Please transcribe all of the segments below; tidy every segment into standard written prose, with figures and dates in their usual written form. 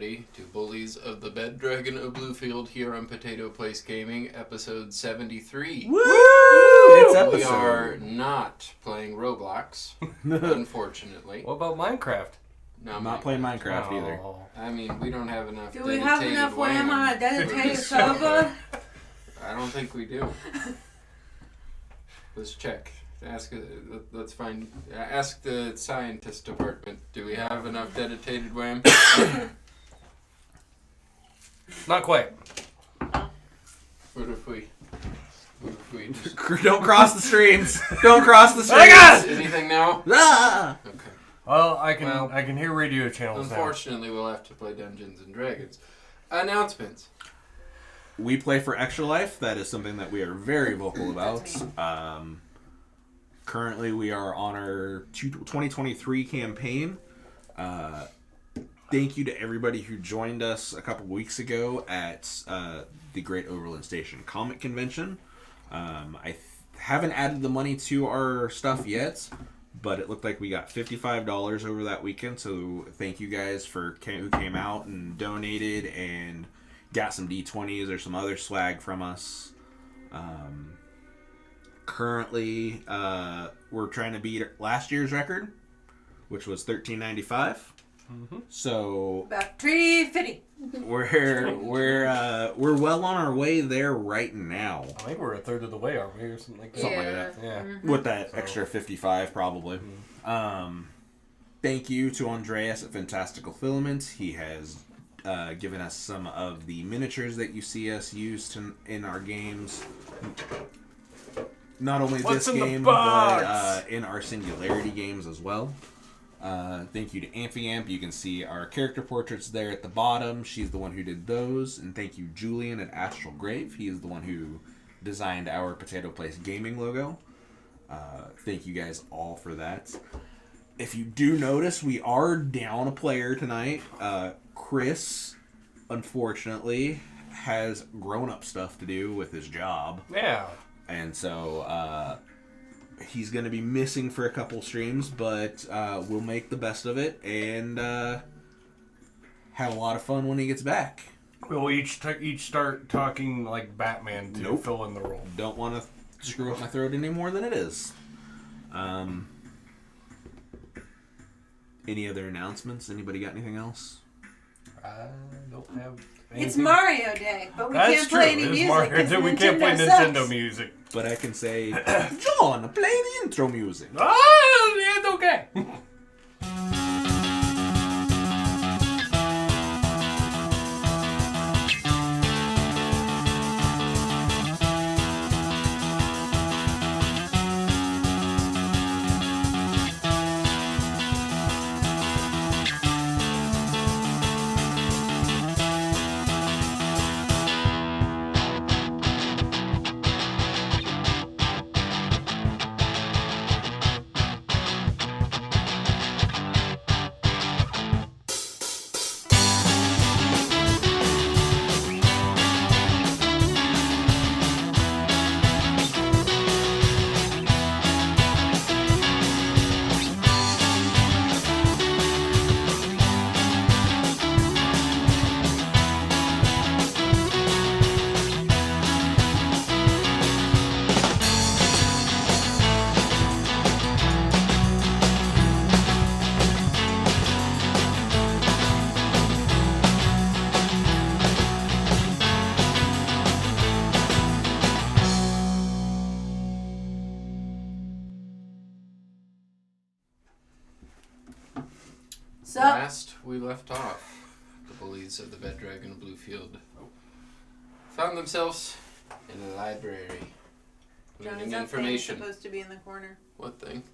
everybody, to Bullies of the Bed Dragon of Bluefield here on Potato Place Gaming, episode 73. Woo! It's episode. We are not playing Roblox, unfortunately. What about Minecraft? No, I'm not playing Minecraft either. I mean, we don't have enough. Do we have enough RAM on a dedicated server? I don't think we do. Let's check. Let's find. Ask the scientist department. Do we have enough dedicated WAM? Not quite. What if we just... Don't cross the streams. Don't cross the streams. Anything now? Ah! Okay. Well, I can hear radio channels Unfortunately, we'll have to play Dungeons and Dragons. Announcements. We play for Extra Life. That is something that we are very vocal about. Currently, we are on our 2023 campaign. Thank you to everybody who joined us a couple weeks ago at the Great Overland Station Comic Convention. Haven't added the money to our stuff yet, but it looked like we got $55 over that weekend. So thank you guys who came out and donated and got some D20s or some other swag from us. Currently, we're trying to beat last year's record, which was $13.95. Mm-hmm. So about $3.50. We're well on our way there right now. I think we're a third of the way, aren't we, or something like that? Something like that. Yeah. Mm-hmm. With that extra 55, probably. Mm-hmm. Thank you to Andreas at Fantastical Filament. He has given us some of the miniatures that you see us use in our games. Not only this game, but in our Singularity games as well. Thank you to Amphiamp. You can see our character portraits there at the bottom. She's the one who did those. And thank you, Julian at Astral Grave. He is the one who designed our Potato Place Gaming logo. Thank you guys all for that. If you do notice, we are down a player tonight. Chris, unfortunately, has grown-up stuff to do with his job. Yeah. And so he's going to be missing for a couple streams, but we'll make the best of it and have a lot of fun when he gets back. We'll each start talking like Batman to fill in the role. Don't want to screw up my throat any more than it is. Any other announcements? Anybody got anything else? I don't have anything. It's Mario Day, but we can't play any music. Mario Day. We can't play Nintendo music. But I can say, John, play the intro music. Oh, it's okay. Last we left off, the Bullies of the Bed Dragon of Bluefield found themselves in a library. Learning information. Supposed to be in the corner. What thing?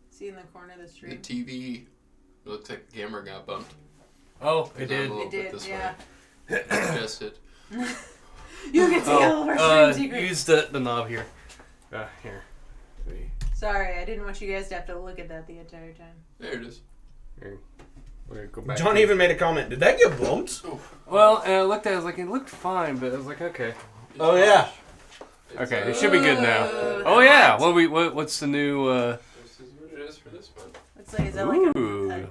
See in the corner of the stream. The TV. It looks like the camera got bumped. Oh, it did. It did, yeah. Adjust it. You can see all of our stream secrets. Use the knob here. Here. Sorry, I didn't want you guys to have to look at that the entire time. There it is. Here. We're gonna go back. John even made a comment. Did that get bumped? Well, and I looked at it, I was like, it looked fine, but I was like, okay. Oh, yeah. Okay, it should be good now. Oh, yeah. What's the new... This is what it is for this one. Let's say, is that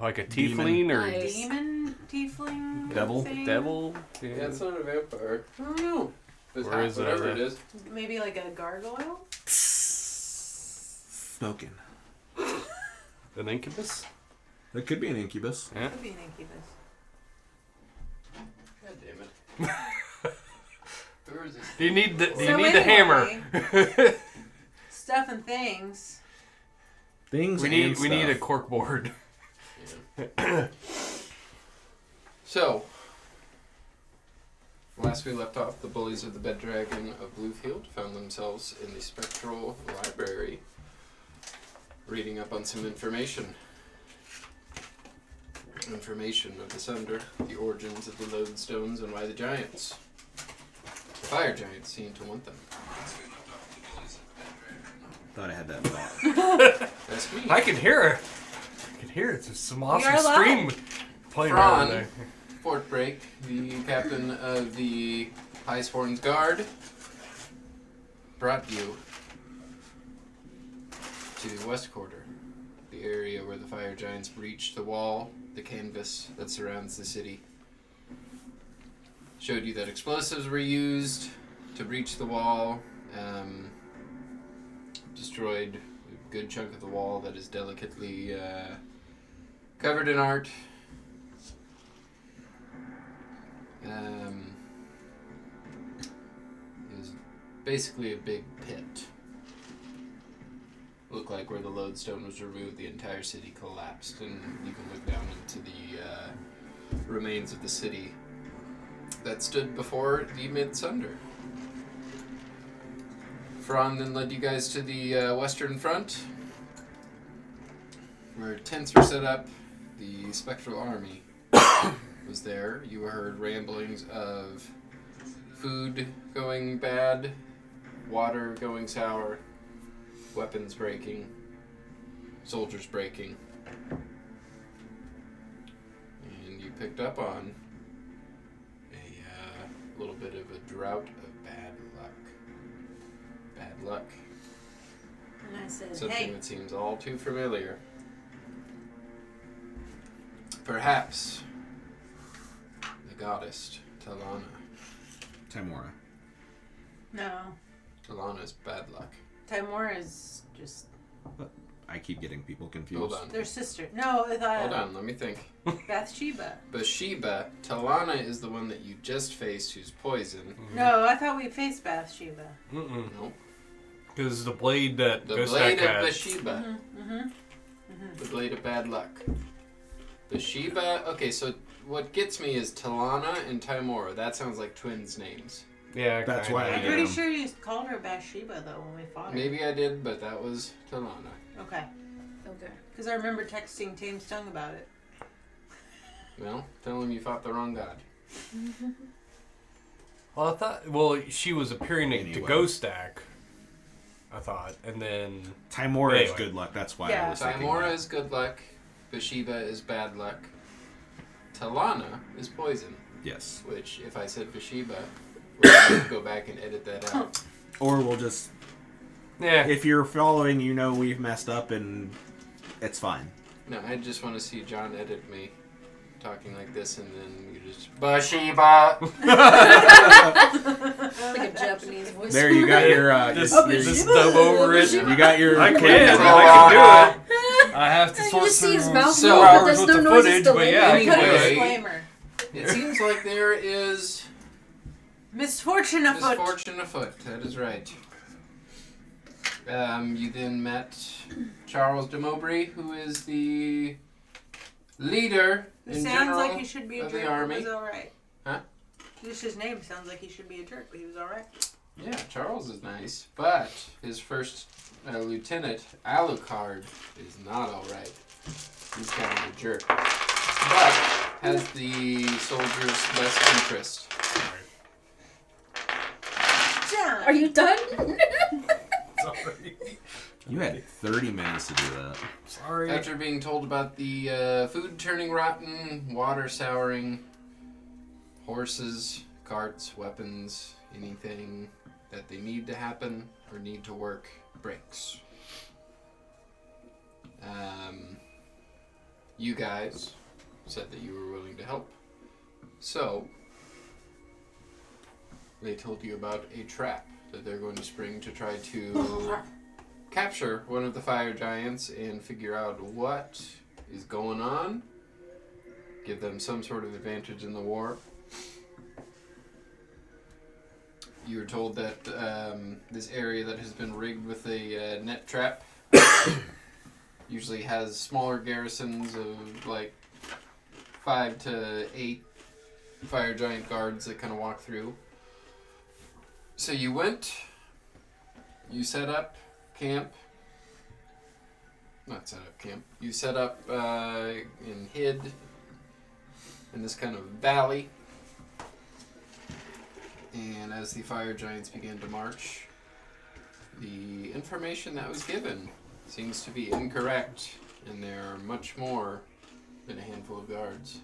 like a tiefling or... demon tiefling Devil? thing? Devil? Yeah, it's not a vampire. I don't know. It's Or is it whatever a- it is. Maybe like a gargoyle? Smoking. An incubus? There could be an incubus. Yeah. Could be an incubus. God damn it. Where is this? Do you need the anyway, hammer? Stuff and things. Things we and need a stuff. cork board. Yeah. So, last we left off, the bullies of the Bed Dragon of Bluefield found themselves in the Spectral Library, reading up on some information. Information of the Sunder, the origins of the Lodestones, and why the giants, fire giants, seem to want them. Thought I had that thought. That's me. I can hear it. I can hear it. It's some awesome You're stream playing right Fran, there. Fort Break, the captain of the Highsworn's Guard, brought you to the West Quarter, the area where the fire giants breached the wall, the canvas that surrounds the city. Showed you that explosives were used to breach the wall, destroyed a good chunk of the wall that is delicately covered in art. It was basically a big pit. Looked like where the lodestone was removed, the entire city collapsed, and you can look down into the remains of the city that stood before the Mid-Sunder. Fran then led you guys to the western front, where tents were set up. The Spectral Army was there. You heard ramblings of food going bad, water going sour, weapons breaking, soldiers breaking. And you picked up on a little bit of a drought of bad luck. Bad luck. And I said, Something hey, that seems all too familiar. Perhaps the goddess Talana. Timora. no. Talana's bad luck. Timora is just I keep getting people confused. Hold on. their sister. No, I thought Hold on, let me think. Bathsheba. Bathsheba, Talana is the one that you just faced who's poison. No, I thought we faced Bathsheba. Mm-mm. Nope. Because the blade that The Ghost blade Stack of had. Bathsheba. The blade of bad luck. Bathsheba, okay, so what gets me is Talana and Timora. That sounds like twins' names. Yeah, That's kinda. why I I'm get pretty him. sure you called her Bathsheba though when we fought her. Maybe I did, but that was Talana. Okay. Okay. Because I remember texting Tame's tongue about it. Well, tell him you fought the wrong god. Well, I thought. Well, she was appearing to Anyway. Ghost Stack. I thought, and then Timora is Anyway. good luck. That's why Yeah. I was thinking Timora that. is good luck. Bathsheba is bad luck. Talana is poison, Yes. which if I said Bathsheba, we'll have to go back and edit that out. Or we'll just... yeah. If you're following, you know we've messed up and it's fine. No, I just want to see John edit me talking like this and then you just Bathsheba. Like a Japanese voice. There, you got your... Just, your- just dub over it. you got your... I can do it. I have to You sort just see his through mouth So- move, but hours there's with no the noises footage, still but in yeah, it. Cut a Anyway. disclaimer. It seems like there is Misfortune afoot. misfortune afoot. That is right. You then met Charles de Mowbray, who is the leader It in sounds general like he should be a of jerk, the but army. he was alright. Huh? Just his name sounds like he should be a jerk, but he was alright. Yeah, Charles is nice, but his first lieutenant, Alucard, is not all right. He's kind of a jerk, but has the soldiers' best interest. John! Are you done? Sorry. You had 30 minutes to do that. Sorry. After being told about the food turning rotten, water souring, horses, carts, weapons, anything that they need to happen or need to work breaks. You guys said that you were willing to help So, they told you about a trap that they're going to spring to try to capture one of the fire giants and figure out what is going on. Give them some sort of advantage in the war. You were told that this area that has been rigged with a net trap usually has smaller garrisons of like 5 to 8 fire giant guards that kind of walk through. So you went, you set up camp. Not set up camp. You set up and hid in this kind of valley. And as the fire giants began to march, the information that was given seems to be incorrect, and there are much more than a handful of guards.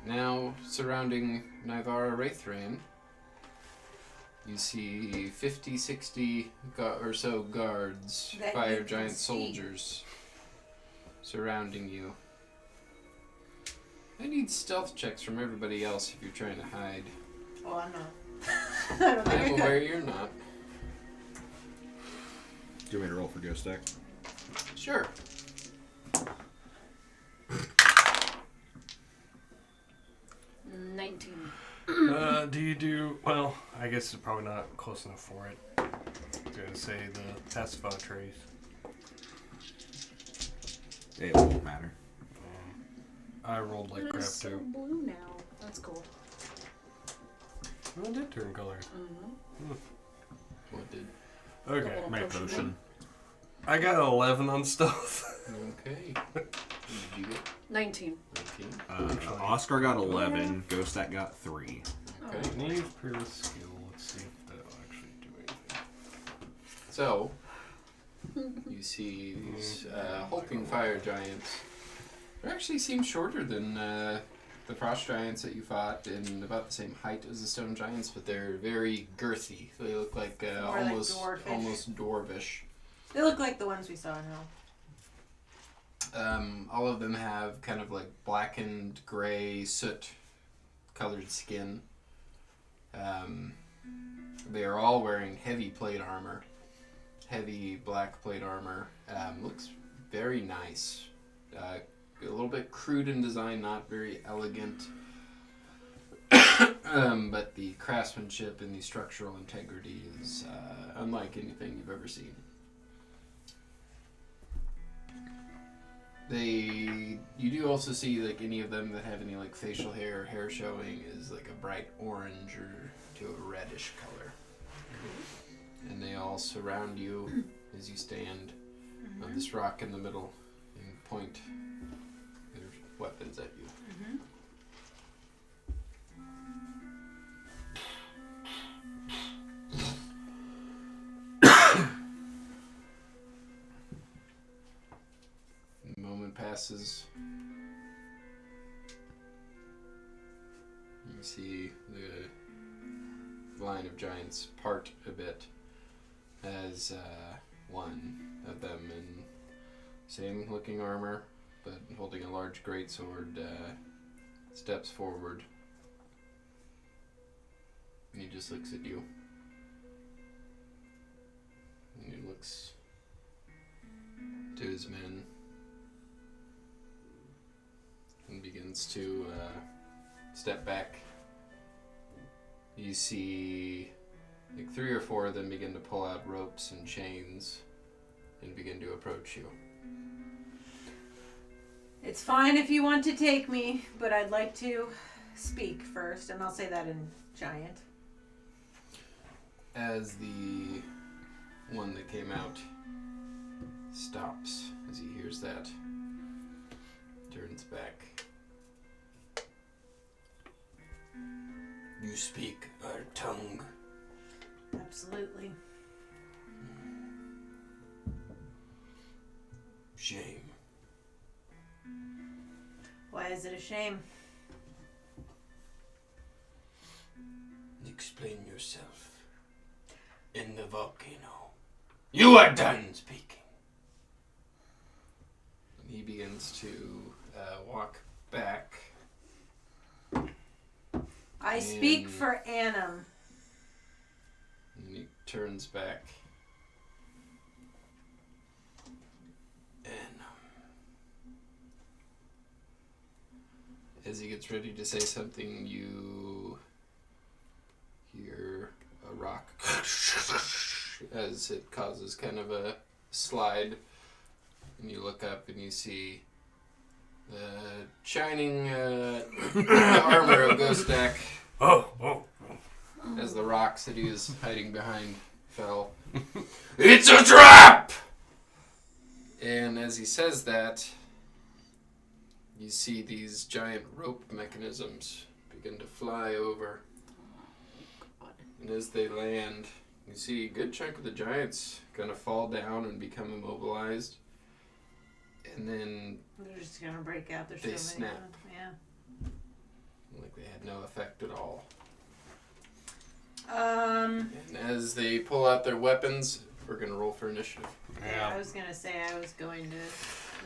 Now, surrounding Nivara Wraithrain, you see 50, 60 or so guards, That fire you giant can see. soldiers, surrounding you. I need stealth checks from everybody else if you're trying to hide. Oh, I'm not. I don't think I I'm could. aware you're not. Do you want me to roll for Ghost Deck? Sure. Do you do... Well, I guess it's probably not close enough for it. I was going to say the pacify trace. It won't matter. I rolled like It crap is so too. blue now. That's cool. Oh, it did turn colors. Mm-hmm. What did? Okay. Little My potion. potion. I got an 11 on stealth. Okay. What did you get? 19. 19. Oscar got 11. Ghost Deck got 3. Okay. Need previous skill. Let's see if that'll actually do anything. So, you see these hulking fire giants. They actually seem shorter than the frost giants that you fought, and about the same height as the stone giants, but they're very girthy. They look like More like dwarfish. almost dwarvish. They look like the ones we saw now. All of them have kind of like blackened gray soot colored skin. They are all wearing heavy plate armor. Heavy black plate armor. Looks very nice. A little bit crude in design, not very elegant. But the craftsmanship and the structural integrity is unlike anything you've ever seen. You do also see like any of them that have any like facial hair or hair showing is like a bright orange or to a reddish color. And they all surround you as you stand on this rock in the middle and point their weapons at you. A moment passes. You see the line of giants part a bit as one of them in same looking armor but holding a large greatsword steps forward. And he just looks at you. And he looks to his men and begins to step back. You see like 3 or 4 of them begin to pull out ropes and chains and begin to approach you. It's fine if you want to take me, but I'd like to speak first, and I'll say that in giant. As the one that came out stops as he hears that, turns back. You speak our tongue. Absolutely. Shame. Why is it a shame? Explain yourself. In the volcano. You are done speaking. And he begins to walk back I speak And- for Annam. And he turns back. And as he gets ready to say something, you hear a rock as it causes kind of a slide. And you look up and you see the shining armor of Ghostak Oh. as the rocks that he was hiding behind fell. It's a trap! And as he says that, you see these giant rope mechanisms begin to fly over. And as they land, you see a good chunk of the giants gonna fall down and become immobilized. And then, They're just gonna break out. There's They so many of snap. them. Yeah. like they had no effect at all. Um. And as they pull out their weapons, we're gonna roll for initiative. Yeah, I Yeah. was gonna say I was going to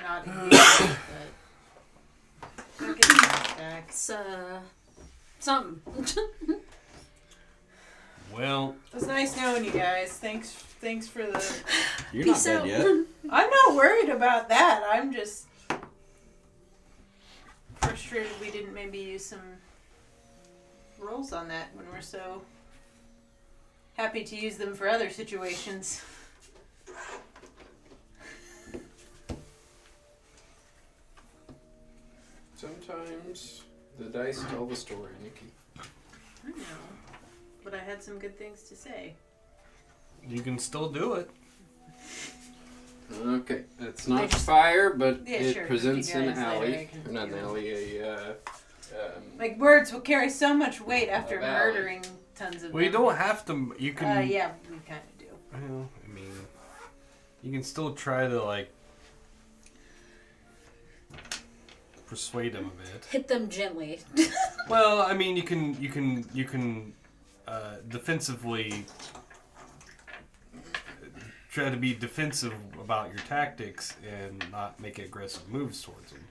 not engage, but look at that back. It's, something. Well, It was nice knowing you guys. Thanks for the. You're Peace not out. dead yet. I'm not worried about that. I'm just frustrated we didn't maybe use some rolls on that when we're so happy to use them for other situations. Sometimes the dice tell the story, Nikki. I know, but I had some good things to say. you can still do it. Okay, it's not I just- fire, but Yeah, it sure, presents you an guys later, alley. I can Or not do an it. alley, Like words will carry so much weight after A valley. murdering tons of Well, you them. don't have to. You can. Yeah, we kind of do. Well, I mean, you can still try to like persuade them a bit. Hit them gently. Well, I mean, you can defensively try to be defensive about your tactics and not make aggressive moves towards them,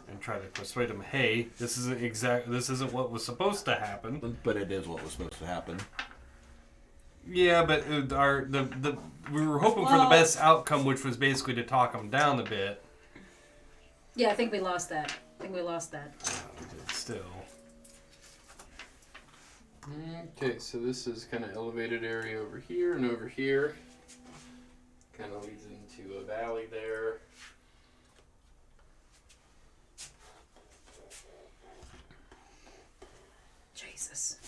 and try to persuade them, hey, this isn't what was supposed to happen. But it is what was supposed to happen. Yeah, but we were hoping for the Well- best outcome, which was basically to talk them down a bit. Yeah, I think we lost that. But still. Okay, so this is kind of elevated area over here and over here. Kind of leads into a valley there. Jesus.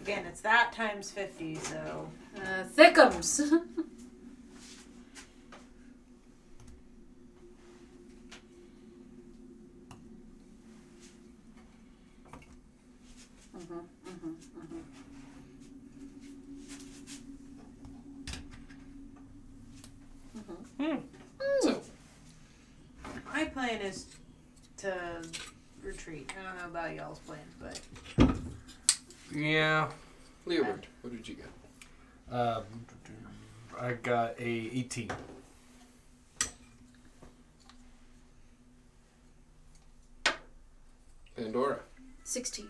Again, it's that times 50, so Thickums. So, my plan is to retreat. I don't know about y'all's plans, but Yeah. Leeward, what did you get? I got a 18. Pandora, 16.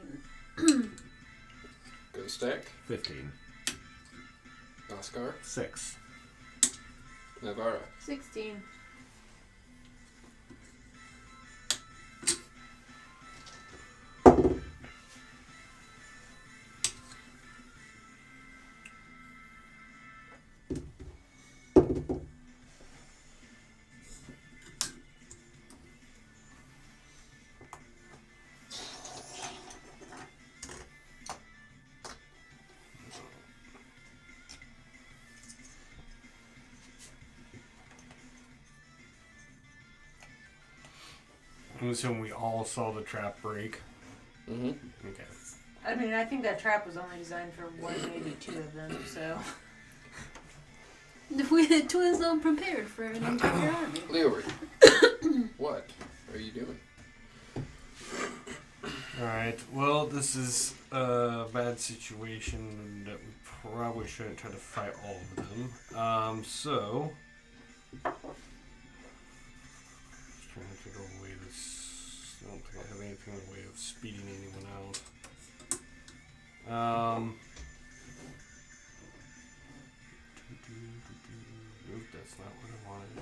Ghostak, 15. Oscar, 6. Navara. 16. I'm assuming we all saw the trap break. Mm-hmm. Okay. I mean, I think that trap was only designed for one, maybe two of them, so. We twins unprepared for an entire army. Leeward, what are you doing? Alright, well, this is a bad situation that we probably shouldn't try to fight all of them. So. Just trying to figure out a way to I don't think I have anything in the way of speeding anyone out. Nope, that's not what I wanted.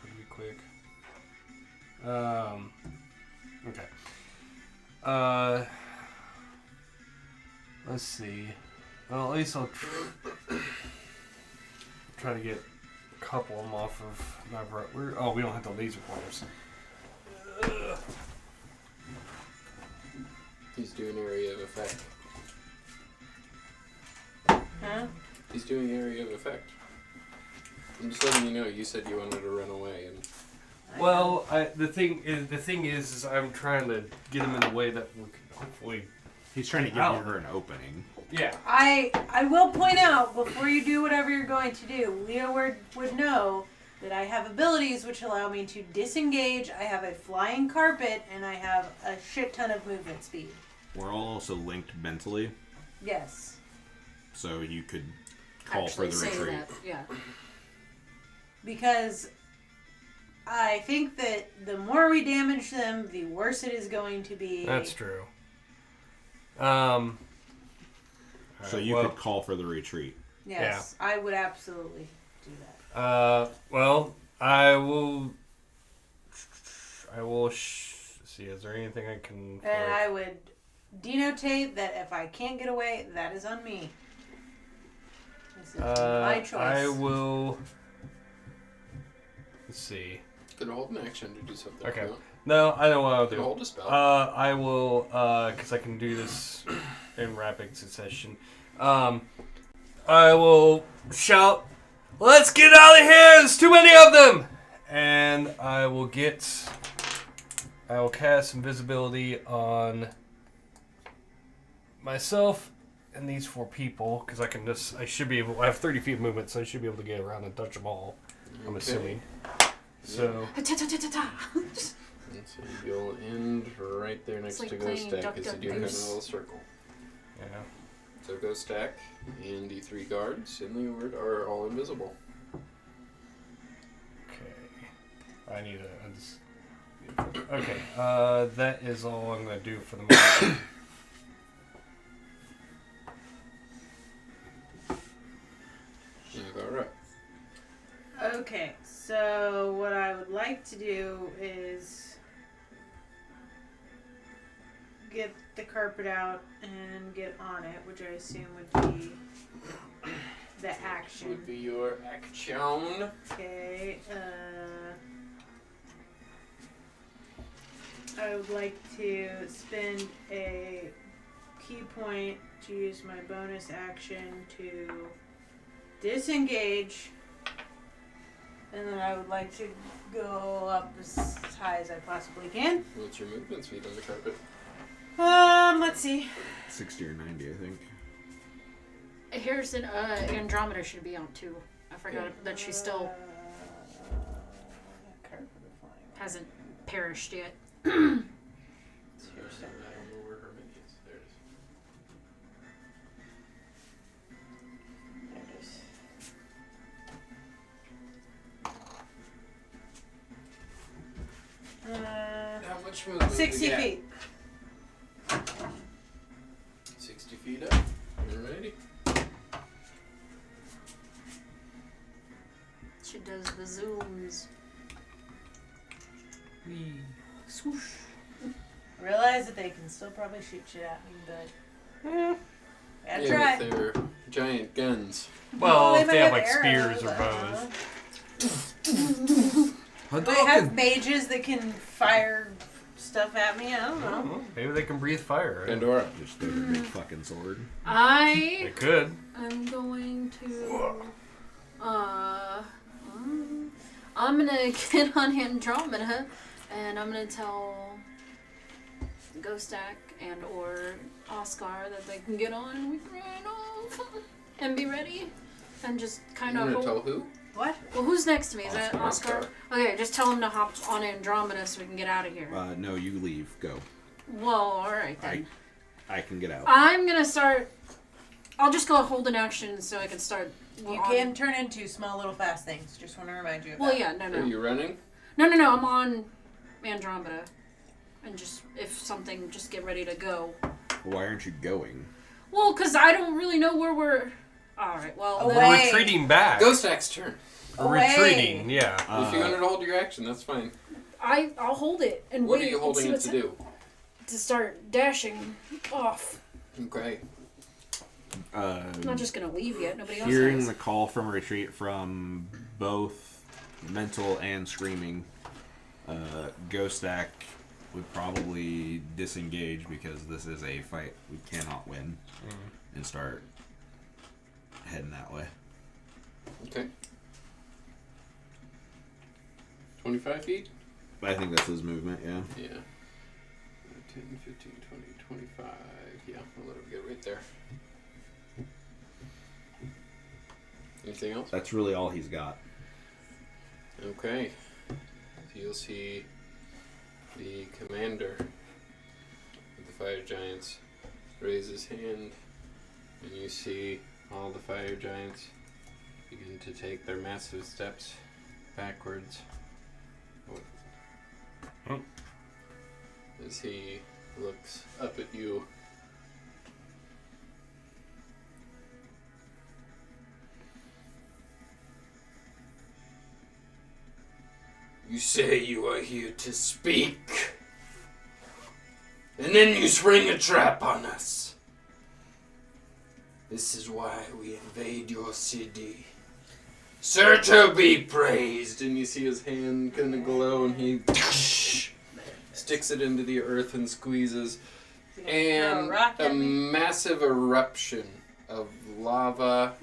Try to be quick. Okay. Let's see. Well, at least I'll try to get a couple of them off of my... Oh, we don't have the laser pointers. He's doing area of effect. Huh? He's doing area of effect. I'm just letting you know. You said you wanted to run away, and Well, the thing is I'm trying to get him in a way that we can hopefully... He's trying to give her an opening. Yeah. I will point out, before you do whatever you're going to do, Leo would know that I have abilities which allow me to disengage, I have a flying carpet, and I have a shit ton of movement speed. We're all also linked mentally, Yes. so you could call Actually for the say retreat. that. Yeah. Because I think that the more we damage them, the worse it is going to be. That's true. So you could call for the retreat. Yes, I would absolutely do that. Well, I will see, is there anything I can... And I would denotate that if I can't get away, that is on me. This is my choice. I will... Let's see. you could hold an action to do something. Okay. If you want. No, I know what I'll You could do. hold a spell. I will, because I can do this in rapid succession. I will shout, "Let's get out of here! There's too many of them!" And I will cast invisibility on myself and these 4 people, because I should be able, I have 30 feet of movement, so I should be able to get around and touch them all, I'm assuming. So... And so you'll end right there next like to playing Ghost Stack, Duck, because you Duck, do have a Goose. little circle. Yeah. So Ghost Stack and the 3 guards in the ward are all invisible. Okay. I need a... Okay. That is all I'm going to do for the moment. Alright. Okay, so what I would like to do is get the carpet out and get on it, which I assume would be the action. Would be your action. Okay, I would like to spend a key point to use my bonus action to disengage, and then I would like to go up as high as I possibly can. What's your movement speed on the carpet? Let's see. 60 or 90, I think. Harrison, Andromeda should be on too. I forgot that she still hasn't perished yet. I don't know where her mini is. There it is. There it is. How much movement? 60 we got? feet. 60 feet up. Alrighty. She does the zooms. Swoosh. Realize that they can still probably shoot shit at me, but gotta Yeah, try. with their giant guns. Well, if might they have like arrows, spears or I don't bows. know. They have mages that can fire stuff at me. I don't know. Maybe they can breathe fire. Right? Pandora. Just throw their big fucking sword. They could. I'm going to I'm gonna get on Andromeda and I'm gonna tell Ghostak and or Oscar that they can get on and we can run off and be ready and just kind You're of gonna tell who? What? Well, who's next to me? Is that Oscar. Oscar? Okay, just tell him to hop on Andromeda so we can get out of here. No, you leave. Go. Well, alright then. I can get out. I'm gonna start I'll just go hold an action so I can start. You can turn into small little fast things. Just want to remind you of Well, that. yeah, no. Are you running? No, I'm on Andromeda. And just, if something, just get ready to go. Why aren't you going? Well, because I don't really know where we're... Alright, well... Away. then- We're retreating back. Ghost Axe turn. We're Away. retreating, yeah. If you wanted to hold your action, that's fine. I'll hold it and What wait are you and holding see it what's to do? to start dashing off. Okay. I'm not just gonna leave yet. Nobody else Hearing has. the call from retreat from both Mental and Screaming, Ghostak would probably disengage because this is a fight we cannot win, and start heading that way. Okay. 25 feet? I think that's his movement, yeah. Yeah. 10, 15, 20, 25. Yeah, I'll let him get right there. Anything else? That's really all he's got. Okay. So you'll see the commander of the fire giants raise his hand, and you see all the fire giants begin to take their massive steps backwards. As he looks up at you. You say you are here to speak, and then you spring a trap on us. This is why we invade your city. Serto be praised! And you see his hand kind of glow, and he sticks it into the earth and squeezes. And a massive eruption of lava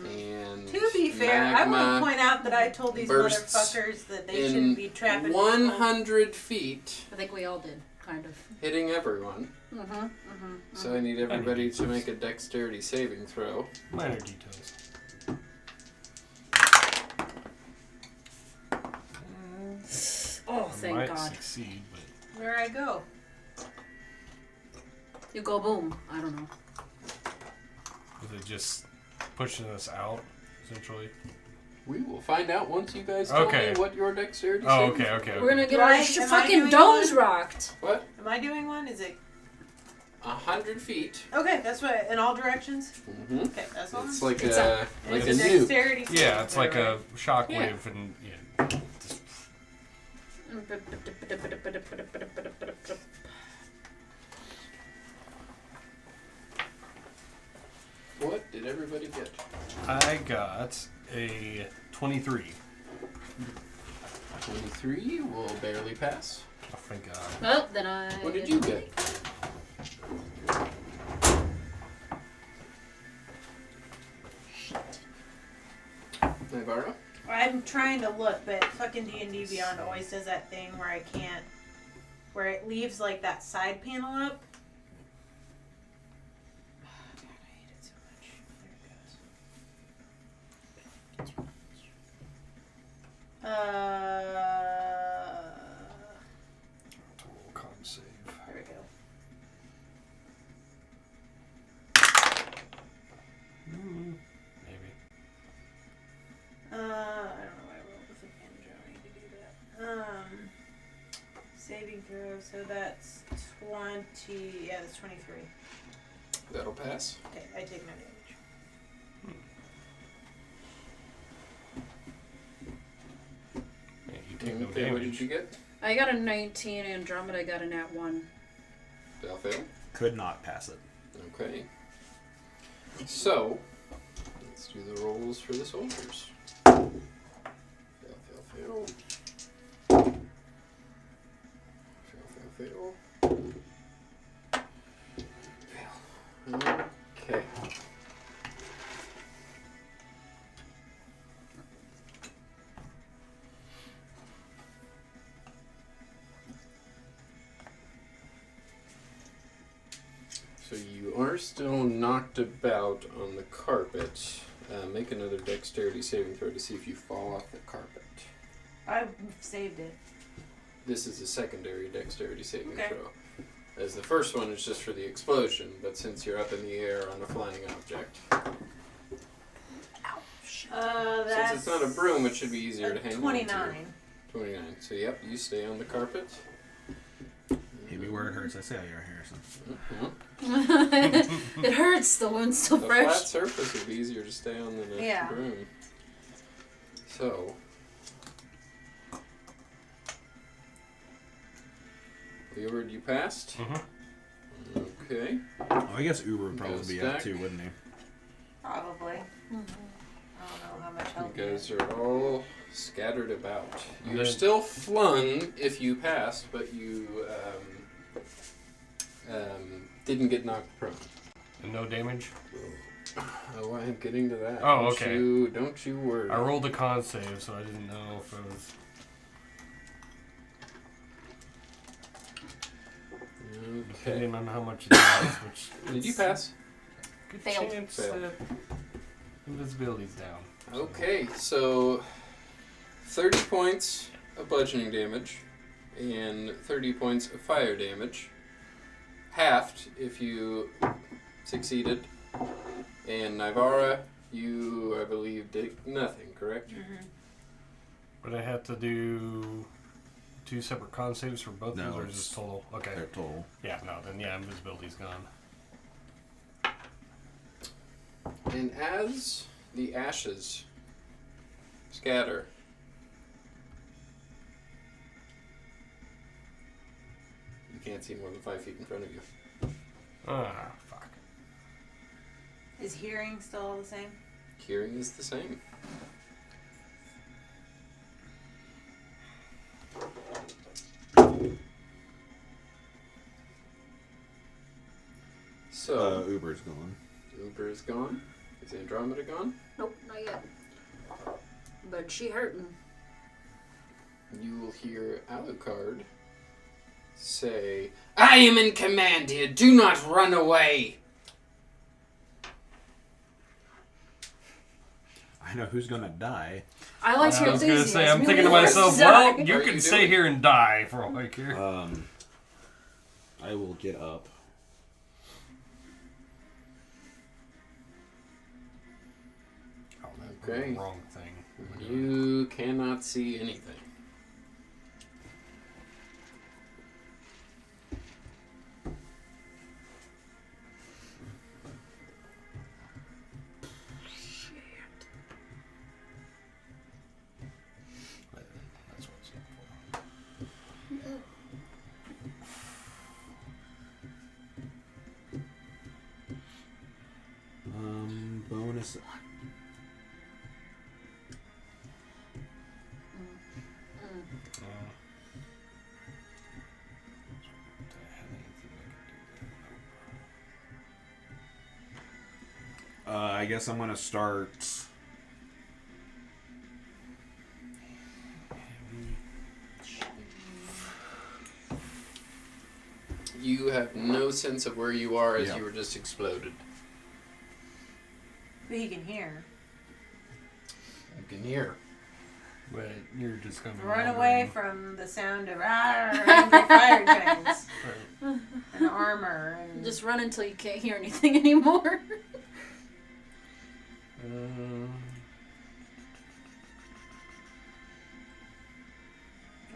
and To be fair, I magma want to point out that I told these bursts motherfuckers that they in shouldn't be trapping 100 feet, I think we all did, kind of. hitting everyone. So I need everybody to make a dexterity saving throw. Minor details. Oh, I thank might God. succeed, but people. Where I go? You go boom. I don't know. is it just pushing us out, essentially? We will find out once you guys tell Okay. me what your dexterity Oh, saving okay, okay. We're gonna get Do our I- am I fucking doing domes one? rocked. What? Am I doing one? Is it 100 feet. okay? That's what in all directions. Mm-hmm. Okay, that's all. It's like It's a And like a it's a nuke. dexterity saving Yeah, it's like throw, a shockwave, and yeah. Just, What did everybody get? I got a 23. 23 will barely pass. Oh, thank God. Well, then I. What did you get? Navarro? I'm trying to look, but fucking D&D Beyond always does that thing where I can't, where it leaves like that side panel up. God, I hate it so much. There it goes. Total con save. There we go. Maybe. I don't know why I rolled with advantage. I don't need to do that. Saving throw. So that's 20. Yeah, that's 23. That'll pass. Okay, I take no damage. Yeah, you take no Okay, what did damage. you get? I got a 19, Andromeda got a nat 1. Fail, fail. Could not pass it. Okay. So, let's do the rolls for the soldiers. Fail, fail, fail. Fail, fail, fail. Fail. Okay. So you are still knocked about on the carpet. Make another dexterity saving throw to see if you fall off the carpet. I saved it. This is a secondary dexterity saving Okay. throw. As because the first one is just for the explosion, but since you're up in the air on a flying object. That's Since it's not a broom, it should be easier to hang on 29. to. 29. So, yep, you stay on the carpet. Hit me where it hurts. I say how you are, Harrison. It hurts. The wound's still The fresh. flat surface would be easier to stay on than a Yeah. broom. So, Leeward, you passed? Okay. Oh, I guess Uber would probably Goes be up back. too, wouldn't he? Probably. Mhm. I don't know how much You help guys you are all scattered about. You're Okay. still flung if you passed, but you didn't get knocked prone. And no damage. Oh, I'm getting to that. Oh, Don't okay. Don't you worry. I rolled a con save, so I didn't know if it was. Okay. Depending on how much it is, which. Did you pass? Good Failed. chance Failed. that invisibility's down. Okay, so 30 points of bludgeoning damage and 30 points of fire damage. Halved if you succeeded. And Nivara, you, I believe, did nothing, correct? But I have to do 2 separate con saves for both No, of those, or it's- just total? Okay. They're total. Yeah, no, then yeah, invisibility's gone. And as the ashes scatter, you can't see more than 5 feet in front of you. Ah, fuck. Is hearing still the same? Hearing is the same. So, Uber's gone. Uber is gone. Is Andromeda gone? Nope, not yet. But she hurting. You will hear Alucard say, "I am in command here. Do not run away." I know who's gonna die. I like your I was gonna enthusiasm. say, I'm You thinking to want us myself, die. well, What you are can you stay doing? here and die for all I care. I will get up. Oh, that Okay. wrong thing. You cannot see anything. That's what it's looking for. Bonus. I guess I'm gonna start. You have no sense of where you are as Yeah. you were just exploded. But he can hear. You can hear. But you're just gonna be Run wandering. away from the sound of angry fire tanks and armor. And Just run until you can't hear anything anymore.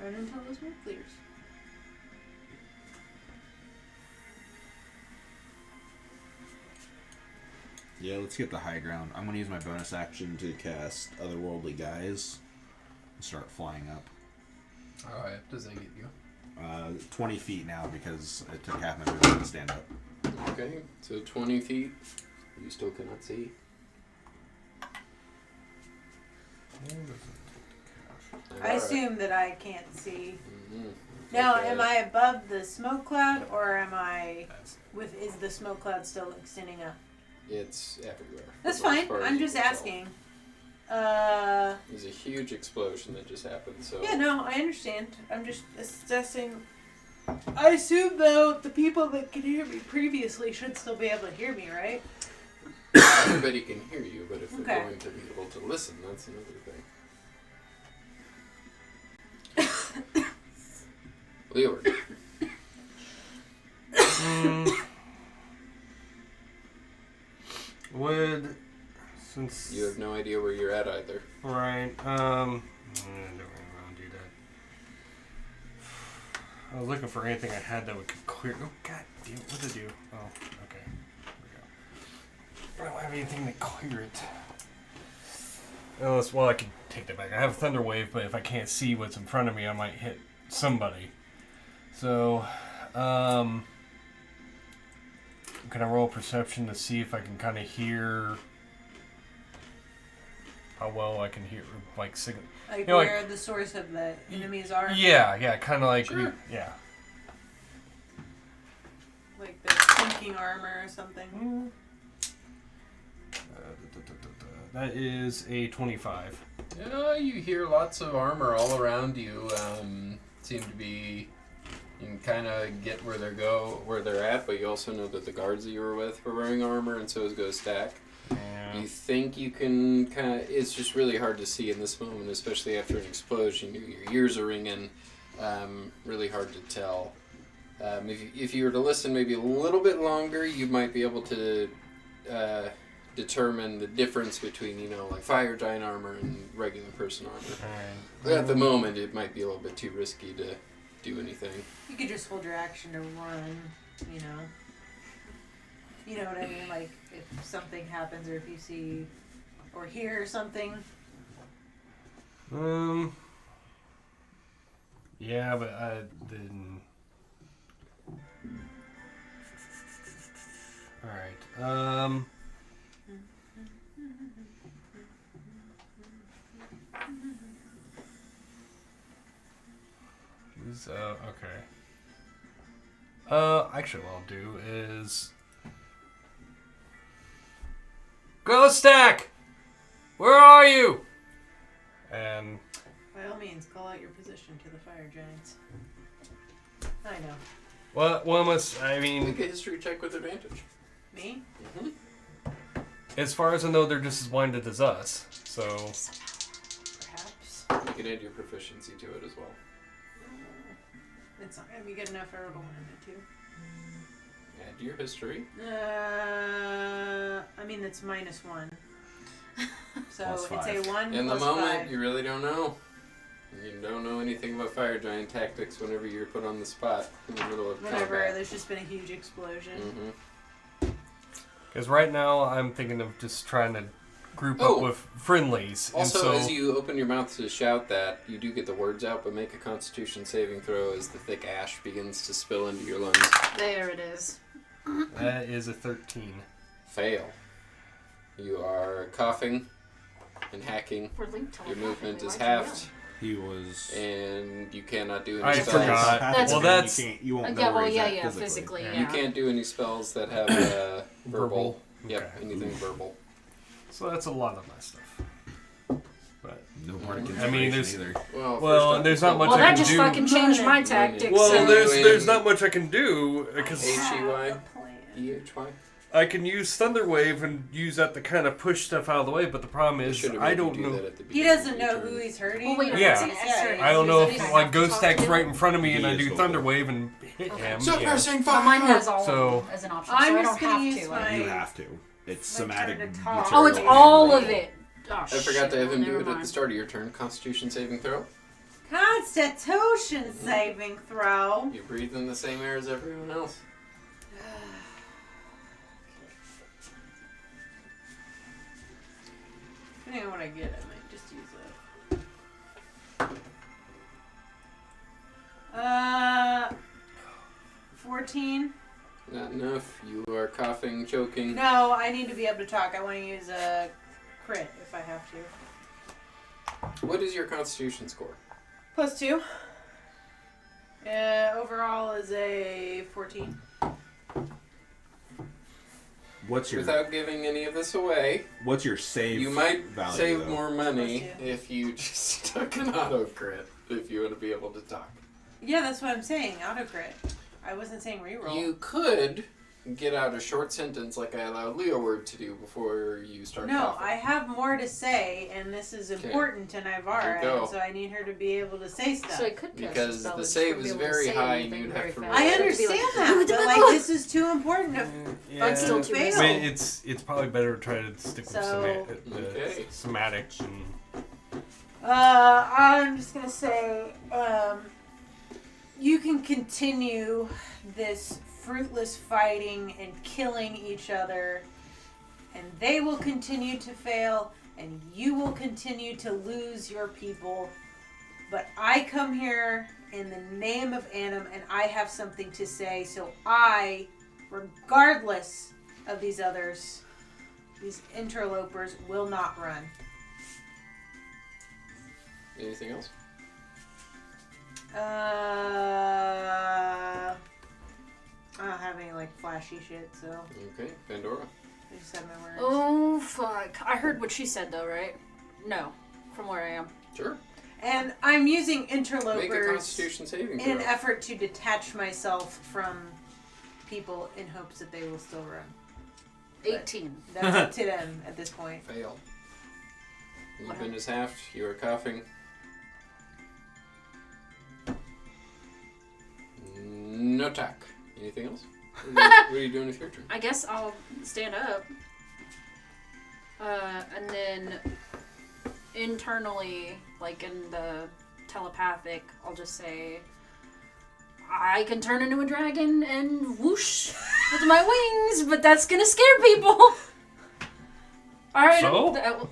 run until the smoke clears. Yeah, let's get the high ground. I'm gonna use my bonus action to cast Otherworldly Guise and start flying up. Alright, does that get you? 20 feet now because it took half my movement to stand up. Okay, so 20 feet. You still cannot see. I assume that I can't see. Mhm. Now, Okay. am I above the smoke cloud, or am I is the smoke cloud still extending up? It's everywhere. That's As far fine. as I'm you just can tell. asking. There's a huge explosion that just happened, so... Yeah, no, I understand. I'm just assessing. I assume, though, the people that could hear me previously should still be able to hear me, right? Everybody can hear you, but if they're Okay. going to be able to listen, that's another thing. Leeward. Since You have no idea where you're at either. right, I don't really want to do that. I was looking for anything I had that would clear. Oh god damn! What to do? Oh, okay. There we go. I don't have anything to clear it. Unless, well, I can take that back. I have a thunder wave, but if I can't see what's in front of me, I might hit somebody. So, can I roll perception to see if I can kind of hear how well I can hear, like, signal? Like You know, where the source of the enemies are? Yeah, kind of like, Sure. yeah. Like the clinking armor or something? That is a 25. You hear lots of armor all around you. Seem to be... You can kind of get where they're at, but you also know that the guards that you were with were wearing armor, and so is Ghost Stack. Yeah. You think you can kind of... It's just really hard to see in this moment, especially after an explosion. Your ears are ringing. Really hard to tell. If you were to listen maybe a little bit longer, you might be able to determine the difference between, like fire giant armor and regular person armor. But at the moment, it might be a little bit too risky to do anything. You could just hold your action to run, You know what I mean? Like, if something happens or if you see or hear something. Yeah, but I didn't... Alright, okay. Actually what I'll do is... Ghost Stack! Where are you? And... By all means, call out your position to the fire giants. I know. Well, must... I Make mean, a history check with advantage. Me? Mm-hmm. as far as I know, they're just as blinded as us. So... Perhaps. You can add your proficiency to it as well. It's not going to be good enough for everyone in it, too. Add your history. I mean, it's -1. So Plus it's 5. a 1 In the plus moment, 5. you really don't know. You don't know anything about fire giant tactics whenever you're put on the spot in the middle of Whenever combat. there's just been a huge explosion. Mm-hmm. Because right now, I'm thinking of just trying to group Oh. up with friendlies. Also, and so, as you open your mouth to shout that, you do get the words out, but make a Constitution saving throw as the thick ash begins to spill into your lungs. There it is. that is a 13. Fail. You are coughing and hacking. We're linked Your telepathically. movement is Why'd you halved, He was. and you cannot do any I spells. forgot. That's- Well, that's... You won't know Yeah, where well, he's yeah, at yeah, physically. physically, Yeah. yeah. You can't do any spells that have verbal. Verbal? Yep, Okay. anything verbal. So that's a lot of my stuff. But No bardic I mean, inspiration there's- either. Well, Well, first there's off, not much Well, I that can just do. fucking changed my Mine. tactics. Well, so. there's not much I can do because H-E-Y? A plan. E-H-Y? I can use Thunder Wave and use that to kind of push stuff out of the way. But the problem They is should have I made you don't do know. that at the He beginning doesn't of your know turn. who he's hurting. Well, wait, Yeah. yeah. I don't know if He's like to Ghost talk Stack's to. right in front of me and I He do is Thunder over. Wave and hit Okay. him. Suppressing But fire! mine has all So- of them as an option, I'm so I just don't gonna have use to. my- You have to. It's My turn somatic to talk. material. Oh, it's all of it. Oh, I forgot shit. to have him Well, do never it at the mind. start of your turn. Constitution saving throw. Constitution saving throw. You breathe in the same air as everyone else. Depending on what I get, I might just use it. 14. Not enough. You are coughing, choking. No, I need to be able to talk. I want to use a crit if I have to. What is your Constitution score? +2. Overall is a 14. What's your Without giving any of this away, What's your save? you might value, save though? more money Plus 2. if you just took an auto crit. If you want to be able to talk, Yeah, that's what I'm saying. Auto crit. I wasn't saying reroll. you could get out a short sentence like I allowed Leoward to do before you start No, coughing. I have more to say, and this is important to Navarra, Go. and so I need her to be able to say stuff. So I could cast a Because spell the and save be is able to very say high, anything you'd very have to fast. roll. I It'd be understand like, that, but like this is too important. Yeah. still too fail. risky. I mean, it's probably better to try to stick with So- Okay. somatics and. I'm just gonna say, you can continue this fruitless fighting and killing each other, and they will continue to fail, and you will continue to lose your people. But I come here in the name of Annam, and I have something to say, so I, regardless of these others, these interlopers, will not run. Anything else? I don't have any like flashy shit, so Okay, Pandora. I just have my words. Oh, fuck. I heard what she said, though, right? No. From where I am. Sure. And I'm using Make a interlopers Constitution saving in throw. effort to detach myself from people in hopes that they will still run. 18. That's up to them at this point. Fail. Even is halved. You are coughing. No attack. Anything else? What are you doing with your turn? I guess I'll stand up. And then internally, like in the telepathic, I'll just say, I can turn into a dragon and whoosh with my wings, but that's gonna scare people. Alright. So?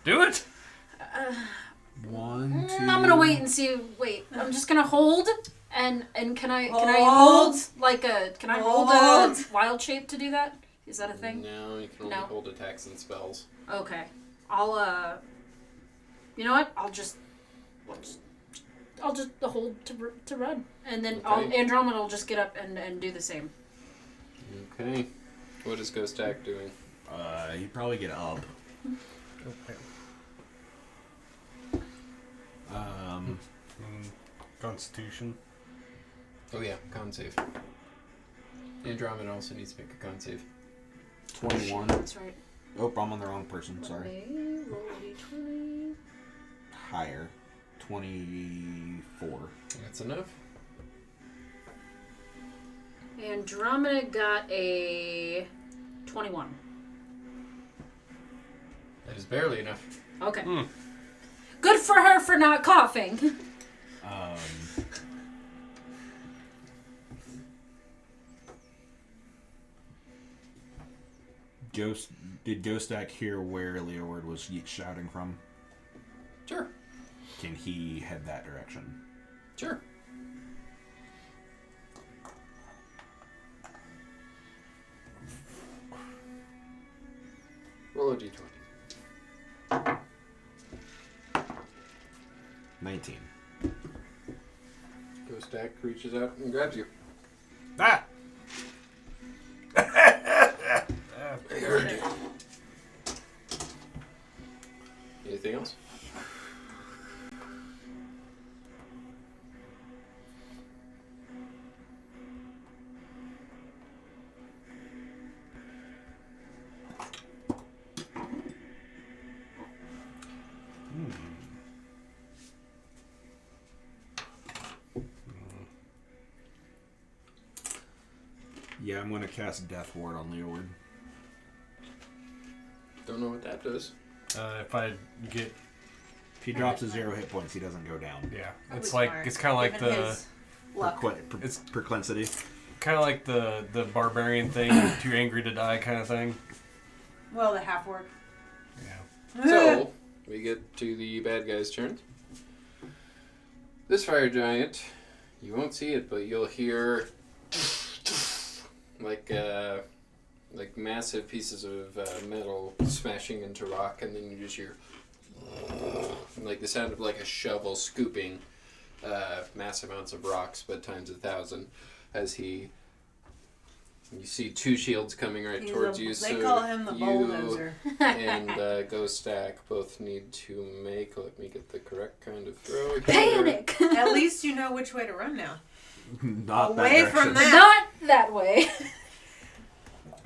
Do it! 1, 2. I'm gonna wait and see. Wait, I'm just gonna hold. And can I Hold. hold like a hold a Hold. wild shape to do that? Is that a thing? No, you can only No. hold attacks and spells. Okay. I'll you know what? I'll just hold to run, and then Okay. Andromeda will just get up and do the same. Okay. What is Ghost Act doing? He'd probably get up. Constitution. Oh yeah, con save. Andromeda also needs to make a con save. 21. That's right. Oh, I'm on the wrong person. Sorry. Okay, roll a d20. Higher. 24. That's enough. Andromeda got a 21. That is barely enough. Okay. Hmm. Good for her for not coughing. Did Ghostak hear where Leoward was shouting from? Sure. Can he head that direction? Sure. Roll a d20. 19. Ghost Act reaches out and grabs you. Ah! They heard you. Anything else? Yeah, I'm going to cast Death Ward on Leoward. Don't know what that does. If I get, If he drops to 0 hit points, he doesn't go down. yeah, Probably it's like smart. it's kind of like Given the his luck. It's- Proclivity. the barbarian thing, too angry to die kind of thing. Well, the half work. Yeah. So, we get to the bad guy's turn. This fire giant, you won't see it, but you'll hear like massive pieces of metal smashing into rock, and then you just hear like the sound of like a shovel scooping mass amounts of rocks, but times 1,000, as you see two shields coming right towards you. They So call him the you bulldozer. and Ghost Stack both need to make. Let me get the correct kind of throw here. Panic! At least you know which way to run now. Not Away that from direction. that. Not that way.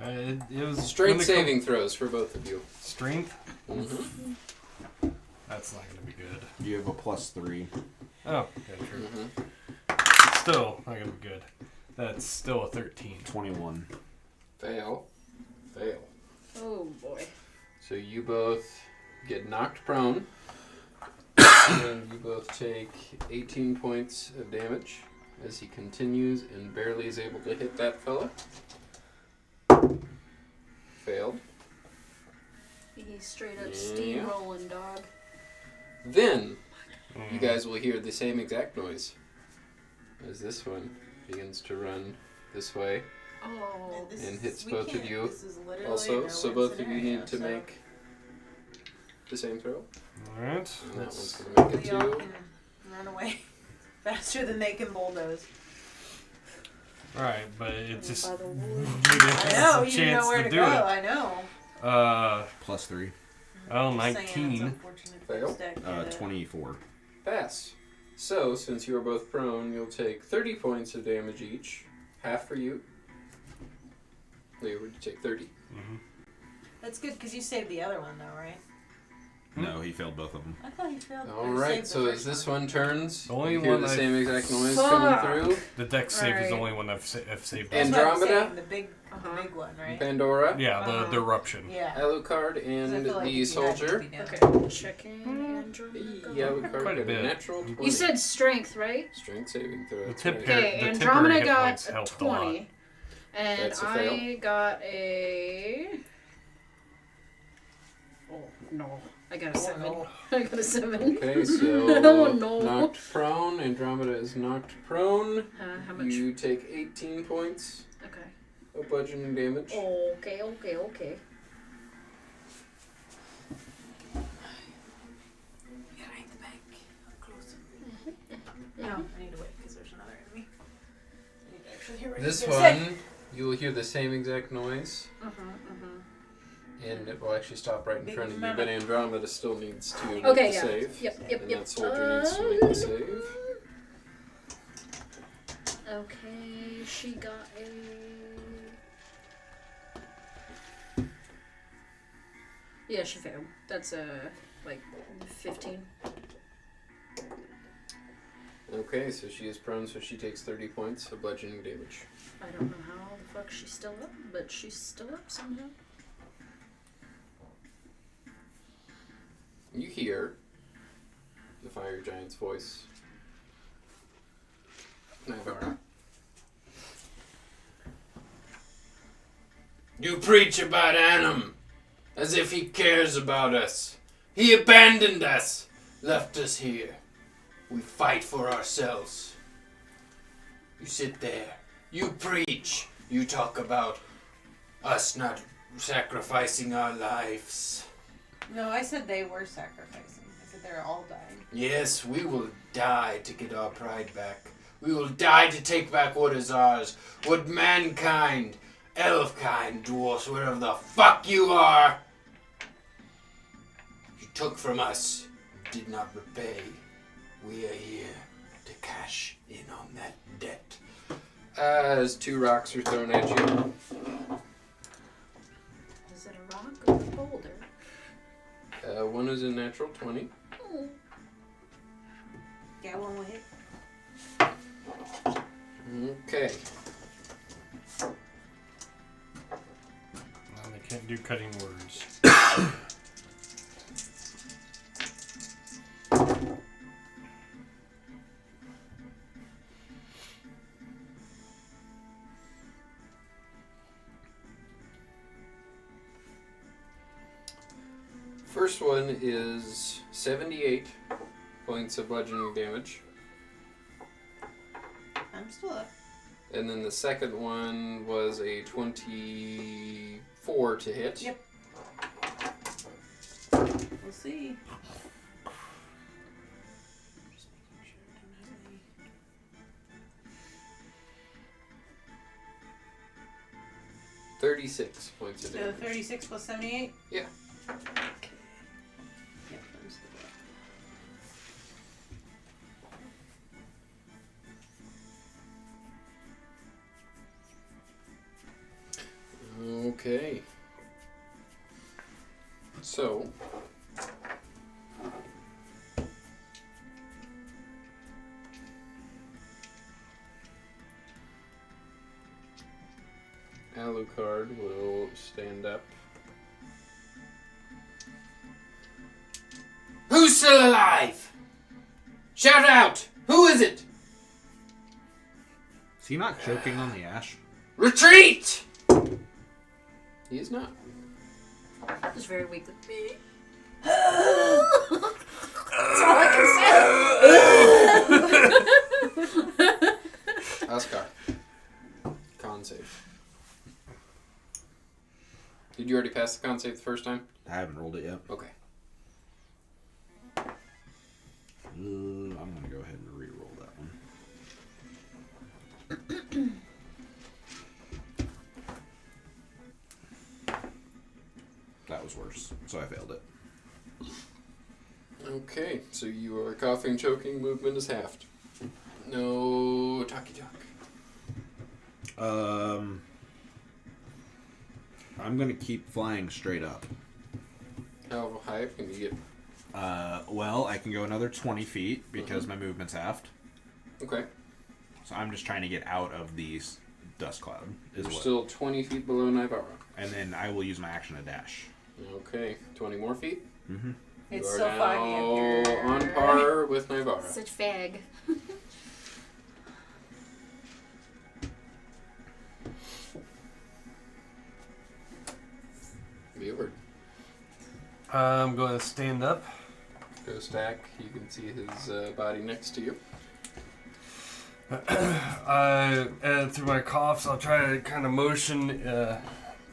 It was Strength saving throws for both of you. Strength? Mm-hmm. That's not going to be good. You have a +3. Oh, yeah, true. Mm-hmm. Still not going to be good. That's still a 13. 21. Fail. Oh boy. So you both get knocked prone. And you both take 18 points of damage as he continues and barely is able to hit that fella. Failed. He's straight up Yeah. steamrolling, dog. Then you guys will hear the same exact noise as this one begins to run this way Oh. and hits both of you This is literally also. no So win both of you scenario, need to so make the same throw. Alright. And that one's going to make it Leo 2. can run away faster than they can bulldoze. Alright, but it's just. By the You wolves. didn't I have know, a you didn't chance know where to to do go. it. I know. +3. Oh, Just saying, it's 19. unfortunate Fail. this deck did it. 24. Pass. So, since you are both prone, you'll take 30 points of damage each. Half for you. Leo, would you take 30? Mm-hmm. That's good because you saved the other one though, right? No, he failed both of them. I thought he failed. or Alright, saved the so as first this one turns, The only you hear one the I- same exact noise Fuck. coming through. The dex save is the Alright. only one I've saved. And- That's what I'm Andromeda? saying, the big one, right? Pandora, Yeah, the eruption. Yeah. Alucard, 'Cause I and feel like the if you had soldier. to be down. Okay, checking Andromeda. The Alucard Quite a got a bit. natural 20. You said strength, right? Strength saving throw. The that's tip right. here- Okay, the Andromeda temporary hit got points a helped a lot. 20. And That's a I fail. got a. Oh, no. I got a 7. I got a 7. Okay, so Oh, no. knocked prone. Andromeda is knocked prone. How much? You take 18 points Okay. of bludgeoning damage. Okay. Behind the bank. Close. No, I need to wait because there's another enemy. I need to actually hear what This he's gonna say. one, you will hear the same exact noise, and it will actually stop right in Big front of you. mama. But Andromeda still needs to make Okay, the yeah. save. Yep. And that soldier needs to make the save. Okay, she got a. Yeah, she failed. That's like 15. Okay, so she is prone, so she takes 30 points of bludgeoning damage. I don't know how the fuck she's still up, but she's still up somehow. You hear the fire giant's voice. Navara. You preach about Annam as if he cares about us. He abandoned us, left us here. We fight for ourselves. You sit there. You preach. You talk about us not sacrificing our lives. No, I said they were sacrificing. I said they're all dying. Yes, we will die to get our pride back. We will die to take back what is ours. What mankind, elf-kind, dwarfs, wherever the fuck you are, you took from us, did not repay. We are here to cash in on that debt. As 2 rocks are thrown at you. Is it a rock or a boulder? One is a natural 20. Yeah, one will hit. Okay. And they can't do cutting words. First one is 78 points of bludgeoning damage. I'm still up. And then the second one was a 24 to hit. Yep. We'll see. Just making sure I don't have any. $36 points of So damage. 36 plus 78? Yeah. Okay. Yep, I'm still up. Okay. So. Alucard will stand up. Who's still alive? Shout out! Who is it? Is he not choking on the ash? Retreat! He is not. Just very weak. That's all I can say. Oscar. Con save. Did you already pass the con save the first time? I haven't rolled it yet. Okay. I'm going to go ahead and re-roll that one. That was worse, so I failed it. Okay, so you are coughing, choking, movement is halved. No talkie talk. I'm going to keep flying straight up. How high up can you get? Well, I can go another 20 feet because my movement's halved. Okay. So I'm just trying to get out of the dust cloud. You're still 20 feet below Naivara. And then I will use my action to dash. Okay, 20 more feet. Mm-hmm. It's you are so now foggy up here. on par with Naivara. Such fag. Buford. I'm going to stand up. Go stack. You can see his body next to you. Through my coughs, I'll try to kind of motion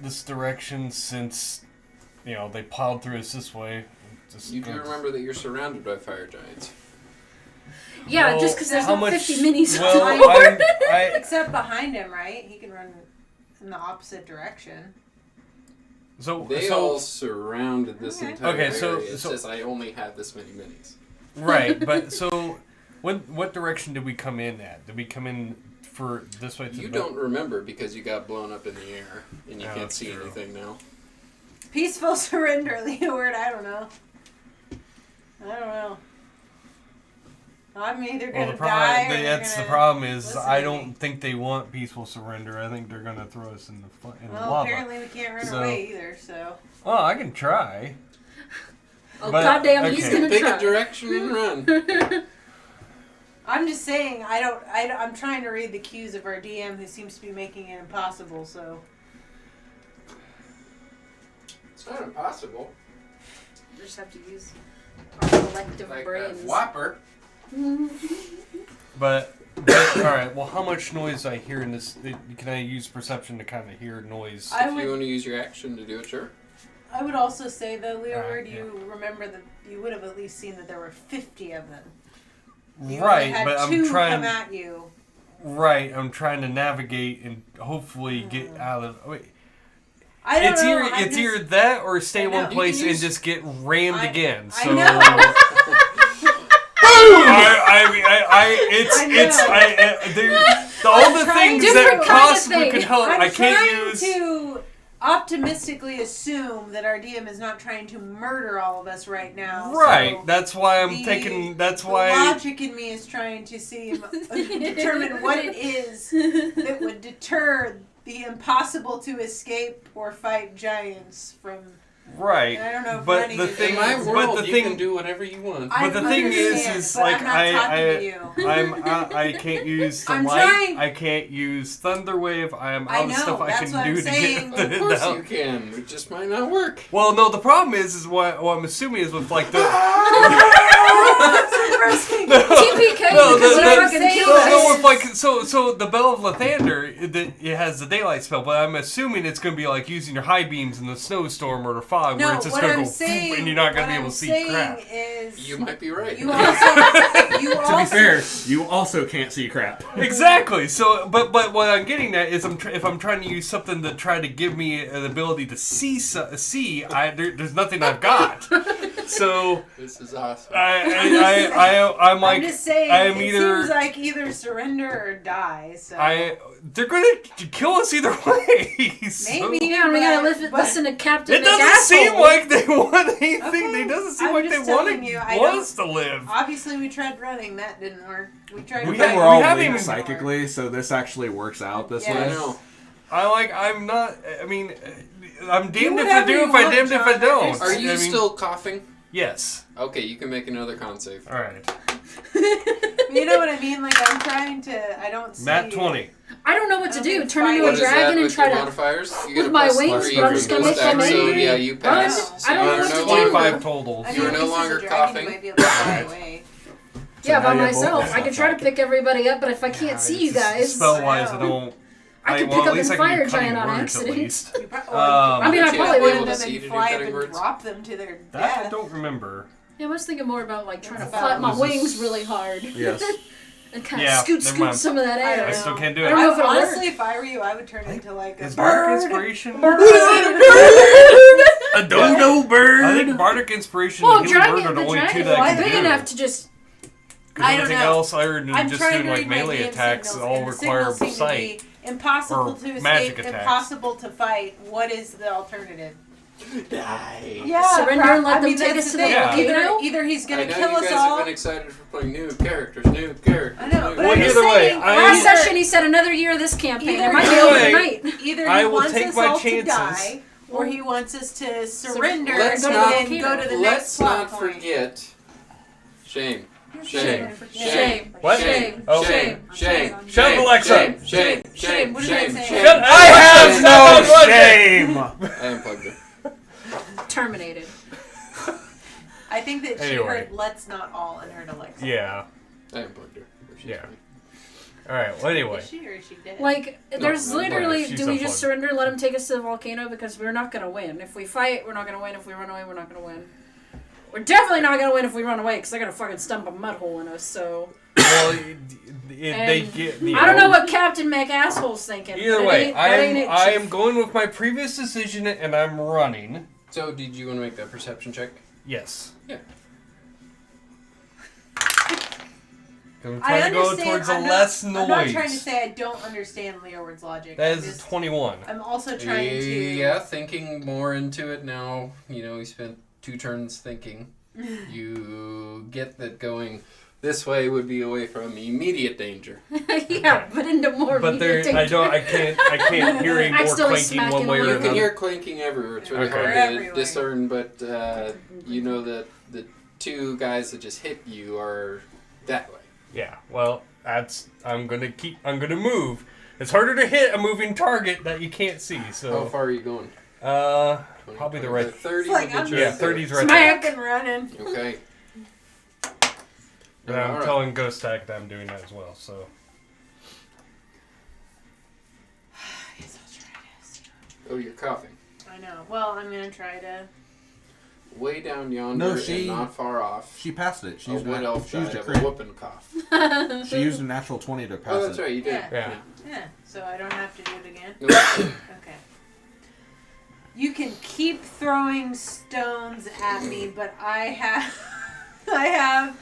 this direction since, they plowed through us this way. You do remember that you're surrounded by fire giants. Yeah, Well, just because there's how not much- 50 minis on Well, the board. Except behind him, right? He can run in the opposite direction. They all surrounded this entire Okay, so- area. It so- says I only have this many minis. Right, but so what direction did we come in at? Did we come in for this way? You don't remember because you got blown up in the air and you Oh, can't that's see true. anything now. Peaceful surrender, Leeward. I don't know. I'm either Well, gonna the die or that's the gonna problem is listen I to don't me. think they want peaceful surrender. I think they're gonna throw us in the Well, lava. apparently we can't run So- away either. So Oh, I can try. Oh, But- goddamn, he's okay. gonna Pick try. a direction and run. I'm just saying I'm trying to read the cues of our DM, who seems to be making it impossible. So It's not impossible. We just have to use our collective Like brains. that whopper. But all right. Well, how much noise I hear in this? Can I use perception to kind of hear noise? I If would- you want to use your action to do it, sure. I would also say though, Leeward, Alright, you remember that you would have at least seen that there were 50 of them. You only Right, had but I'm two trying. come at you. Right, I'm trying to navigate and hopefully get out of. Wait, I don't it's know. either I'm it's just- either that or stay I in know. one You place can and use- just get rammed I- again. I So know. all the trying things different that kind of possibly thing. could help. I'm I can't trying use. to optimistically assume that our DM is not trying to murder all of us right now. Right, so that's why I'm the- taking. That's the why. logic in me is trying to determine what it is that would deter the impossible to escape or fight giants from. Right, I don't know if but running the is- thing. In my But world, the you thing. can do whatever you want. But the thing is but like I'm not talking to you. I can't use the I'm light. trying- I can't use Thunderwave. I am I out of know, stuff I that's can what do I'm to saying. get Of course down. you can. It just might not work. Well, no, the problem is what I'm assuming is with like the TPK No, because the- they're the- not gonna kill no, us. no, with like so the Bell of Lathander it has the daylight spell, but I'm assuming it's going to be like using your high beams in the snowstorm or the fog, where No, it's just what going to I'm go saying, and you're not going to what be able I'm to see saying crap. is You might be right. you also To be fair, you also can't see crap. Exactly. So, but what I'm getting at is, if I'm trying to use something to try to give me an ability to see, there's nothing I've got. So This is awesome. I'm like, I'm just saying, I'm it either- seems like either surrender or die. So they're gonna kill us either way. So- maybe. Yeah, we gotta but- listen to Captain It doesn't McAsshole. seem like they want anything. Okay. It doesn't seem I'm like they just telling want you, I us to live. Obviously, we tried running. That didn't work. We tried. We We ha- think we're all haven't linked even- psychically, so this actually works out this Yeah. I way. know. I'm not. I mean, I'm damned if I whatever do, you if I want, damned if I John. don't. Are you I mean, still coughing? Yes. Okay, you can make another con save. All right. You know what I mean? Like I'm trying to. I don't see. Nat 20. I don't know what to I don't do. think Turn into What a is that dragon and with try your to. modifiers? You with get a my plus wings, 3 but I'm from just gonna your make them stack, so angry. yeah, you pass. Run. So I don't you know are what to no do. longer- 25 total. I You are mean, no at least as a longer dragon, coughing. You might be able to fly away. Yeah, So by now you both myself. have I could try to that. pick everybody up, but if I can't see you guys, Spell wise, I Wow. don't. I could well, pick at up least a I can do fire cutting giant on words, at accident. least. You pro- I mean, I Would you probably be would. able to them see to and do fly cutting them and words? drop them to their That I death. don't remember. Yeah, I was thinking more about like trying to That's flap my about- wings really hard Yes. and kind of Yeah, scoot never mind. some of that I air. don't I still know. can't do I it. don't know if it'll Honestly, work. if I were you, I would turn into like a Is Bardic bird. Inspiration? A dodo bird. I think Bardic Inspiration Well, and Healing dragon, Bird are the the only two dragon that I is can big do. enough to just. Because I don't everything know. else, other than I'm just trying doing to like read my melee DM attacks, signals, all and the require signals seem to sight. be impossible or to magic escape, attacks. impossible to fight. What is the alternative? Die. Yeah, Surrender and let them take that's us the to the thing. volcano? Either he's I gonna know kill you us guys all. have been excited for playing new characters. I know, but Well, I'm just either way, saying, Last Either- session, he said another year of this campaign. Either It might be way, over tonight. either I he will wants take us my all to chances. die, or he wants us to surrender let's and not- then go to the next Let's plot not point. forget. Shame. Shame. Shame. What? Shame. Oh. Shame. Shame. Shut up, Alexa. Shame. Shame. What did I say? Shame. Shut- I have no Shame. shame. I unplugged her. Terminated. I think that she Anyway. heard "let's not all" and heard Alexa. Yeah. I unplugged her. She's Yeah. fine. All right. Well, anyway. Is she or is she dead? Like, there's no, literally, she's do we unplugged. just surrender and let him take us to the volcano? Because we're not going to win. If we fight, we're not going to win. If we run away, we're not going to win. We're definitely not going to win if we run away, because they're going to fucking stump a mud hole in us, so... Well, they And get. I don't know what Captain McAsshole's thinking. Either but way, that ain't it, I Chief. am going with my previous decision, and I'm running. So, did you want to make that perception check? Yes. Yeah. I'm I trying to go understand. towards a I'm less not, noise. I'm not trying to say I don't understand Leoward's logic. That I'm is just- 21. I'm also trying to. Yeah, thinking more into it now. You know, he spent 2 turns thinking. You get that going this way would be away from immediate danger. Yeah, but into more But there, immediate I danger. can't hear any more Accidentally clanking one smacking way or one. You another. can hear clanking everywhere. It's really Okay. hard to Everywhere. discern, but you know that the 2 guys that just hit you are that way. Yeah. Well, I'm gonna move. It's harder to hit a moving target that you can't see. How So, far are you going? 20, probably the 20, right. 30 It's like will get I'm you Yeah, right there. 30's right Smack. there. Fucking running. Okay. And I'm Alright. telling Ghost Stack that I'm doing that as well. So, Yes, I'll try this. Oh, you're coughing. I know. Well, I'm gonna try to. Way down yonder No, and not far off. She passed it. She A used, wood elf she used died a of a crit. whooping cough. She used a natural 20 to pass Oh, that's it. right, you did. Yeah. yeah. Yeah. So I don't have to do it again. Nope. Okay. You can keep throwing stones at me, but I have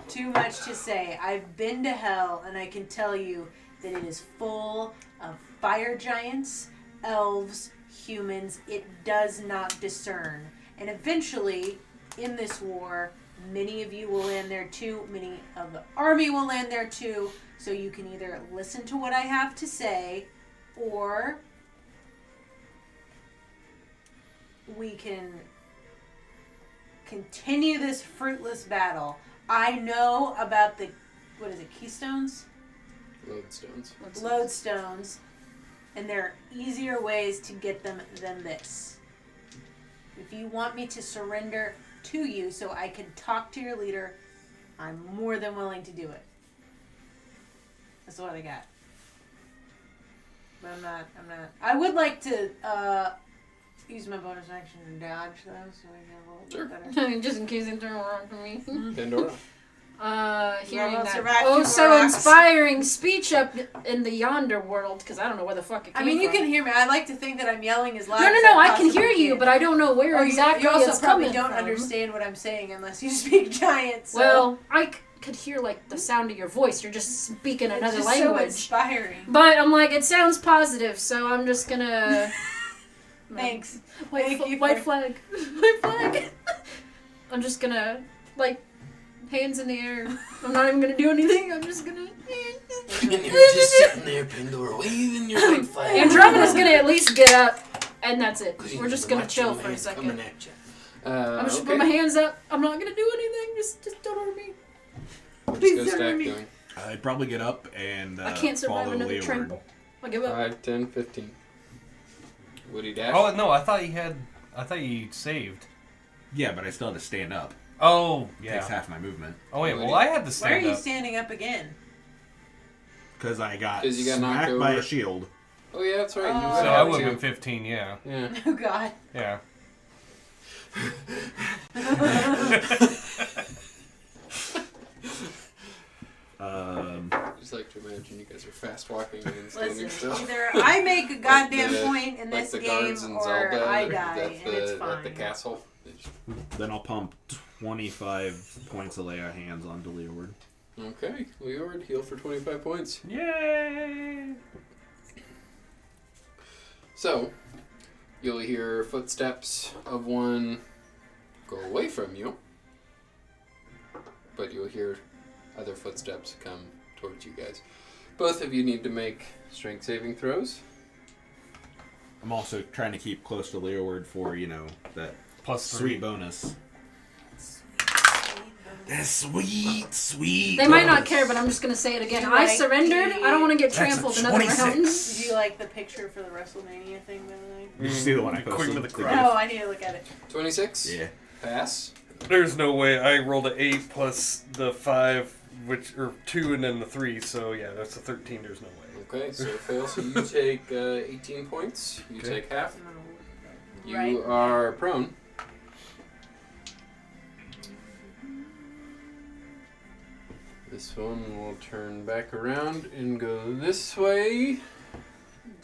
too much to say. I've been to hell, and I can tell you that it is full of fire giants, elves, humans. It does not discern. And eventually, in this war, many of you will land there too. Many of the army will land there too. So you can either listen to what I have to say, or we can continue this fruitless battle. I know about the, what is it, keystones? Lodestones. Lodestones. And there are easier ways to get them than this. If you want me to surrender to you so I can talk to your leader, I'm more than willing to do it. That's what I got. But I'm not. I would like to use my bonus action to dodge though, so I get a little bit better. Just in case they turn around for me. Pandora. Hearing Well, that survive oh two so more rocks. inspiring speech up in the yonder world, because I don't know where the fuck it came I mean, you from. can hear me. I like to think that I'm yelling as loud No, as I can hear you, but I don't know where Oh, exactly you also it's probably coming don't from. understand what I'm saying unless you speak giant. So Well, I could hear like the sound of your voice. You're just speaking it's another just so language. inspiring. But I'm like, it sounds positive, so I'm just gonna. Thanks. White, Thank you white for- flag. White flag. I'm just gonna like hands in the air. I'm not even gonna do anything. I'm just gonna. And you're just sitting there, Pandora, waving your white flag. Andromeda's gonna at least get up, and that's it. 'Cause you We're know just the gonna macho chill for a man's coming second. at you. I'm just okay. put my hands up. I'm not gonna do anything. Just don't hurt me. What's Please Ghost don't Stack me. doing? I'd probably get up and I can't survive follow another Leeward. trample. I give up. 5, 10, 15. Woody dash? Oh no, I thought you saved. Yeah, but I still had to stand up. Oh Takes yeah. half my movement. Oh wait, well I had to Why are stand you up. standing up again? Because I got 'Cause you got knocked smacked by over. a shield. Oh, yeah, that's right. You Oh. would So have I to. would have been 15. Yeah. Yeah. Oh God. Yeah. Just like to imagine you guys are fast walking and standing Listen, still. either I make a goddamn the- point in like this the game, guards in or Zelda I die, at and it's the, at the fine. castle. They just- Then I'll pump 25 points of lay of hands onto Leeward. Okay, Leeward, heal for 25 points. Yay! So, you'll hear footsteps of one go away from you, but you'll hear other footsteps come towards you guys. Both of you need to make strength saving throws. I'm also trying to keep close to Leeward for, that Plus sweet 3. bonus. That sweet They might not care, but I'm just gonna say it again. You I like surrendered. the- I don't want to get That's a trampled another 26. round. Did you like the picture for the WrestleMania thing, by the way? Did you see the one I Quick posted? with the The crowd. GIF? No, I need to look at it. 26? Yeah. Pass. There's no way. I rolled an 8 plus the 5, or 2 and then the 3. So yeah, that's a 13. There's no way. Okay, so fail. So you take 18 points. You Okay. take half. You Right. are prone. This one will turn back around and go this way.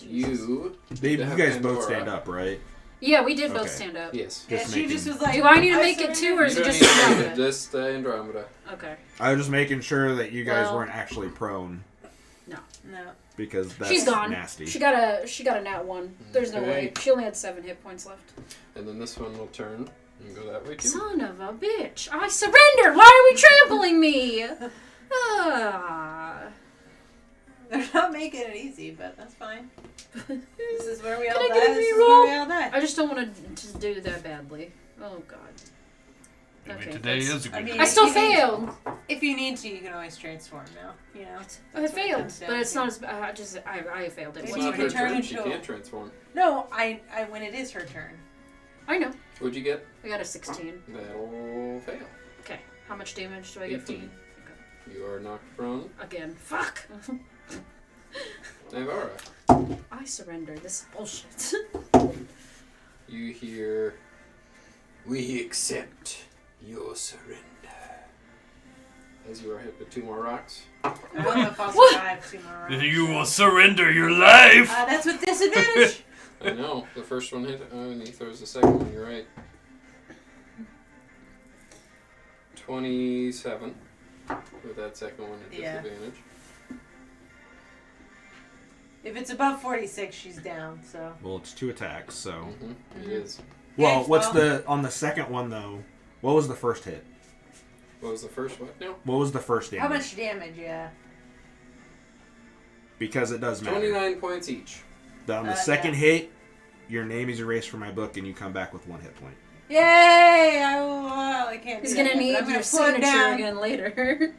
You. You have guys both Pandora. stand up, right? Yeah, we did both Okay. stand up. Yes. Yeah, Just she making- just was like, Do I need to make it too, or You is it don't just need to make it, Andromeda? just Andromeda. Okay. I was just making sure that you guys Well- weren't actually prone No. because that's She's gone. nasty. She got a nat 1. There's no way. Okay. She only had 7 hit points left. And then this one will turn and go that way too. Son of a bitch! I surrendered. Why are we trampling me? Ah. They're not making it easy, but that's fine. This is where we all Can I die. get a This is reroll? where we all die. I just don't want to do that badly. Oh god. Maybe Okay, today that's- is a good I mean- day. I still If you need- failed. If you need to, you can always transform now. You know. I That's what it failed, comes down but it's to. not as bad. I failed it. If It's you not can her turn turn. She into a- can't transform. No, I when it is her turn. I know. What'd you get? I got a 16. That'll fail. Okay. How much damage do I get from 18. you? You are knocked prone. Again. Fuck. Navara. I surrender. This is bullshit. You hear, "We accept your surrender." As you are hit with 2 more rocks. I don't know if I'll What? survive 2 more rounds. You will surrender your life. That's with disadvantage. I know. The first one hit, and he throws the second one. You're right. 27 with that second one at Yeah. disadvantage. If it's above 46, she's down. So. Well, it's 2 attacks, so. Mm-hmm. It Mhm. is. Well, Okay, what's well- on the second one though? What was the first hit? What was the first one? No. What was the first damage? How much damage? Yeah. Because it does matter. 29 points each. On the Yeah. second hit, your name is erased from my book, and you come back with 1 hit point. Yay! I can't. He's do gonna that, but need I'm gonna your float signature down. again later.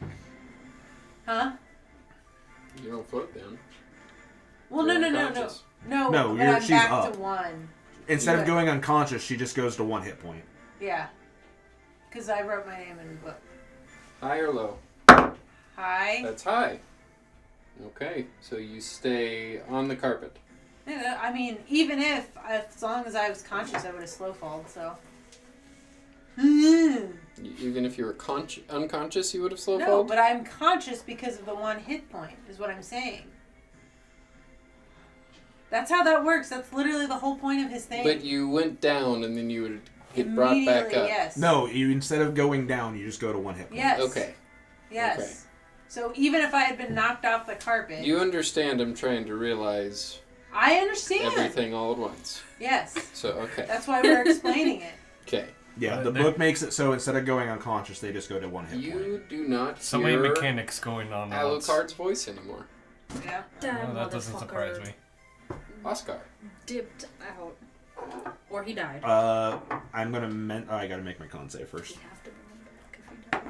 Huh? You don't float down. Well, You're no. unconscious. No, No, but I'm she's back up. to 1. Instead of Right. going unconscious, she just goes to 1 hit point. Yeah. Because I wrote my name in the book. High or low? Hi. That's high. Okay, so you stay on the carpet. Yeah, I mean, even if, as long as I was conscious, I would have slow falled, so. You even if you were unconscious, you would have slow No, falled? but I'm conscious because of the 1 hit point, is what I'm saying. That's how that works. That's literally the whole point of his thing. But you went down and then you would get brought back up. Yes. No, you instead of going down, you just go to 1 hit point. Yes. Okay. Yes. Okay. So even if I had been knocked off the carpet... You understand I'm trying to realize I understand. everything all at once. Yes. So, okay. That's why we're explaining it. Okay. Yeah, the book makes it so instead of going unconscious, they just go to 1 hit point. You do not So many hear mechanics going on. at once. Alucard's voice anymore. Yeah. Oh, that doesn't surprise me. Oscar. Dipped out. Or he died. I'm gonna I gotta make my con save Do first. we have to bring him back if he died?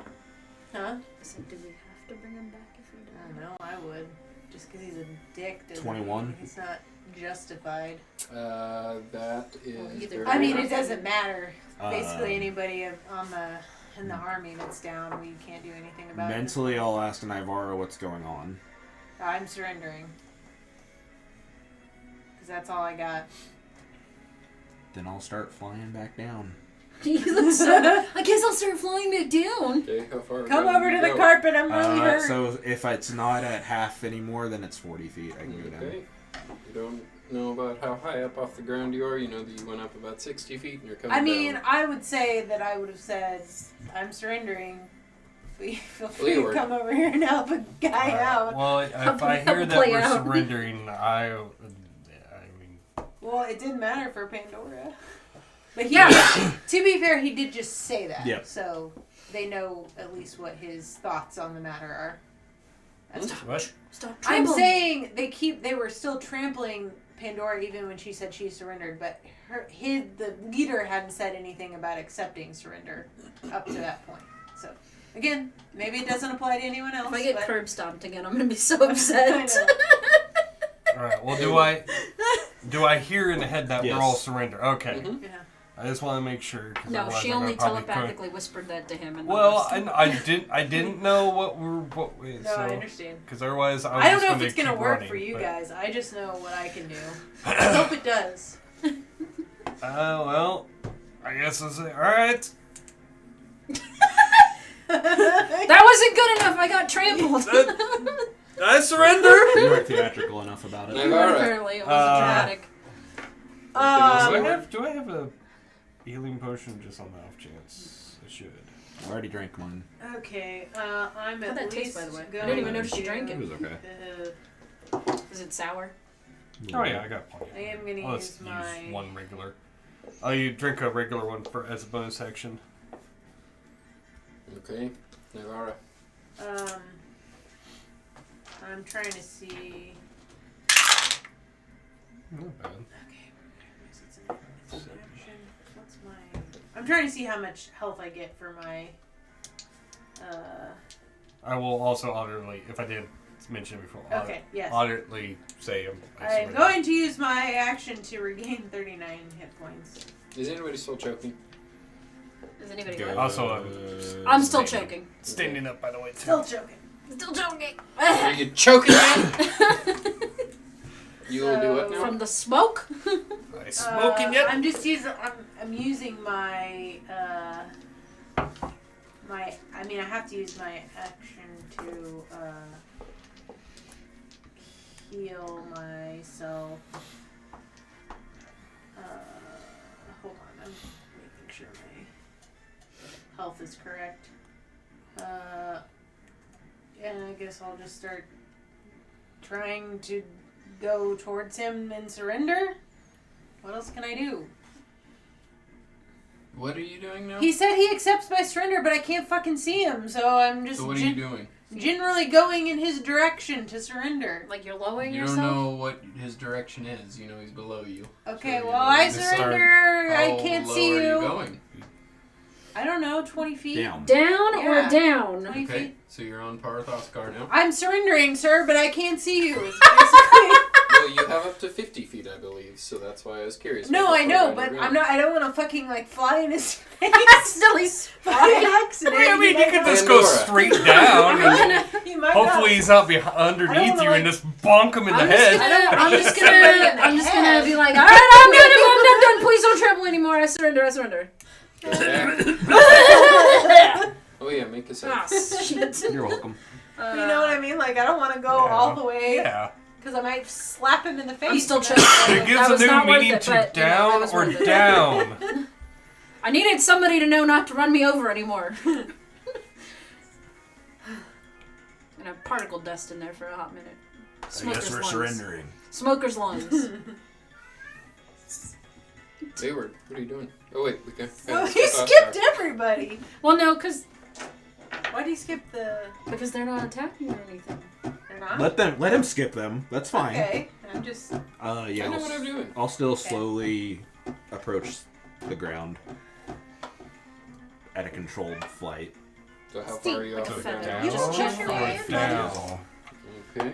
Huh? I said, do we have to bring him back if he I died? don't know. I would. Just because he's a dick doesn't 21. mean he's not justified. That is... either very I mean, good. it doesn't matter. Basically, Um, anybody in the army that's down, we can't do anything about Mentally, I'll ask Nivara what's going on. it. I'm surrendering. Because that's all I got. Then I'll start flying back down. He looks so... I guess I'll start flying back down. Okay, how far Come down over do to you the go? carpet, I'm really hurt. So if it's not at half anymore, then it's 40 feet. I can go down. Okay. You don't know about how high up off the ground you are. You know that you went up about 60 feet and you're coming I mean, down. I would say that I would have said, I'm surrendering. Please feel free to Leeward. come over here and help a guy out. Well, if Help I him hear that play we're out. surrendering, I mean, Well, it didn't matter for Pandora. But Yeah. to be fair, he did just say that. Yep. So they know at least what his thoughts on the matter are. That's what? Stop I'm trampling. saying they were still trampling Pandora even when she said she surrendered, but the leader hadn't said anything about accepting surrender up to that point. So again, maybe it doesn't apply to anyone else. If I get but curb stomped again, I'm gonna be so upset. I know. All right. Well, do I hear in the head that Yes. we're all surrender? Okay. Mhm. Yeah. I just want to make sure. 'Cause No, otherwise she I'm only gonna probably telepathically whispered that to him. And Well, the rest. I didn't know what we. No, I understand. Because otherwise, I was I don't just know if it's gonna keep work running, for you but- guys. I just know what I can do. I hope it does. Well, I guess I'll say, all right. That wasn't good enough. I got trampled. I surrender. You weren't theatrical enough about it. Nivara. Apparently, it was dramatic. Do I have a healing potion just on the off chance? I should. I already drank mine. Okay, I'm How'd at that least taste, by the way? I going didn't even notice you to, drank It was okay. Is it sour? Oh yeah, I got plenty. I am gonna I'll use just my. use one regular. Oh, you drink a regular one as a bonus action. Okay. Nivara. I'm trying to see. Not bad. Okay, it's an action. What's my? I'm trying to see how much health I get for my. I will also honorably, if I did mention it before, Okay, yes. honorably say I I'm surrender. going to use my action to regain 39 hit points. Is anybody still choking? Is anybody Go. left? Also, I'm still choking. standing up, by the way, too. Still joking. Still choking. Are you choking yet? You will do what now? From the smoke? I smoking yet? I'm just using. I'm using my. I mean, I have to use my action to heal myself. Hold on, I'm making sure my health is correct. And I guess I'll just start trying to go towards him and surrender. What else can I do? What are you doing now? He said he accepts my surrender, but I can't fucking see him, so I'm just So what are you doing? generally going in his direction to surrender. Like you're lowering You yourself? don't know what his direction is. You know he's below you. Okay, So well, you're I gonna start- surrender. I How can't low see are you. you going? I don't know, 20 feet? Down. Down or Yeah. down? 20 Okay, feet. so you're on par with Oscar now. I'm surrendering, sir, but I can't see you. It's basically... Well, you have up to 50 feet, I believe, so that's why I was curious. No, about I how know, far but down you're I'm going. not. I don't want to fucking like fly in his face. Silly by accident. I mean, you can just go Pandora. straight down. and He might hopefully not. he's not I underneath don't you wanna, and just bonk him in the head. I'm just Somebody in gonna, the I'm just head. gonna be like, all right, I'm done. Please don't trample anymore. I surrender. Ghost act. Oh yeah, make a save. Ah, shit. You're welcome. You know what I mean? Like, I don't want to go all the way. Yeah. Because I might slap him in the face. I'm still and then- choking. It gives That a was new not worth meaning it, to but, you know, that down was or worth it. down. I needed somebody to know not to run me over anymore. And a particle dust in there for a hot minute. Smoker's lungs. Smoker's lungs. Hayward, what are you doing? Oh wait, we can. Well, he skipped everybody. Well, no, because Why'd he skip the... they're not attacking or anything. They're not? Let him skip them. That's fine. Okay. I'm just... Yeah. I know what I'm doing. I'll still slowly approach the ground at a controlled flight. So how far are you Like off a the feather. ground? You just check your or hand, down. Okay.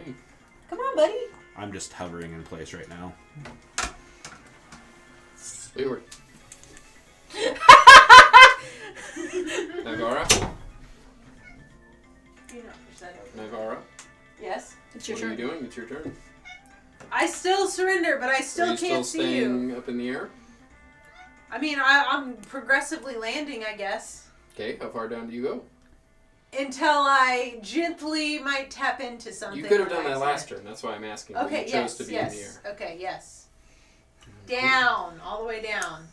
Come on, buddy. I'm just hovering in place right now. Hayward. Nagara? Nagara? Yes. It's your What are you turn. doing? It's your turn. I still surrender, but I Are still you can't still see you. staying up in the air? I mean, I'm progressively landing, I guess. Okay, how far down do you go? Until I gently might tap into something. You could have when done I that say last it. turn. That's why I'm asking. But Okay, you chose yes, to be yes. in the air. Okay, yes. Down, all the way down.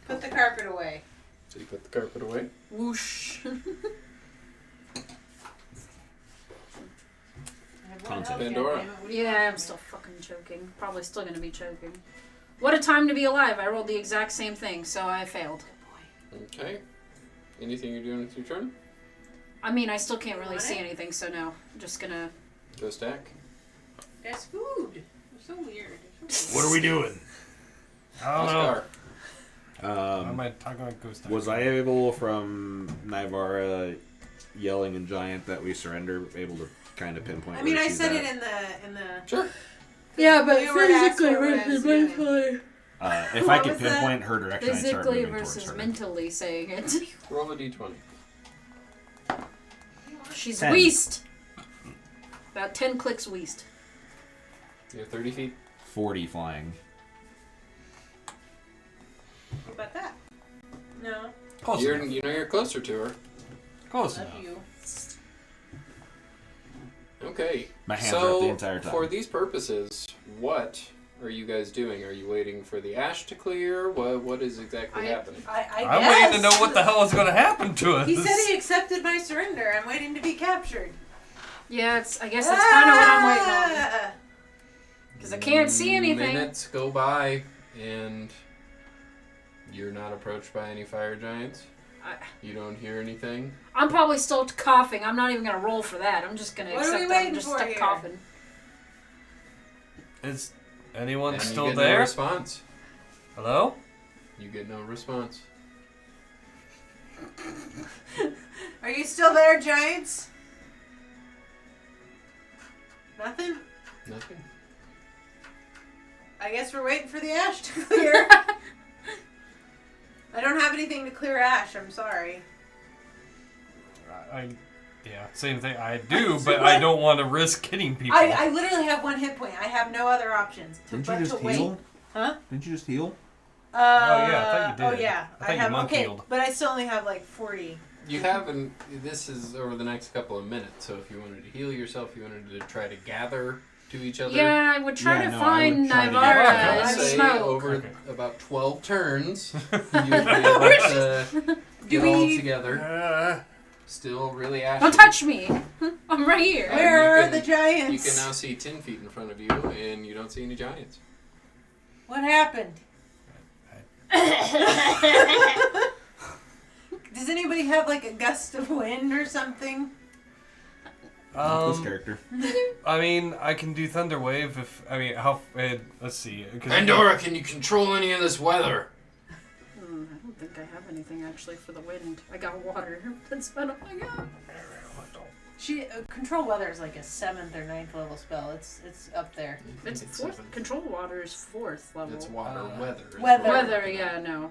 Put the carpet away. So you put the carpet away. Whoosh. I have one Concept. health, Pandora. goddammit. What do you Yeah, want I'm from still me? fucking choking. Probably still gonna be choking. What a time to be alive. I rolled the exact same thing, so I failed. Okay. Anything you're doing with your turn? I mean, I still can't really Want see it? anything, so no. I'm just gonna... Go stack. That's food. You're so weird. What are we doing? I don't know. Oscar. Why am I talking about ghost? Was I able from Nivara yelling in Giant that we surrender, able to kind of pinpoint? I mean, where I she's said at? it in the. Sure. Yeah, but We were asked physically what I was versus doing. mentally. If I What could was that? pinpoint her direction, I'd start Physically moving versus towards her. mentally saying it. Roll a d20. She's 10. weast. About 10 clicks weast. You're 30 feet. 40 flying. What about that? No. Close You're, enough. you know you're closer to her. Close Love enough. you. My Okay. hands are so, up the entire time. for these purposes, what are you guys doing? Are you waiting for the ash to clear? What is exactly happening? I I'm guess. waiting to know what the hell is going to happen to us. He said he accepted my surrender. I'm waiting to be captured. Yeah, I guess that's kind of what I'm waiting on. Ah! Because I can't see anything. Minutes go by, and you're not approached by any fire giants. You don't hear anything. I'm probably still coughing. I'm not even going to roll for that. I'm just going to What are accept we that I'm waiting just for stuck here? coughing. Is anyone And still you get no there? response. Hello? You get no response. Are you still there, Giants? Nothing? Nothing. I guess we're waiting for the ash to clear. I don't have anything to clear ash. I'm sorry. Yeah, same thing. I do, but I don't want to risk hitting people. I literally have one hit point. I have no other options. Didn't but you just to wait. heal? Huh? Didn't you just heal? yeah, I thought you Oh did. yeah, I thought you have. monk Okay, healed. but I still only have like 40. You haven't. This is over the next couple of minutes. So if you wanted to heal yourself, you wanted to try to gather to each other. Yeah, I would try Yeah, to no, I find would try to Nivara get- I would and say smoke. over Okay. about 12 turns, you'd be able to get all together. Still really ashy. Don't touch me. I'm right here. And Where you are the can- giants? You can now see 10 feet in front of you, and you don't see any giants. What happened? Does anybody have like a gust of wind or something? This character. I mean, I can do Thunder Wave if let's see. 'Cause- Pandora, can you control any of this weather? I don't think I have anything actually for the wind. I got water. That's about all I got. Control weather is like a 7th or 9th level spell. It's up there. It's fourth. seventh. Control water is 4th level. It's water weather. is Weather. what- Weather, yeah, no.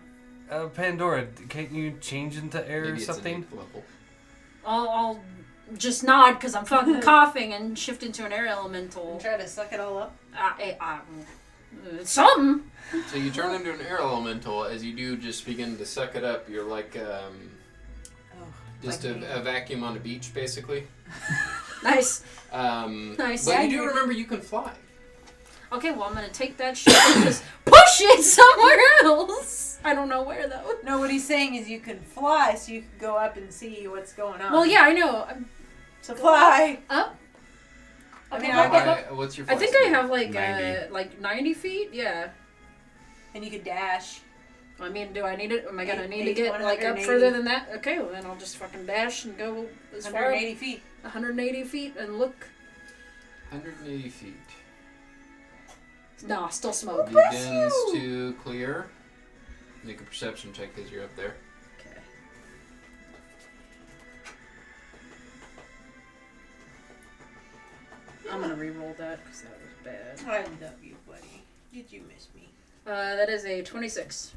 Pandora, can't you change into air Maybe or it's an something? 8th level. I'll just nod because I'm fucking coughing and shift into an air elemental. And try to suck it all up. It's something. So you turn into an air elemental. As you do, just begin to suck it up. You're like just like a vacuum on a beach, basically. Nice. Nice. Yeah, But you do remember you can fly. Okay, well, I'm gonna take that shit and just push it somewhere else. I don't know where, though. No, what he's saying is you can fly, so you can go up and see what's going on. Well, yeah, I know. So fly. Up. I mean, What's your I fly think speed? I have 90. like 90 feet. Yeah. And you could dash. I mean, do I need it? Am I gonna need to Eight- get like up 180. further than that? Okay, well then I'll just fucking dash and go as far 180 feet. 180 feet and look. 180 feet. No, still smoke. Begins to clear. Make a perception check as you're up there. Okay. I'm gonna re-roll that because that was bad. I love you, buddy. Did you miss me? That is a 26.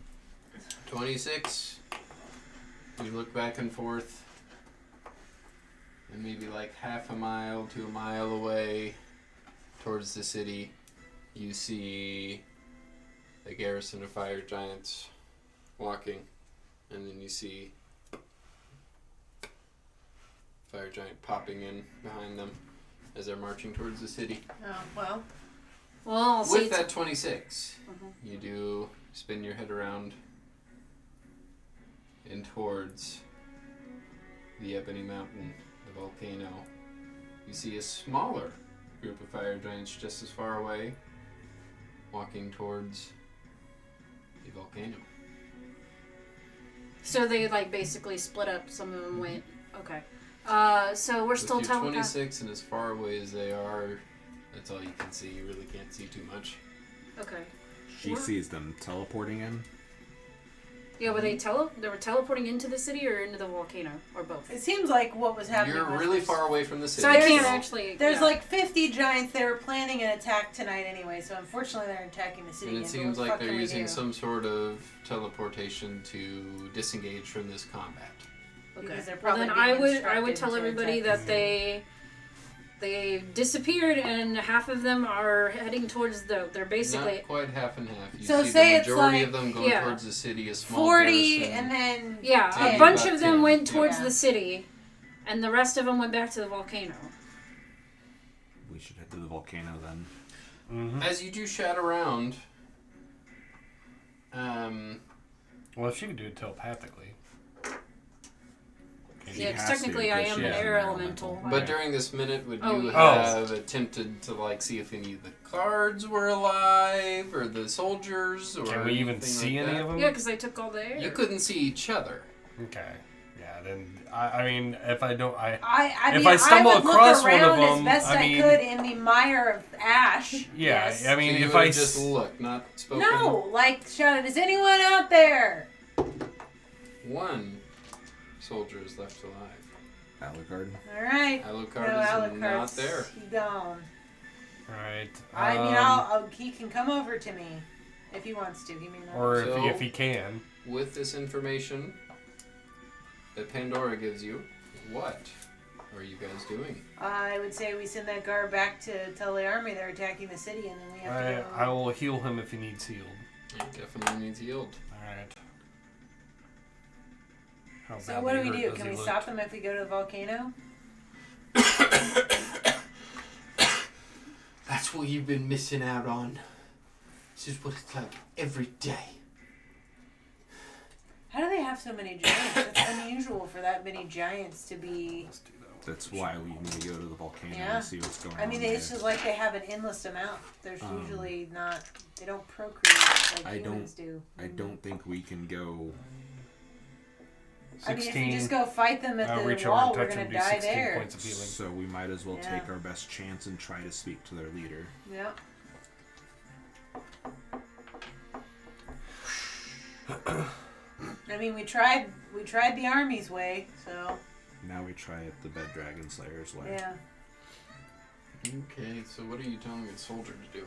26. You look back and forth. And maybe like half a mile to a mile away towards the city, you see a garrison of fire giants walking. And then you see fire giant popping in behind them as they're marching towards the city. Oh, well. Well, I'll see. With that 26, Mhm. you do spin your head around and towards the Ebony Mountain, the volcano. You see a smaller group of fire giants just as far away, walking towards the volcano. So they like basically split up. Some of them went. Okay. So we're still With your telepathic. 26 and as far away as they are, that's all you can see. You really can't see too much. Okay. She sees them teleporting in. Yeah, were they were teleporting into the city or into the volcano or both? It seems like what was happening. You're was really there's- far away from the city. So I can't There's- actually. There's yeah. like 50 giants. They were planning an attack tonight anyway, so unfortunately they're attacking the city. And it again, seems but what like the fuck they're can we using do? some sort of teleportation to disengage from this combat. Okay. Because they're Well, probably then being I would instructed tell to everybody attack that they disappeared and half of them are heading towards they're basically Not quite half and half. You So see say the it's majority like- of them going yeah. towards the city, a small 40 garrison. and then yeah, a Ten. bunch About of them 10, went towards yeah. the city, and the rest of them went back to the volcano. We should head to the volcano then. Mm-hmm. As you do shout around, Well, she could do it telepathically. She Yeah, 'cause has to, technically I because am she an is air elemental. but Okay. during this minute, would Oh, you yeah. have attempted to like see if any of the guards were alive or the soldiers or Can we even anything see like any that? of them? Yeah, because they took all the air. You couldn't see each other. Okay. Yeah, then I mean, if I don't, I If mean, I stumble would across look one of around as them, best I I mean- could in the mire of ash. yeah, Yes. I mean, So you if would I just look, not spoken. No, like shouted, "Is anyone out there?" One soldier is left alive. Alucard. All right. Alucard No, is Alucard's not there. He gone. all right. I mean, he can come over to me if he wants to. He may not. or So- if he can. With this information that Pandora gives you, what are you guys doing? I would say we send that guard back to tell the army they're attacking the city, and then we have to go. I will heal him if he needs healed. He definitely needs healed. All right. How So badly what do we hurt do? does Can he we look? stop them if we go to the volcano? That's what you've been missing out on. This is what it's like every day. How do they have so many giants? It's unusual for that many giants to be. Let's do that. That's why we need to go to the volcano Yeah. and see what's going on. I mean, there. it's just like they have an endless amount. There's Um, usually not. They don't procreate like I humans do. I don't think we can go. I mean, if 16. you just go fight them at the reach over wall, and we're touch gonna him, do die 16 there. points of healing. So we might as well Yeah. take our best chance and try to speak to their leader. Yeah. I mean, we tried the army's way, so Now we try it the Bed Dragon Slayer's way. yeah. Okay, so what are you telling the soldier to do?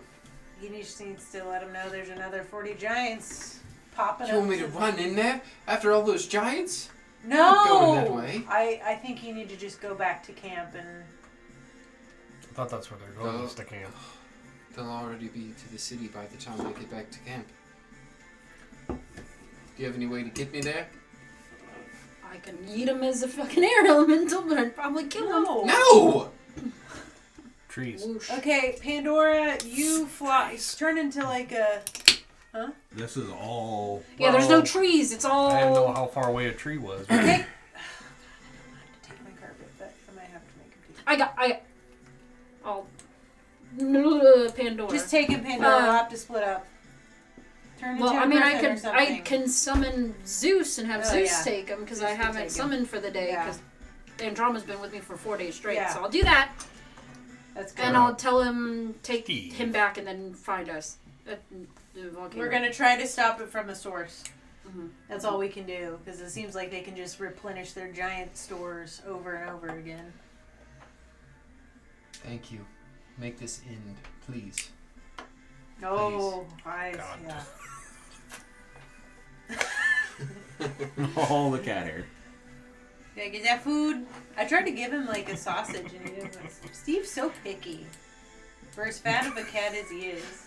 He just needs to let him know there's another 40 giants popping You up. want me to run in there after all those giants? No! Not going that way. I think you need to just go back to camp and I thought that's where they're going, Oh. is the camp. They'll already be to the city by the time I get back to camp. Do you have any way to get me there? I can eat him as a fucking air elemental, but I'd probably kill him. No! Trees. Whoosh. Okay, Pandora, you fly. Turn into like a. Huh? This is all. Yeah, there's no trees. It's all. I didn't know how far away a tree was. Okay. I don't have to take my carpet, but I might have to make him take. I'll. Pandora. Just take him, Pandora. We'll have to split up. Turn into a griffin or something. I can summon Zeus and have Zeus yeah. take him because Zeus I can haven't take him. summoned for the day Yeah. because Androma's been with me for 4 days straight. Yeah. So I'll do that, That's good. and I'll tell him take Steve. him back and then find us at the volcano. We're gonna try to stop it from the source. Mhm. That's all we can do because it seems like they can just replenish their giant stores over and over again. Thank you. Make this end, please. Oh, God. yeah. all the cat hair. Yeah, get that food. I tried to give him like a sausage and he didn't. Steve's so picky. For as fat of a cat as he is.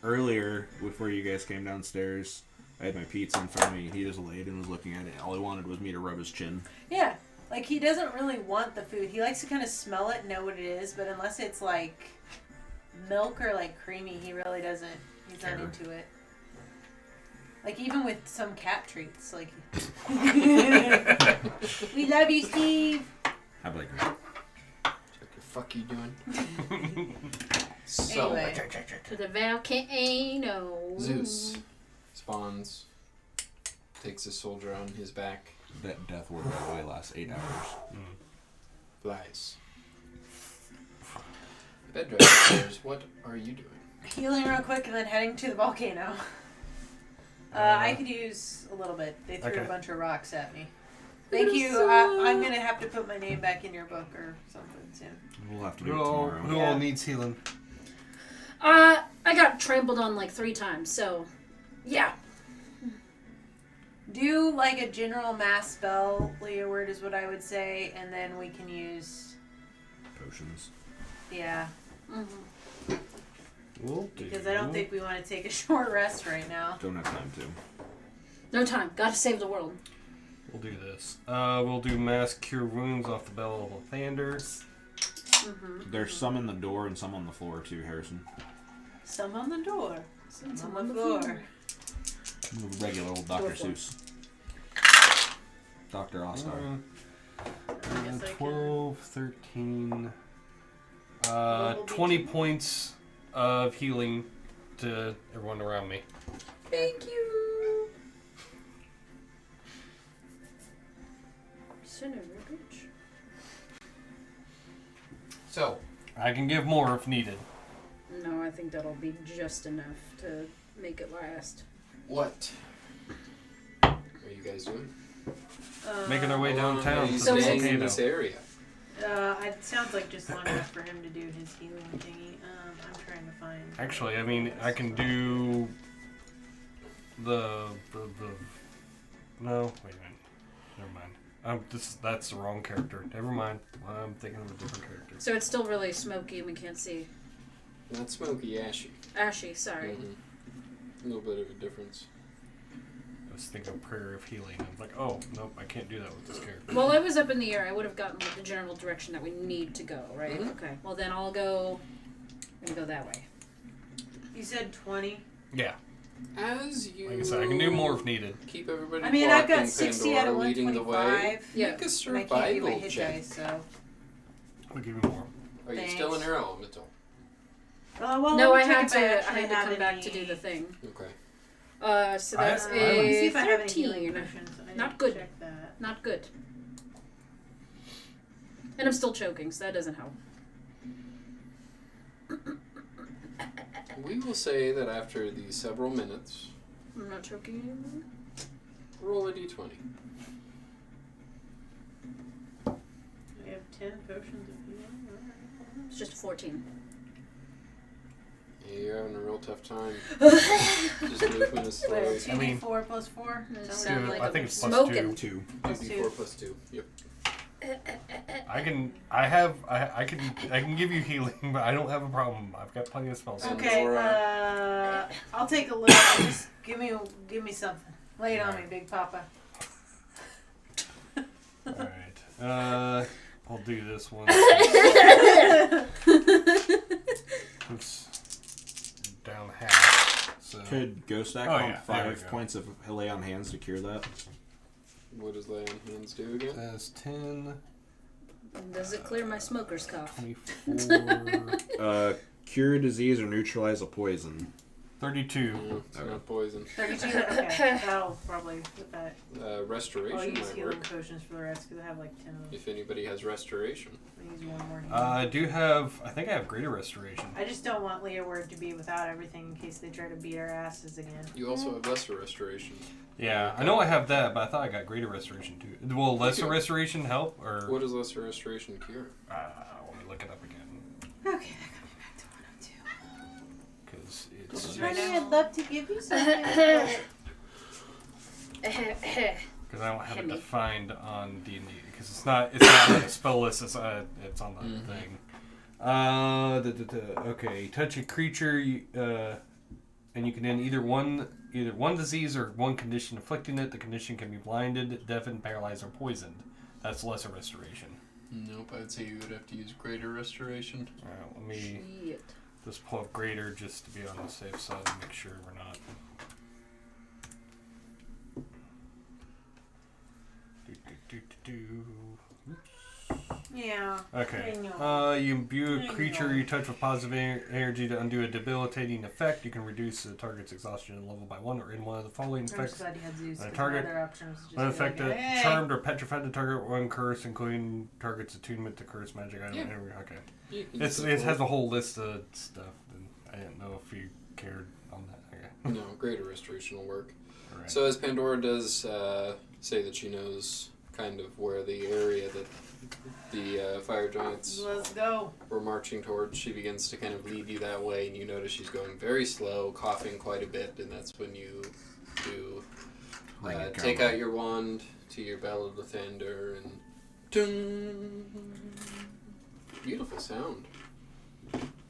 Earlier, before you guys came downstairs, I had my pizza in front of me. He just laid and was looking at it. All he wanted was me to rub his chin. Yeah, like he doesn't really want the food. He likes to kind of smell it, know what it is, but unless it's like milk or like creamy, he really doesn't. He's not Care. into it. Like even with some cat treats, like we love you, Steve. How about you? What the fuck you doing? So, Anyway. To the volcano. Zeus spawns, takes a soldier on his back, That death ward, by the way, lasts 8 hours. flies. Bed Dragon says, what are you doing? Healing real quick and then heading to the volcano. I could use a little bit. They threw Okay. a bunch of rocks at me. Thank you. I'm gonna have to put my name back in your book or something soon. We'll have to do it Who all tomorrow. needs healing? I got trampled on like 3 times, so yeah. Do like a general mass spell, Leah word is what I would say, and then we can use Potions. yeah. Mm-hmm. Because I don't think we want to take a short rest right now. Don't have time to. No time. Gotta save the world. We'll do this. We'll do mass cure wounds off the Bell of Thunder. Mm-hmm. There's some in the door and some on the floor too, Harrison. Some on the door. Some Some on on the the floor. Regular old Dr. Door floor. Seuss. Dr. Oscar. guess I can- 12, 13, What will be 20 two? points of healing to everyone around me. Thank you. Center bitch. So, I can give more if needed. No, I think that'll be just enough to make it last. what are you guys doing? Making our way How long downtown are you to So the staying in volcano. this area? It sounds like just long enough for him to do his healing thingy. I'm trying to find. Actually, I mean, I can do the no, wait a minute. Never mind. That's the wrong character. Never mind. I'm thinking of a different character. So it's still really smoky and we can't see. Not smoky, ashy. Ashy, sorry. A little bit of a difference. I was thinking of prayer of healing. I was like, oh nope, I can't do that with this character. Well, I was up in the air. I would have gotten like, the general direction that we need to go, right? Mhm. Okay. Well, then I'll go. I'm gonna go that way. You said 20. Yeah, As you like I said, I can do more if needed. keep everybody I mean, I've got walking, 60 out of Pandora leading the way. 125. Yeah. Make a And I can't do survival my hit check. dice, so. I'll give you more. Are you still in Thanks. your elemental? Well, No, let I me had check to. if I actually had to have come back to any- do the thing. Okay. So that's I Let me see a if I have any healing 13. potions. I Not didn't good. Check that. Not good. And I'm still choking, so that doesn't help. We will say that after these several minutes, I'm not choking anymore. roll a d20. We have 10 potions of healing. Alright. It's just 14. Yeah, you're having a real tough time. Just moving as What, slowly. 2d4 plus 4? It Is that what sound it is? like I I'm think it's plus smoking. 2. Plus 2d4 2. plus 2. Yep. I can give you healing, but I don't have a problem. I've got plenty of spells. Okay, I'll take a look. Just give me something. Lay it on me, Big Papa. Alright. I'll do this one. It's down half. So. Could Ghost Act on 5 points of lay on hands to cure that? What does lay on hands do again? That's 10. Does it clear my smoker's cough? 24. Cure a disease or neutralize a poison. 32. No, it's not poison. 32? Okay, that'll probably put that. Restoration I'll use might healing work. potions for the rest because I have like 10 of them. If anybody has restoration. I'll use one more. I do have. I think I have greater restoration. I just don't want Leah Word to be without everything in case they try to beat our asses again. You also have lesser restoration. Yeah, I know I have that, but I thought I got greater restoration too. Will lesser restoration help, or What does lesser restoration cure? let me look it up again Okay, that got me back to 102. because it's. Honey, I'd love to give you something. Because I don't have it defined on D&D because it's not like a spell list. It's on the thing. Okay, touch a creature, and you can end either one disease or one condition afflicting it. The condition can be blinded, deafened, paralyzed, or poisoned. That's lesser restoration. Nope, I'd say you would have to use greater restoration. All right, let me Shit. just pull up greater just to be on the safe side and make sure we're not. Yeah. Okay. I know. You imbue I a creature know. you touch with positive energy to undo a debilitating effect. You can reduce the target's exhaustion level by 1 or in one of the following I'm just effects. glad you had Zeus. On a 'cause target, my other option was just When be affected, like, hey. charmed or petrified the target one curse, including target's attunement to curse magic item. Yeah. Okay. You can It support- has a whole list of stuff, and I didn't know if you cared on that. Okay. No, greater restoration will work. Alright. So as Pandora does say that she knows kind of where the area that the fire giants Let's go. were marching towards, she begins to kind of lead you that way, and you notice she's going very slow, coughing quite a bit, and that's when you do take out your wand to your bell of the thunder and ding. Beautiful sound.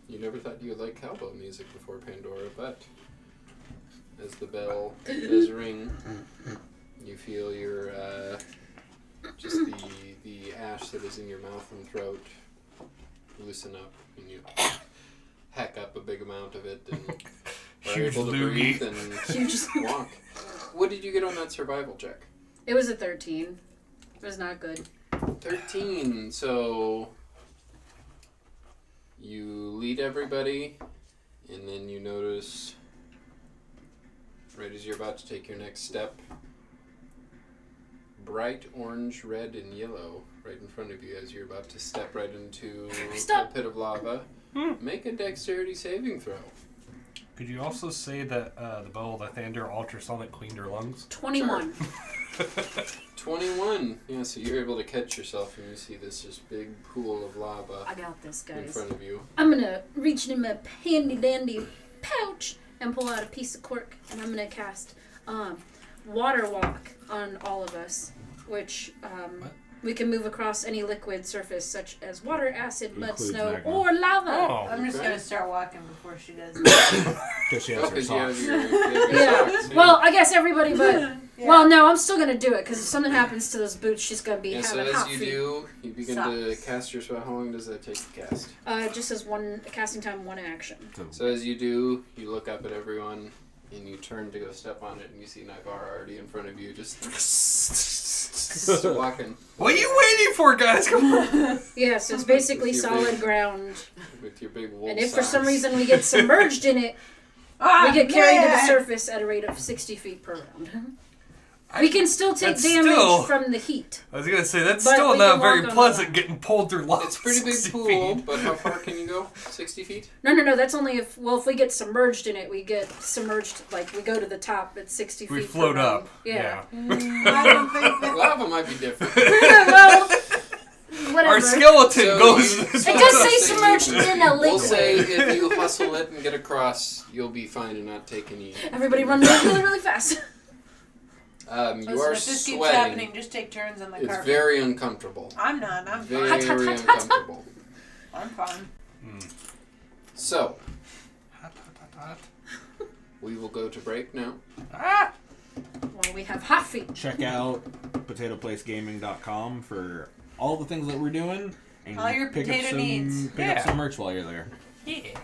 You never thought you would like cowbell music before, Pandora, but as the bell does ring, you feel your just the ash that is in your mouth and throat loosen up, and you hack up a big amount of it and are Huge able to loogie. breathe and Huge. walk. What did you get on that survival check? It was a 13. It was not good. 13. So you lead everybody, and then you notice, right as you're about to take your next step, bright orange, red, and yellow right in front of you as you're about to step right into Stop. a pit of lava. Make a dexterity saving throw. Could you also say that the bell of the thunder ultrasonic cleaned her lungs? 21. 21. Yeah, so you're able to catch yourself and you see this just big pool of lava I got this, in guys. front of you. I'm gonna reach in my handy dandy pouch and pull out a piece of cork, and I'm gonna cast water walk on all of us, which we can move across any liquid surface such as water, acid, mud, Includes snow, magma. or lava. Oh, I'm just Okay. gonna start walking before she does that. Because she has her Because you have socks. your Yeah. socks, Well, I guess everybody, but Yeah. well, no, I'm still gonna do it because if something happens to those boots, she's gonna be Yeah, so having as hot you feet. do, you begin to Socks. cast your spell. How long does that take to cast? It just says one casting time, one action. So as you do, you look up at everyone, and you turn to go step on it, and you see Nigara already in front of you, just walking What are you waiting for, guys? Come on. Yeah, so it's basically With your solid big- ground. with your big wool And if for some socks. reason we get submerged in it, we get carried to the surface at a rate of 60 feet per round. We can still take That's damage still- from the heat. I was gonna say that's But still we not can very walk on pleasant that. getting pulled through lava. It's a pretty big 60 pool, feet. but how far can you go? 60 feet? No, that's only if we get submerged in it, we get submerged, like we go to the top at 60 feet We per float round. up. Yeah. I don't think that. Lava might be different. Well, whatever. Our skeleton So goes. you- It does say Say submerged you- in a liquid. We'll say if you hustle it and get across, you'll be fine and not take any. Everybody run really, really, really fast. You are if this keeps sweating. happening, just take turns on the It's carpet. very uncomfortable. I'm not. I'm Very fine. uncomfortable. I'm fine. So, we will go to break now. Well, we have hot feet. Check out potatoplacegaming.com for all the things that we're doing. And All your pick up potato some, needs. Pick up some merch while you're there. Yeah.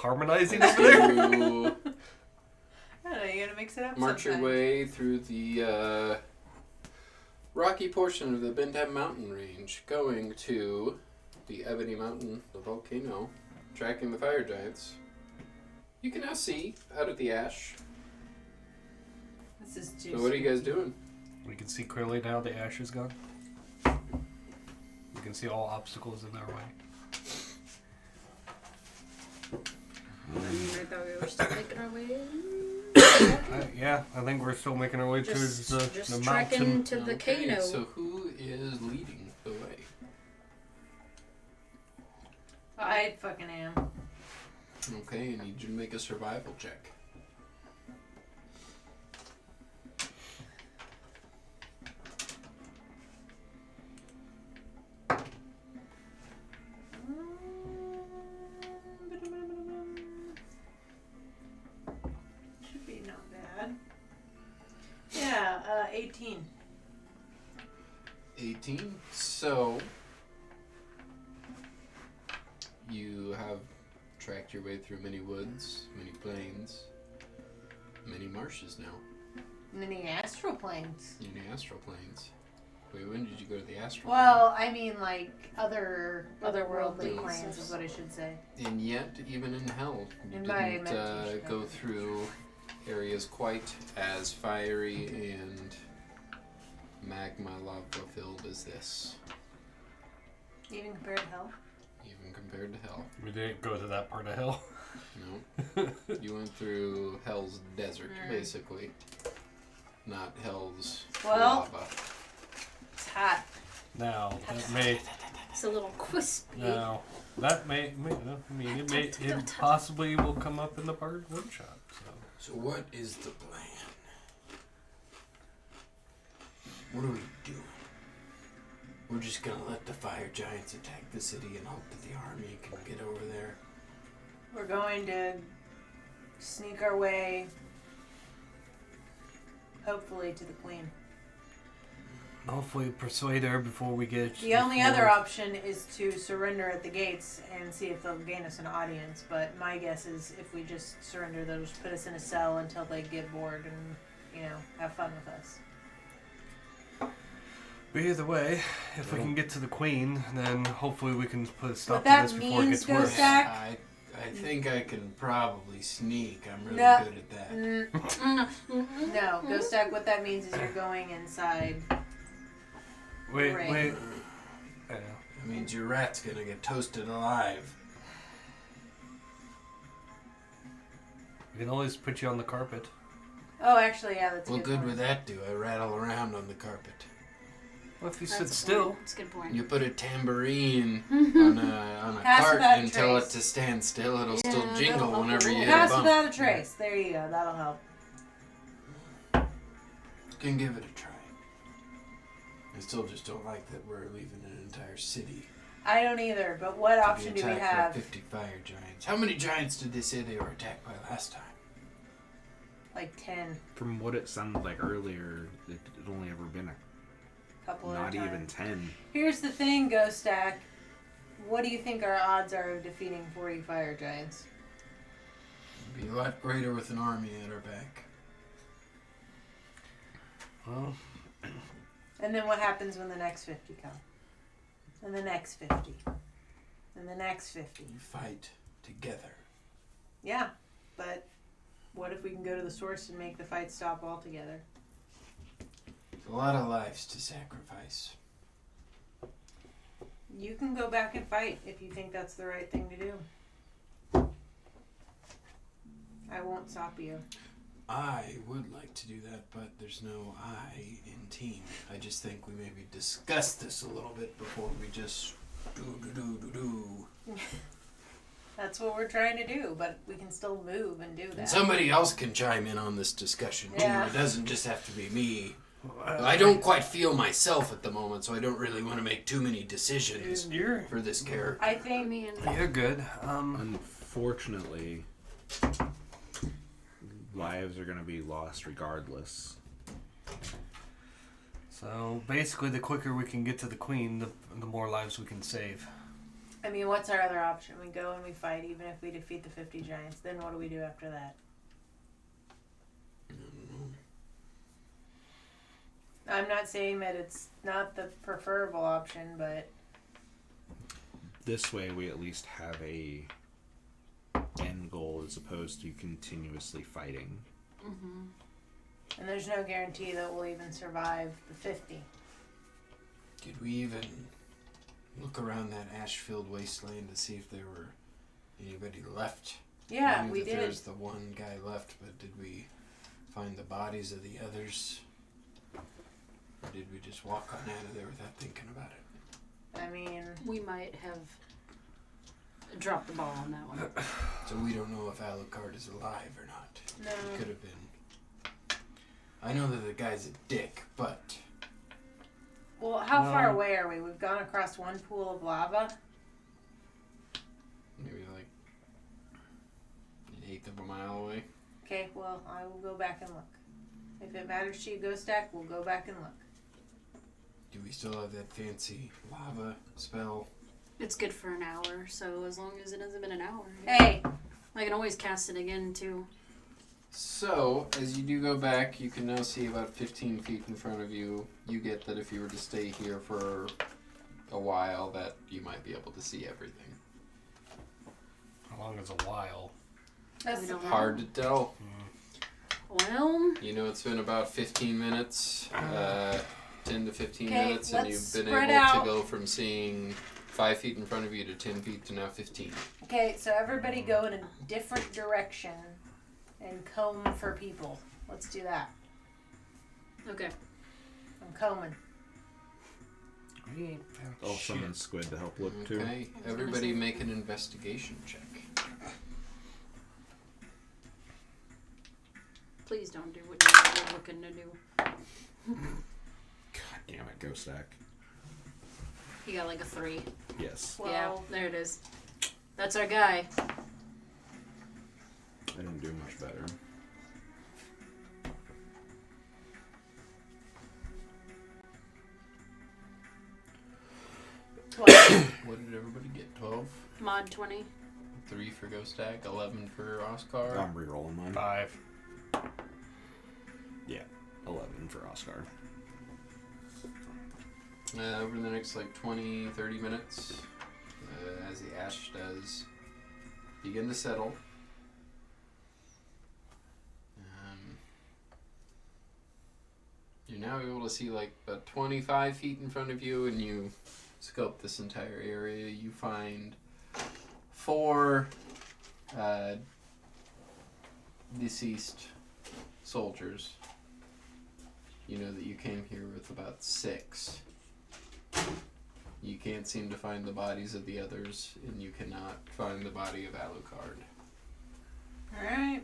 harmonizing over there? I don't know, you gotta mix it up March your sometimes. way through the rocky portion of the Bendham mountain range, going to the Ebony Mountain, the volcano, tracking the fire giants. You can now see out of the ash. This is So what are you guys doing? We can see clearly now the ash is gone. We can see all obstacles in our way. I thought we were still making our way. Yeah, I think we're still making our way Just towards the trekking mountain. to the Okay, Kano. so who is leading the way? I fucking am. Okay, I need you to make a survival check. Should be not bad. Yeah, 18. 18. So, you have tracked your way through many woods, many plains, many marshes now, Many astral planes. many astral plains. Wait, when did you go to the astral Well, I mean, like, otherworldly Otherworldly planes places. is what I should say. plane? And yet, even in hell, you In my didn't meditation go practice. through areas quite as fiery and magma lava filled as this, Even compared to hell. even compared to hell. We didn't go to that part of hell. No. You went through Hell's desert, Mm. basically. Not Hell's Well- lava. It's hot. Now that may It's a little crispy. may I mean it possibly will come up in the bard workshop. So So what is the plan? What are we doing? We're just gonna let the fire giants attack the city and hope that the army can get over there. We're going to sneak our way, hopefully, to the queen. hopefully persuade her before we get. The only other option is to surrender at the gates and see if they'll gain us an audience. But my guess is if we just surrender, they'll just put us in a cell until they get bored and, have fun with us. But either way, if we can get to the queen, then hopefully we can put a stop What to that this before it means, gets Ghost worse. Stack- I think I can probably sneak. I'm really No. good at that. No, Ghost Stack, what that means is you're going inside. Wait. Right. That means your rat's gonna get toasted alive. We can always put you on the carpet. Oh, actually, yeah, that's a What good good point. would that do? I rattle around on the carpet. Well, if you That's sit a still. point. That's a good point. You put a tambourine on a Pass cart without a and tell it trace. to stand still. It'll Yeah, still jingle that'll help whenever a you little. hit a Pass bump. without a trace. There you go. That'll help. Can give it a try. I still just don't like that we're leaving an entire city I don't either, but what to be option do we attacked by have? 50 fire giants. How many giants did they say they were attacked by last time? Like 10. From what it sounded like earlier, it had only ever been Couple not at a time. even 10. Here's the thing, Ghost Stack. What do you think our odds are of defeating 40 fire giants? It'd be a lot greater with an army at our back. Well, And then what happens when the next 50 come? And the next 50. And the next 50. We fight together. Yeah, but what if we can go to the source and make the fight stop altogether? It's a lot of lives to sacrifice. You can go back and fight if you think that's the right thing to do. I won't stop you. I would like to do that, but there's no I in team. I just think we maybe discuss this a little bit before we just do. That's what we're trying to do, but we can still move and do that. And somebody else can chime in on this discussion too. Yeah. It doesn't just have to be me. I don't quite feel myself at the moment, so I don't really want to make too many decisions you're for this character. I I think mean, you're good. Unfortunately, lives are going to be lost regardless. So basically, the quicker we can get to the queen, the more lives we can save. I mean, what's our other option? We go and we fight, even if we defeat the 50 giants. Then what do we do after that? I'm not saying that it's not the preferable option, but This way, we at least have a end goal as opposed to continuously fighting. and there's no guarantee that we'll even survive the 50. Did we even look around that ash-filled wasteland to see if there were anybody left? Yeah, I knew we that did. There's the one guy left, but did we find the bodies of the others? Or did we just walk on out of there without thinking about it? I mean, We might have dropped the ball on that one. So we don't know if Alucard is alive or not. no. He could have been. I know that the guy's a dick, but Well, how far away are we? We've gone across one pool of lava. maybe like an eighth of a mile away. Okay, well, I will go back and look. If it matters to you, Ghost Stack, we'll go back and look. Do we still have that fancy lava spell? It's good for an hour, so as long as it hasn't been an hour. Hey! I can always cast it again, too. So, as you do go back, you can now see about 15 feet in front of you. You get that if you were to stay here for a while, that you might be able to see everything. How long is a while? That's We don't know. Hard to tell. Well, You know, it's been about 15 minutes, 10 to 15 Okay, minutes, and let's you've been spread able out. to go from seeing 5 feet in front of you to 10 feet to now 15. Okay, so everybody go in a different direction and comb for people. Let's do that. okay. I'm combing. I'll summon Squid to help look too. Okay, everybody make an investigation check. Please don't do what you're looking to do. God damn it, Ghost Stack. You got like a 3. Yes. Yeah, Well, there it is. That's our guy. I didn't do much better. What did everybody get? 12? Mod 20. 3 for Ghost Stack, 11 for Oscar. I'm re-rolling mine. 5. 11 for Oscar. Over the next like 20, 30 minutes, as the ash does begin to settle, you're now able to see like about 25 feet in front of you, and you scope this entire area. You find 4 deceased soldiers. You know that you came here with about 6. You can't seem to find the bodies of the others, and you cannot find the body of Alucard. alright.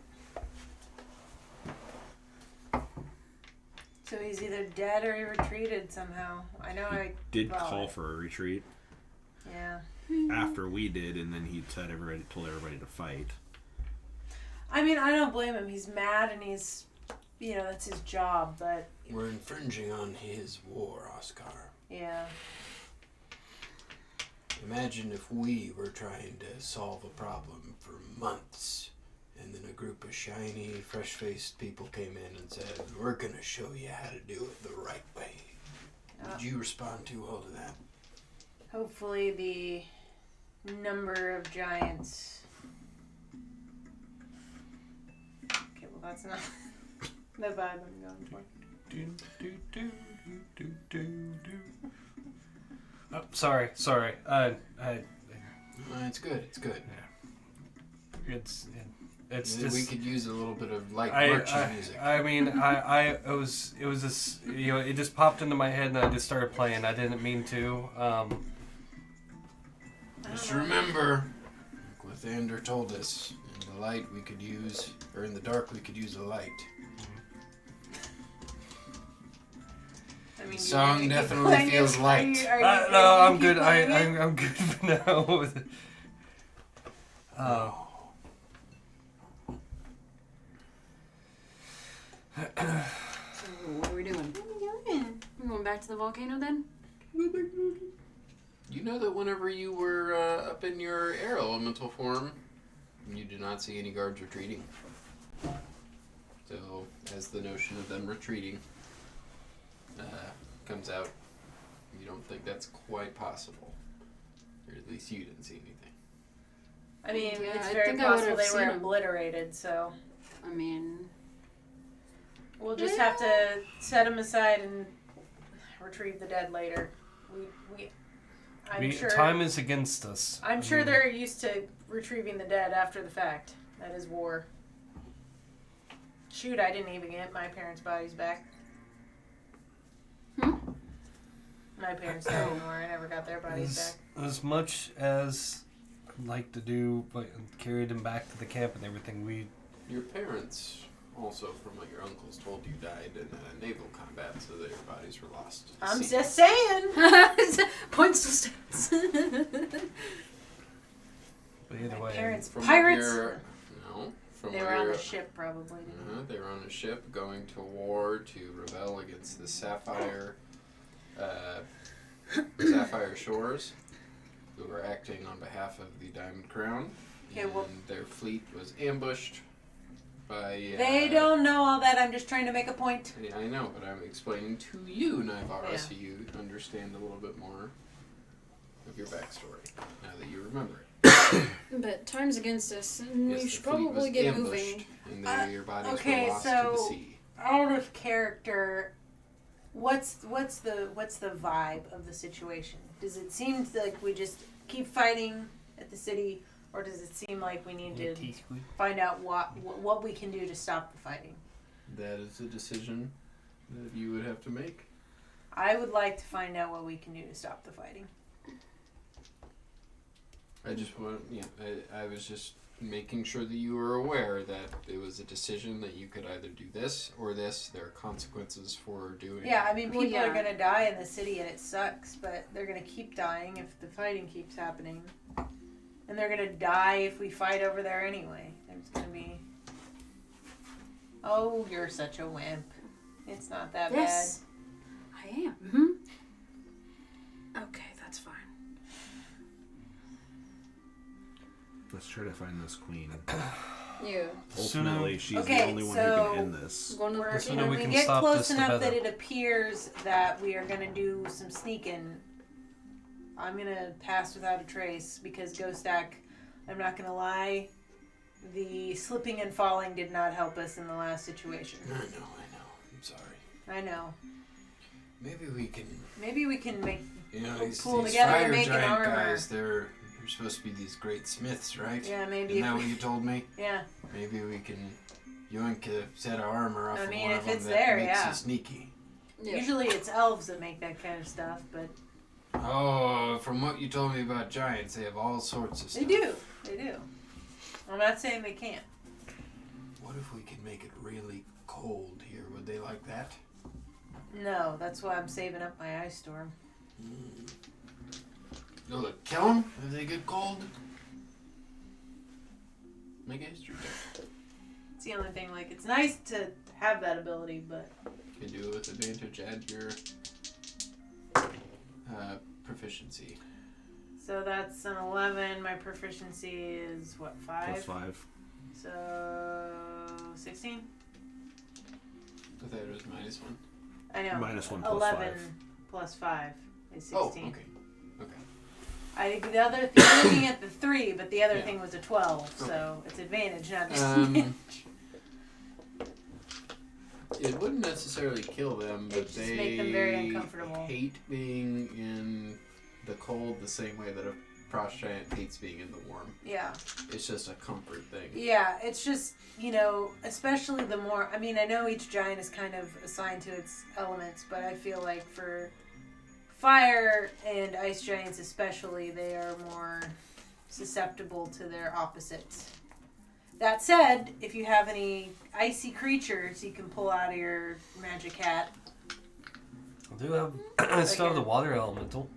So he's either dead or he retreated somehow. I know I Did well, call for a retreat Yeah. after we did, and then he told everybody to fight. I mean, I don't blame him. He's mad and he's, that's his job, but We're infringing on his war, Oscar. yeah. Imagine if we were trying to solve a problem for months, and then a group of shiny, fresh-faced people came in and said, "We're going to show you how to do it the right way." Would you respond too well to that? Hopefully the number of giants. Okay, well that's not the vibe I'm going for. Oh, sorry. It's good. It's good. It's We just. could use a little bit of light I marching music. mean, it was this, it just popped into my head and I just started playing. I didn't mean to. Just remember, like what Thander told us, in the light we could use, or in the dark we could use a light. I mean, The song you definitely keep feels playing light. it? Are you No, gonna I'm keep good. playing it? I'm good for now. With it. So what are we doing? We're going back to the volcano then? You know that whenever you were up in your air elemental form, you did not see any guards retreating. So, as the notion of them retreating comes out, you don't think that's quite possible. Or at least you didn't see anything. I mean, Yeah, it's I very think I possible would've they seen were 'em. obliterated, so I mean, we'll just have to set them aside and retrieve the dead later. I'm sure. Time is against us. I'm sure they're used to retrieving the dead after the fact. That is war. Shoot, I didn't even get my parents' bodies back. My parents died in war. I never got their bodies back. As much as I'd like to do, like, carry them back to the camp and everything, Your parents, also from what your uncles told you, died in a naval combat, so that your bodies were lost. to the I'm sea. just saying. points to stats. But either My way, parents, From pirates. From They what were on your- a ship, probably. They were on a ship going to war to rebel against the Sapphire Shores, who were acting on behalf of the Diamond Crown. Okay, well- and their fleet was ambushed by... They don't know all that. I'm just trying to make a point. Yeah, I know, but I'm explaining to you, Naivara, Yeah. so you understand a little bit more of your backstory, now that you remember it. But time's against us, and Yes, we the should fleet was probably get ambushed, moving. and your bodies okay, were lost to so- the sea. Out of character, what's the vibe of the situation? Does it seem like we just keep fighting at the city, or does it seem like we need to find out what we can do to stop the fighting? That is a decision that you would have to make. I would like to find out what we can do to stop the fighting. I just want, I was just making sure that you were aware that it was a decision that you could either do this or this. There are consequences for doing. Yeah, I mean, Well, people are yeah. gonna die in the city, and it sucks, but they're gonna keep dying if the fighting keeps happening, and they're gonna die if we fight over there anyway. There's gonna be. Oh, you're such a wimp. It's not that Yes, I am. Mm-hmm. Okay, that's fine. Let's try to find this queen. Yeah. Ultimately, she's Okay, the only one who so- can end this. Going to bad. That's the when When we we can get stop close this enough together. that it appears that we are gonna do some sneaking, I'm gonna pass without a trace because Ghost Stack, I'm not gonna lie, the slipping and falling did not help us in the last situation. I know. I'm sorry. I know. Maybe we can. Maybe we can make. You know, We'll these pull together and fire make an giant armor. guys. They're supposed to be these great smiths, right? Yeah, maybe. Isn't If that we, what you told me? yeah. Maybe we can yoink a set of armor off I of mean, one if of them it's that there, makes yeah. you sneaky. Yeah. Usually it's elves that make that kind of stuff, but Oh, from what you told me about giants, they have all sorts of stuff. they do. They do. I'm not saying they can't. What if we could make it really cold here? Would they like that? No, that's why I'm saving up my ice storm. No, look, kill them if they get cold. Make a history check. It's the only thing. Like, it's nice to have that ability, but You can do it with advantage. Add your proficiency. so that's an 11. My proficiency is what, 5? +5. So 16. I thought it was -1. I know. -1 + 11 5. plus 5 is 16. Oh, okay. I think the other thing, I'm looking at the 3, but the other Yeah. thing was a 12, so it's advantage, not Um, it wouldn't necessarily kill them, but It'd just they make them very uncomfortable. hate being in the cold the same way that a frost giant hates being in the warm. Yeah. It's just a comfort thing. Yeah, it's just, especially the more, I mean, I know each giant is kind of assigned to its elements, but I feel like for fire and ice giants especially, they are more susceptible to their opposites. That said, if you have any icy creatures, you can pull out of your magic hat. I do have. I still have the water elemental.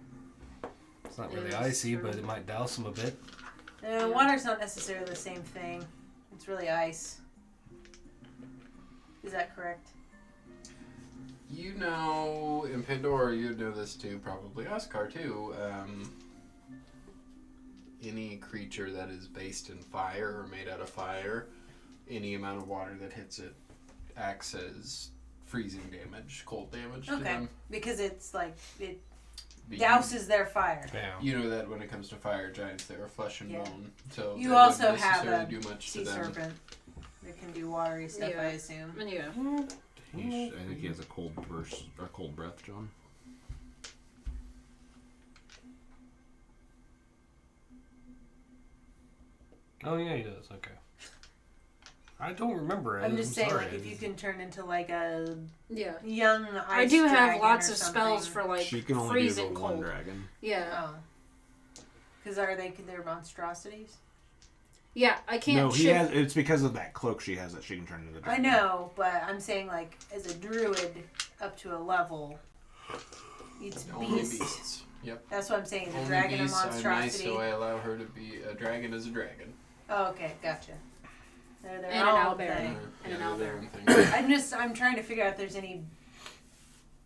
It's not really Yes, icy, true. but it might douse them a bit. Water's not necessarily the same thing. It's really ice. Is that correct? You know, in Pandora, you know this too, probably Oscar too. any creature that is based in fire or made out of fire, any amount of water that hits it acts as freezing damage, cold damage to Okay. them. Because it's like it But douses their fire. Damn. you know that when it comes to fire giants, they are flesh and Yeah. bone. So You they also wouldn't have necessarily a do much sea to them. serpent that can do watery stuff, Yeah. I assume. Yeah. I think he has a cold breath, John. Oh yeah, he does. Okay. I don't remember it. I'm just saying, sorry. like, if you can turn into like a Yeah. young ice I do have dragon lots or of something. spells for like She can only do freezing the one cold. dragon. Yeah. Oh. Because they're monstrosities? Yeah, I can't No, he shift. has. It's because of that cloak she has that she can turn into the I dragon. know, but I'm saying, like, as a druid up to a level, it's Only beasts. beasts. Yep. That's what I'm saying. The Only dragon of beasts are nice, monstrosity. so I allow her to be a dragon as a dragon. Oh, okay, gotcha. They're their And an own owlbear. thing. And an they're their owlbear. own thing. I'm trying to figure out if there's any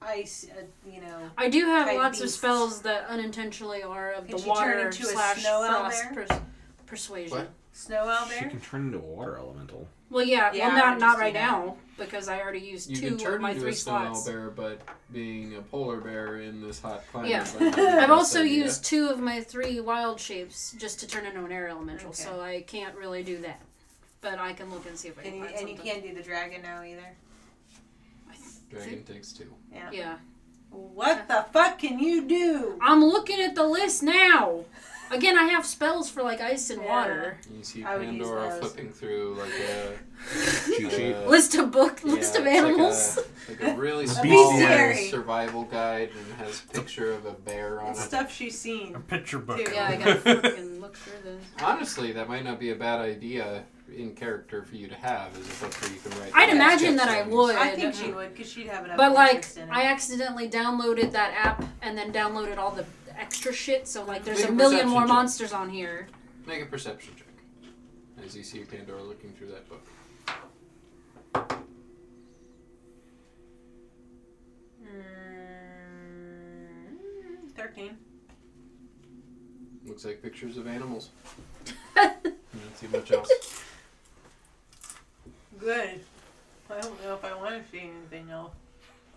ice, you know. I do have type lots of beasts. spells that unintentionally are of Can the she turn water into a slash snow frost owlbear? persuasion. What? Snow She owlbear? can turn into a water elemental. Well, yeah, Yeah, well, I would not just right do that. now because I already used You 2 can of turn my into 3 a snow slots. bear, but being a polar bear in this hot climate. Yeah. might not be the I've best also idea. used 2 of my 3 wild shapes just to turn into an air elemental, Okay. so I can't really do that. But I can look and see if I can find And you something. can't do the dragon now either? I Dragon takes 2. Yeah. Yeah. What the fuck can you do? I'm looking at the list now. Again, I have spells for like ice and Yeah. water. You see I would use Pandora those. flipping through like a Cheat sheet. List of book, yeah, list of it's animals. like a really A small bestiary. survival guide and has a picture of a bear on It's it. stuff she's seen. A picture book. Dude. Yeah, I gotta fucking look through this. Honestly, that might not be a bad idea in character for you to have as a book where you can write. I'd down imagine that I sketch would. I think she would, because she'd have enough But like, interest in it. I accidentally downloaded that app and then downloaded all the extra shit. So like, there's Make a a million perception more check. monsters on here. Make a perception check as you see Pandora looking through that book. 13. Looks like pictures of animals. I don't see much else. Good. I don't know if I want to see anything else.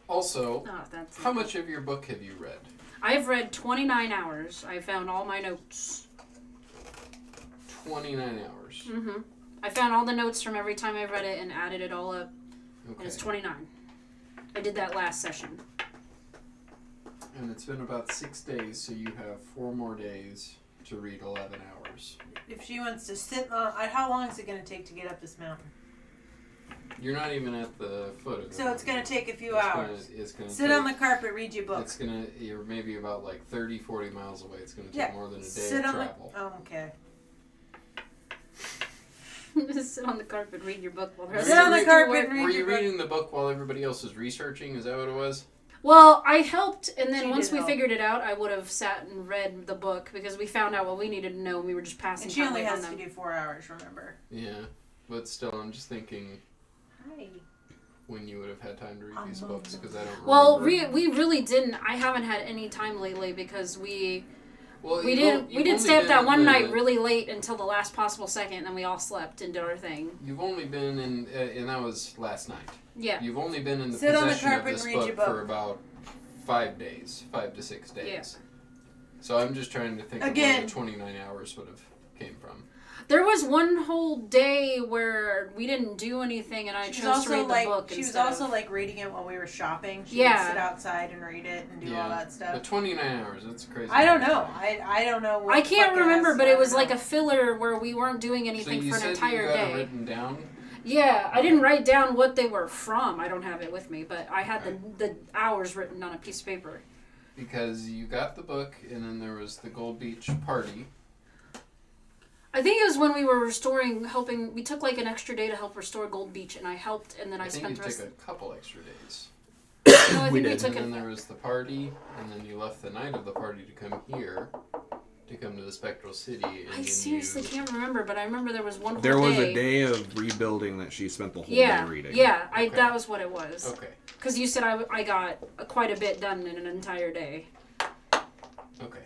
Also, Oh, that's how much of your book have you read? I've read 29 hours. I found all my notes. 29 hours. Mm-hmm. I found all the notes from every time I read it and added it all up. And Okay. it's 29. I did that last session. And it's been about 6 days, so you have 4 more days to read 11 hours. If she wants to sit on... how long is it going to take to get up this mountain? You're not even at the foot of it. So it's going to take a few It's hours. It's gonna Sit take, on the carpet, read your book. It's gonna. You're maybe about like 30, 40 miles away. It's gonna take Yeah. more than a day Sit of on travel. the... Oh, okay. Just sit on the carpet, read your book while the rest Sit of on the the do carpet, work. read Were your you book. reading the book while everybody else was researching? Is that what it was? Well, I helped, and then She once did we help. figured it out, I would have sat and read the book because we found out what we needed to know. And we were just passing And she time only on has to them. do 4 hours, remember? Yeah, but still, I'm just thinking Hi. when you would have had time to read these Um, books because I don't. Well, remember. we really didn't. I haven't had any time lately because we Well, we you've did o- we you've did only stay up been that in one the- night really late until the last possible second, and then we all slept and did our thing. You've only been in, and that was last night. Yeah. You've only been in the Sit on the possession of carpet this and read your book for book. about 5 days, 5 to 6 days. Yeah. So I'm just trying to think of Again. where the 29 hours would have came from. There was one whole day where we didn't do anything, and I She was chose to also read like the book she was instead also of. like reading it while we were shopping. She Yeah. would sit outside and read it and do all that But stuff. 29 hours, that's crazy. I don't know. I don't know. What I can't fuck it remember, has, but so it I was don't like know. a filler where we weren't doing So anything you for an said entire you got day. it written down? Yeah, I didn't write down what they were from. I don't have it with me, but I had the hours written on a piece of paper. Because you got the book, and then there was the Gold Beach party. I think it was when we were helping. We took like an extra day to help restore Gold Beach, and I helped, and then I, I think spent you the rest. took a couple extra days. No, I We think we did. took And then it. there was the party, and then you left the night of the party to come here, to come to the Spectral City. And I then seriously you, can't remember, but I remember there was one whole There was day. a day of rebuilding that she spent the whole Yeah, day reading. yeah, Okay. that was what it was. Okay, Because you said I got quite a bit done in an entire day. okay.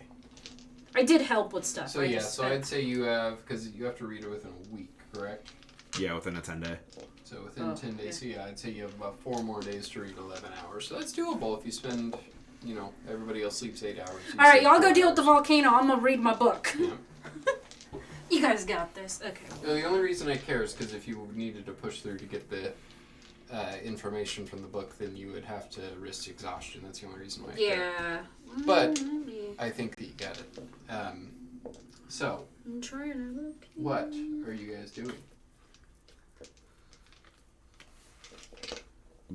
I did help with stuff. So I'd say you have, because you have to read it within a week, correct? Yeah, within a 10-day. So within 10 days, so I'd say you have about 4 more days to read 11 hours. So that's doable if you spend, everybody else sleeps 8 hours. All right, y'all go deal with the volcano. I'm gonna read my book. Yeah. You guys got this. Okay. The only reason I care is because if you needed to push through to get the information from the book, then you would have to risk exhaustion. That's the only reason why I care. Yeah. But I think that you got it. So, I'm trying to look. what are you guys doing?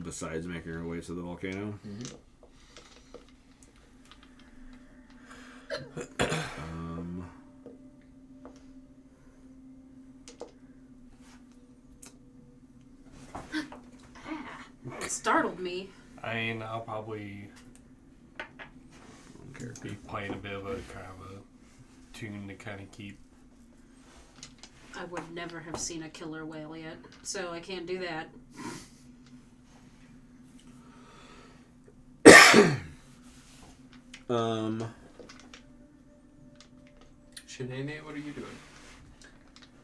Besides making our way to the volcano. Mm-hmm. It startled me. I'll probably be playing a bit of a kind of a tune to kind of keep. I would never have seen a killer whale yet, so I can't do that. Shanae, what are you doing?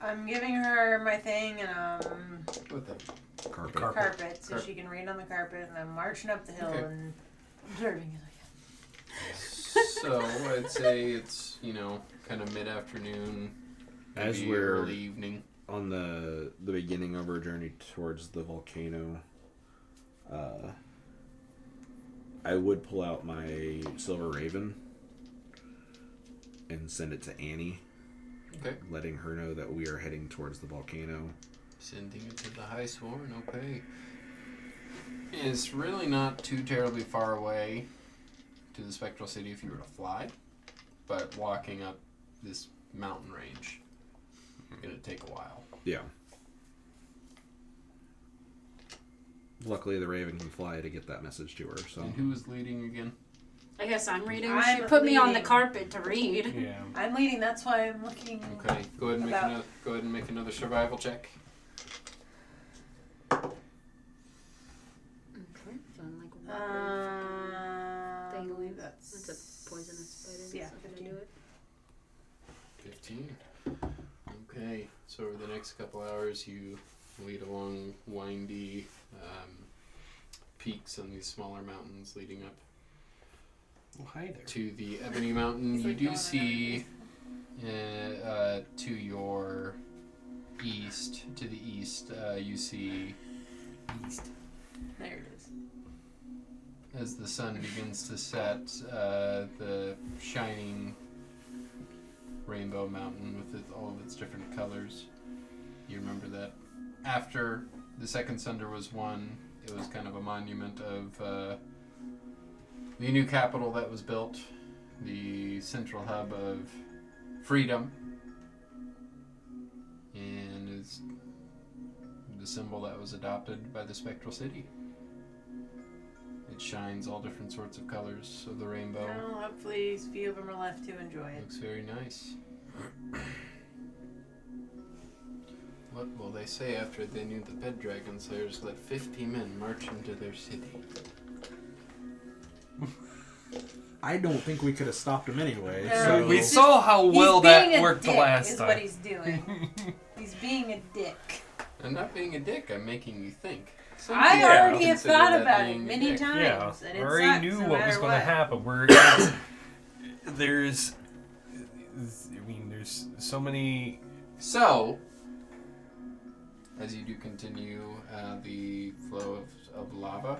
I'm giving her my thing and What the? carpet so she can read on the carpet, and I'm marching up the hill and observing it. So I'd say it's kind of mid-afternoon, As maybe we're early evening. on the beginning of our journey towards the volcano, I would pull out my silver raven and send it to Annie, letting her know that we are heading towards the volcano. Sending it to the High Sworn, okay. It's really not too terribly far away to the Spectral City if you were to fly, but walking up this mountain range is going to take a while. Yeah. Luckily, the raven can fly to get that message to her. So. And who is leading again? I guess I'm reading. I'm She put me on the leading. carpet to read. Yeah. I'm leading. That's why I'm looking. Okay, go ahead and make another survival check. Okay, so I'm like, I believe that's a poisonous spider. Yeah, So I'm gonna 15. do it. 15. Okay, so over the next couple hours, you lead along windy peaks on these smaller mountains leading up Well, hi there. to the Ebony Mountain. He's You like do going see to your east, you see There it is. as the sun begins to set, the shining Rainbow Mountain with all of its different colors. You remember that after the second Sunder was won, it was kind of a monument of the new capital that was built, the central hub of freedom, and is the symbol that was adopted by the Spectral City. It shines all different sorts of colors of the rainbow. Well, hopefully a few of them are left to enjoy it. Looks very nice. What will they say after they knew the Bed Dragon Slayers let 50 men march into their city? I don't think we could have stopped him anyway. No, So We saw how well that worked the last is time. what he's doing. He's being a dick. I'm not being a dick, I'm making you think. Some I people already have consider thought that about it being a many dick. times. Yeah, And I it already sucks knew no what was matter going to what. happen. There's so many. So, as you do continue the flow of lava,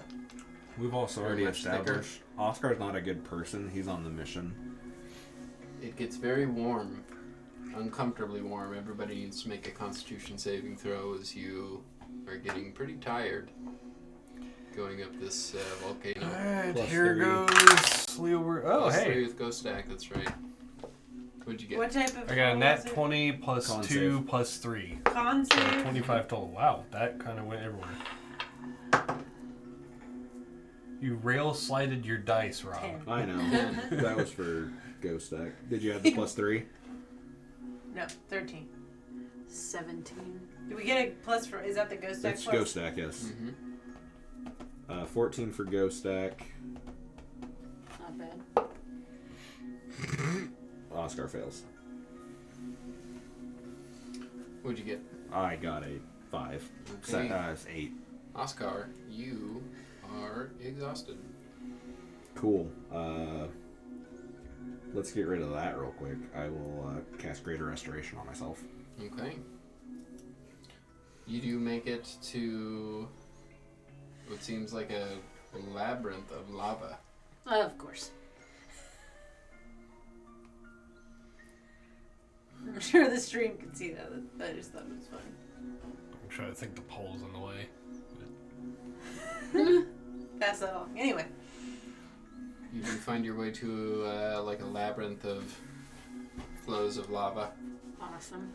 we've also Very already much established Oscar's not a good person. He's on the mission. it gets very warm, uncomfortably warm. Everybody needs to make a Constitution saving throw as you are getting pretty tired going up this volcano. Alright, Plus here 3. goes Leo. Oh, Plus hey. 3 with Ghost Stack, that's right. What'd you get? What type of I got a nat was it? 20 plus Con 2 save. plus 3. Con So save? 25 total. Wow, that kind of went everywhere. You rail slided your dice, Rob. 10. I know. That was for Ghost Stack. Did you have the plus 3? No, 13. 17. Do we get a plus for? Is that the ghost deck That's plus? Ghost Stack, yes. Mm-hmm. 14 for Ghost Stack. Not bad. Oscar fails. What'd you get? I got a 5. Okay. It's 8. Oscar, you are exhausted. Cool. Let's get rid of that real quick. I will cast Greater Restoration on myself. Okay. You do make it to what seems like a labyrinth of lava. Of course. I'm sure the stream can see that. I just thought it was funny. I'm trying to think the pole's in the way. Pass that along. Anyway. You do find your way to like a labyrinth of flows of lava, Awesome.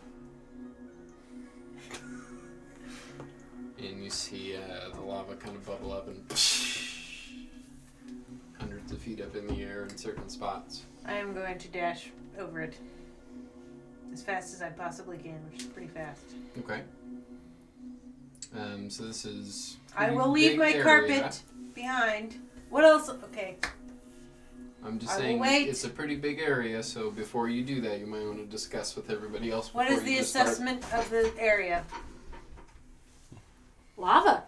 and you see the lava kind of bubble up and hundreds of feet up in the air in certain spots. I am going to dash over it as fast as I possibly can, which is pretty fast. Okay. So this is. I pretty will leave big my area. carpet behind. What else? Okay. I'm just I will saying wait. it's a pretty big area, so before you do that, you might want to discuss with everybody else. What before is you the just start. assessment of the area? Lava.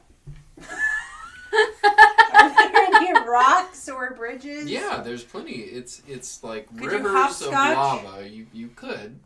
Are there any rocks or bridges? Yeah, there's plenty. It's like Could you rivers of hopscotch? lava. You could.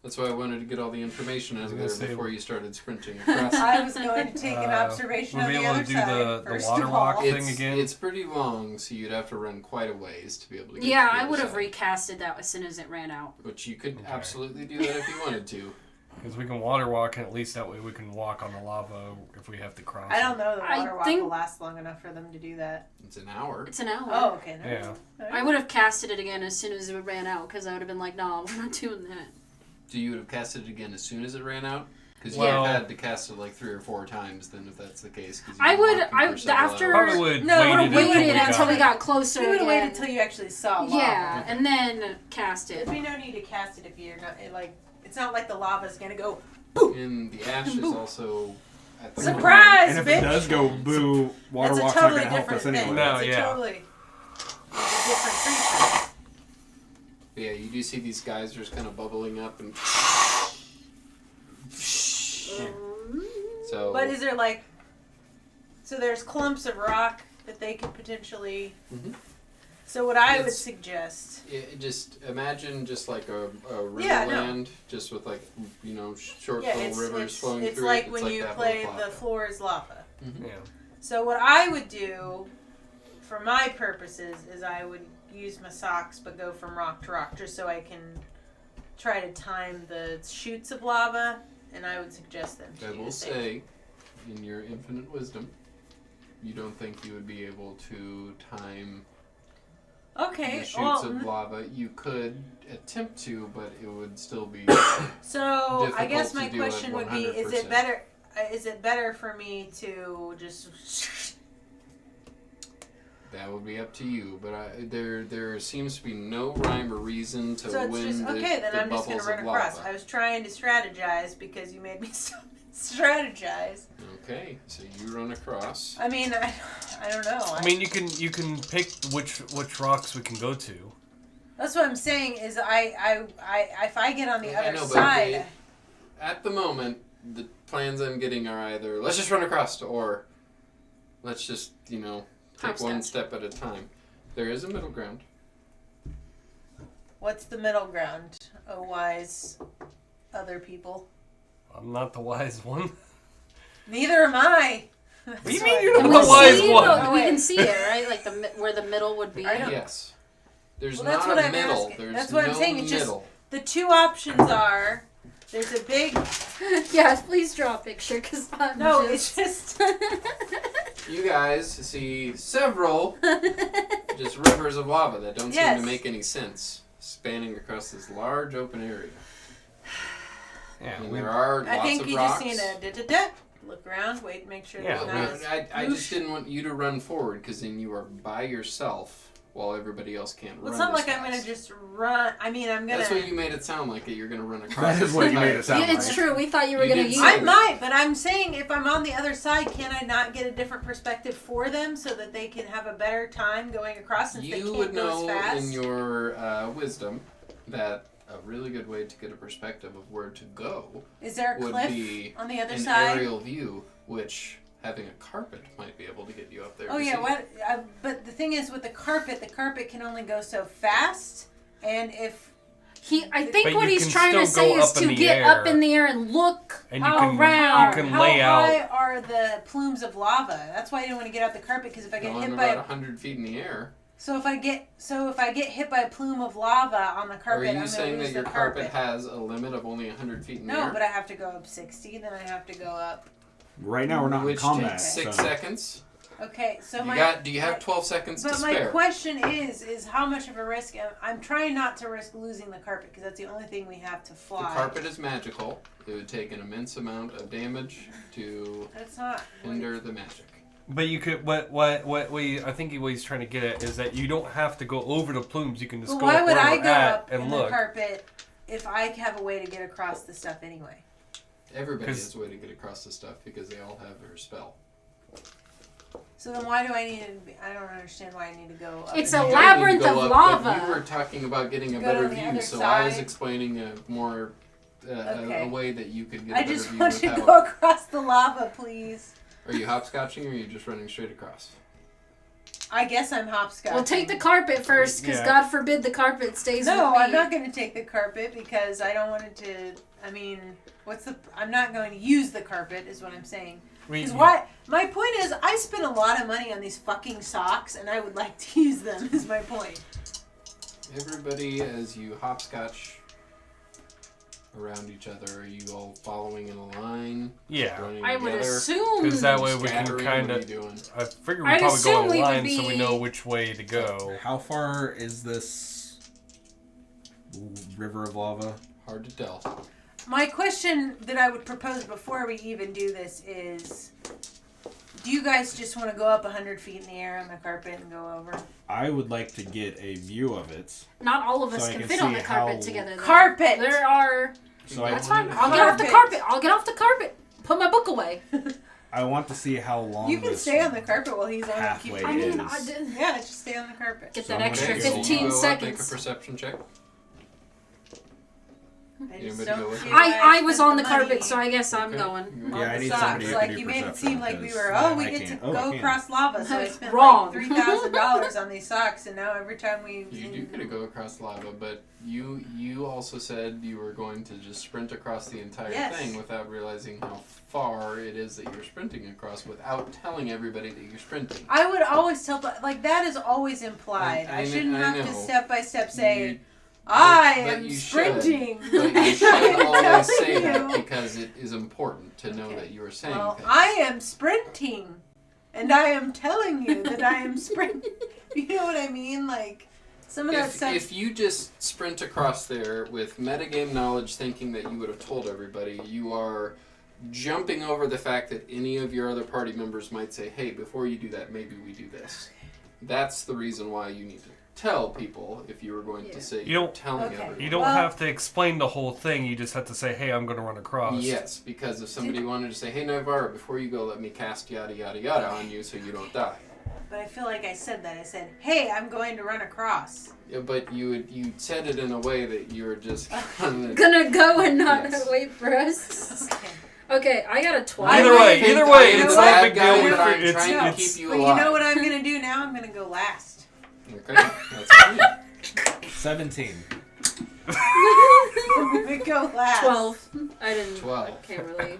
That's why I wanted to get all the information out of there before you started sprinting across. I was going to take an observation We'll of be the able other to do side. the first water of walk all. thing again? It's pretty long, so you'd have to run quite a ways to be able to get Yeah, to the I other would have side. recasted that as soon as it ran out. But you could Okay. absolutely do that if you wanted to. Because we can water walk, and at least that way we can walk on the lava if we have to cross. I don't know the I water walk think- will last long enough for them to do that. It's an hour. It's an hour. Oh, okay. Then. Yeah. I would have casted it again as soon as it ran out because I would have been like, no, we're not doing that. So you would have casted it again as soon as it ran out? Because you Well- had to cast it like 3 or 4 times then if that's the case. 'Cause I you've would- been walking I- for several after- hours. Probably would No, I would have waited got until we it. got closer We would have again. waited until you actually saw lava. Yeah, and then cast it. There'd be no need to cast it if you're not it's not like the lava's gonna go. And the ash is also at the Surprise! And if bitch! it does go boo, water That's a walk's totally not going to help different us thing. anyway. No, It's a yeah. totally different creature. But yeah, you do see these geysers kind of bubbling up and so But is there so there's clumps of rock that they could potentially. Mhm. So what I would It's- suggest. just imagine just like a Yeah, no. riverland, just with like short Yeah, little rivers flowing it's through like it. when you that play with the lava. floor is lava. Yeah. So what I would do, for my purposes, is I would use my socks but go from rock to rock just so I can try to time the shoots of lava, and I would suggest them to I do will the same. say, in your infinite wisdom, you don't think you would be able to time Okay, the shoots well, of lava. You could attempt to, but it would still be. so I guess difficult my to do at question would be: Is 100%. it better? Is it better for me to just? That would be up to you, but there seems to be no rhyme or reason to So it's win just okay. Then the I'm just gonna bubbles run of across. lava. I was trying to strategize because you made me strategize. Okay, so you run across. I mean, I don't know. I mean, you can pick which rocks we can go to. That's what I'm saying. Is I if I get on the I other know, but side. at the moment, the plans I'm getting are either let's just run across or let's just take one Hopscotch. step at a time. There is a middle ground. What's the middle ground? Oh, wise other people. I'm not the wise one. Neither am I. What do you mean you're Can not we the wise see it? one? Oh, we can see it, right? Like where the middle would be. I don't- Yes. There's Well, that's not what a I'm middle. asking. There's That's what I'm no saying, it's just- middle. The two options are there's a big Yes, please draw a picture because I'm no. just... It's just You guys see several just rivers of lava that don't seem Yes. to make any sense, spanning across this large open area. Yeah, And we, there are I lots think of you rocks. just need to look around, wait, make sure Yeah, there's Well, not. I just didn't want you to run forward because then you are by yourself while everybody else can't Well, run. it's not as like I'm fast. gonna just run. I mean, I'm gonna. That's what you made it sound like. You're gonna run across. That is what you made it sound Yeah, it's like. true. We thought you were You going to did use say I it. might, but I'm saying if I'm on the other side, can I not get a different perspective for them so that they can have a better time going across since they You can't would go know as fast? in your wisdom that a really good way to get a perspective of where to go Is there a would cliff be on the other an side? aerial view, which having a carpet might be able to get you up there. Oh to yeah, see. what? But the thing is, with the carpet can only go so fast, and if I think But what you he's can trying to still say go is up in to the get air. up in the air and look And you can- around. you can how lay high out. are the plumes of lava? That's why I didn't want to get out the carpet, because if I get Going hit by about 100 feet in the air. so if I get hit by a plume of lava on the Are carpet, I'm you gonna saying lose that your the carpet has a limit of only 100 feet in the air? No, but I have to go up 60, then I have to go up. Right now we're not in Which combat. takes 6 so seconds. Okay, so Do you have 12 seconds to But my spare? question is how much of a risk? I'm trying not to risk losing the carpet because that's the only thing we have to The fly. carpet is magical. It would take an immense amount of damage to That's not. hinder the magic. But you could I think what he's trying to get at is that you don't have to go over the plumes. You can just But go why up would where I we're go at up and in look. the carpet if I have a way to get across the stuff anyway? Everybody 'Cause- has a way to get across the stuff because they all have their spell. So then why do I need to? I don't understand why I need to go up. It's in a the You air. don't need to labyrinth go of up, but lava. You were talking about getting a Go better to the view, other so I was side. explaining a more Okay. a way that you could get I a better just view want to without. go across the lava, please. Are you hopscotching or are you just running straight across? I guess I'm hopscotching. Well, take the carpet first, because Yeah. God forbid the carpet stays with me. No, I'm not going to take the carpet because I don't want it to. I mean, I'm not going to use the carpet, is what I'm saying. Because my point is, I spent a lot of money on these fucking socks, and I would like to use them. Is my point. Everybody, as you hopscotch around each other, are you all following in a line? Yeah. Running I would together? assume. Because that way we can Scattering? kind What are of. you doing? I figure we I'd probably go assume in we a would line so we be- know which way to go. how far is this river of lava? Hard to tell. My question that I would propose before we even do this is, do you guys just want to go up 100 feet in the air on the carpet and go over? I would like to get a view of it. Not all of us So I can can fit on see the carpet how- together. Though. Carpet! There are. So I, That's fine. I'll get off the Carpet. carpet. I'll get off the carpet. Put my book away. I want to see how long You can this stay on the carpet while he's on. pathway I mean, is. I did Yeah, just stay on the carpet. get So that I'm extra gonna go- 15 Go up, Make a seconds. perception check. I just Anybody don't go with see me? why I was spent on the money carpet, so I guess I'm Okay. going. Okay. Yeah, I on need the somebody socks. who Like can do you made it perception, seem like we because were, I we get can't. to Oh, I go can. across lava, so I spent Wrong. like $3,000 on these socks, and now every time we You do get to go across lava, but you also said you were going to just sprint across the entire Yes. thing without realizing how far it is that you're sprinting across without telling everybody that you're sprinting. I would always tell, like that is always implied. I I shouldn't know. have to step by step say, You- I but am you sprinting. Should, but you And should I'm always say telling that you. because it is important to know Okay. that you are saying Well, things. I am sprinting, and I am telling you that I am sprinting. You know what I mean? Like some of that stuff. If you just sprint across there with metagame knowledge thinking that you would have told everybody, you are jumping over the fact that any of your other party members might say, hey, before you do that, maybe we do this. That's the reason why you need to tell people if you were going Yeah. to say You don't- telling Okay. everyone. You don't Well- have to explain the whole thing. You just have to say, "Hey, I'm going to run across." Yes, because if somebody wanted to say, hey, Navarra, before you go, let me cast yada yada yada on you so you don't die. But I feel like I said that. I said, "Hey, I'm going to run across." Yeah, but you said it in a way that you were just kind of... Gonna go and not Yes. wait for us. Okay. Okay, I got a 12. Either I way, think either I way, am it's the not a bad big guy, deal. but I'm It's trying to it's keep you But alive. you know what I'm gonna do now? I'm gonna go last. Okay, that's fine. 17. I'm gonna go last. 12. I didn't. 12. I can't really.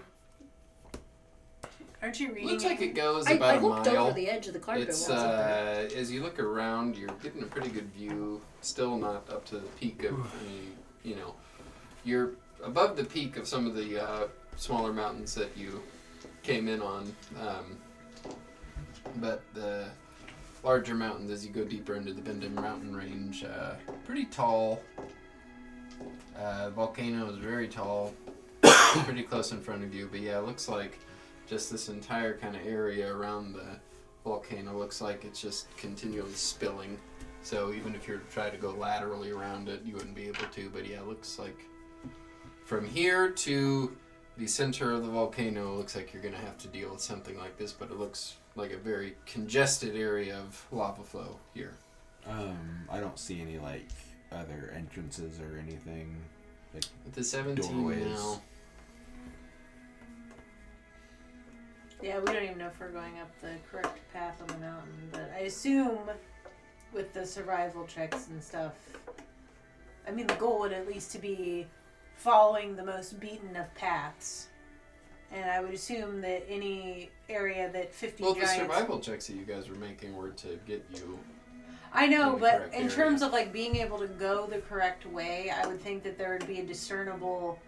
Aren't you reading? Looks like it goes I about a looked mile. over the edge of the carpet It's while I was up there. as you look around, you're getting a pretty good view. Still not up to the peak of any, you know, you're above the peak of some of the smaller mountains that you came in on, but the larger mountains as you go deeper into the Bendham mountain range, pretty tall. Volcano is very tall, pretty close in front of you. But yeah, it looks like just this entire kind of area around the volcano looks like it's just continually spilling. So even if you were to try to go laterally around it, you wouldn't be able to. But yeah, it looks like from here to the center of the volcano, it looks like you're going to have to deal with something like this. But it looks like a very congested area of lava flow here. I don't see any, like, other entrances or anything? Like At the 17 doorways. now. Yeah, we don't even know if we're going up the correct path on the mountain, but I assume with the survival checks and stuff, I mean, the goal would at least to be following the most beaten of paths. And I would assume that any area that 50 Well, the giants... survival checks that you guys were making were to get you. I know, in the but correct in area. terms of like being able to go the correct way, I would think that there would be a discernible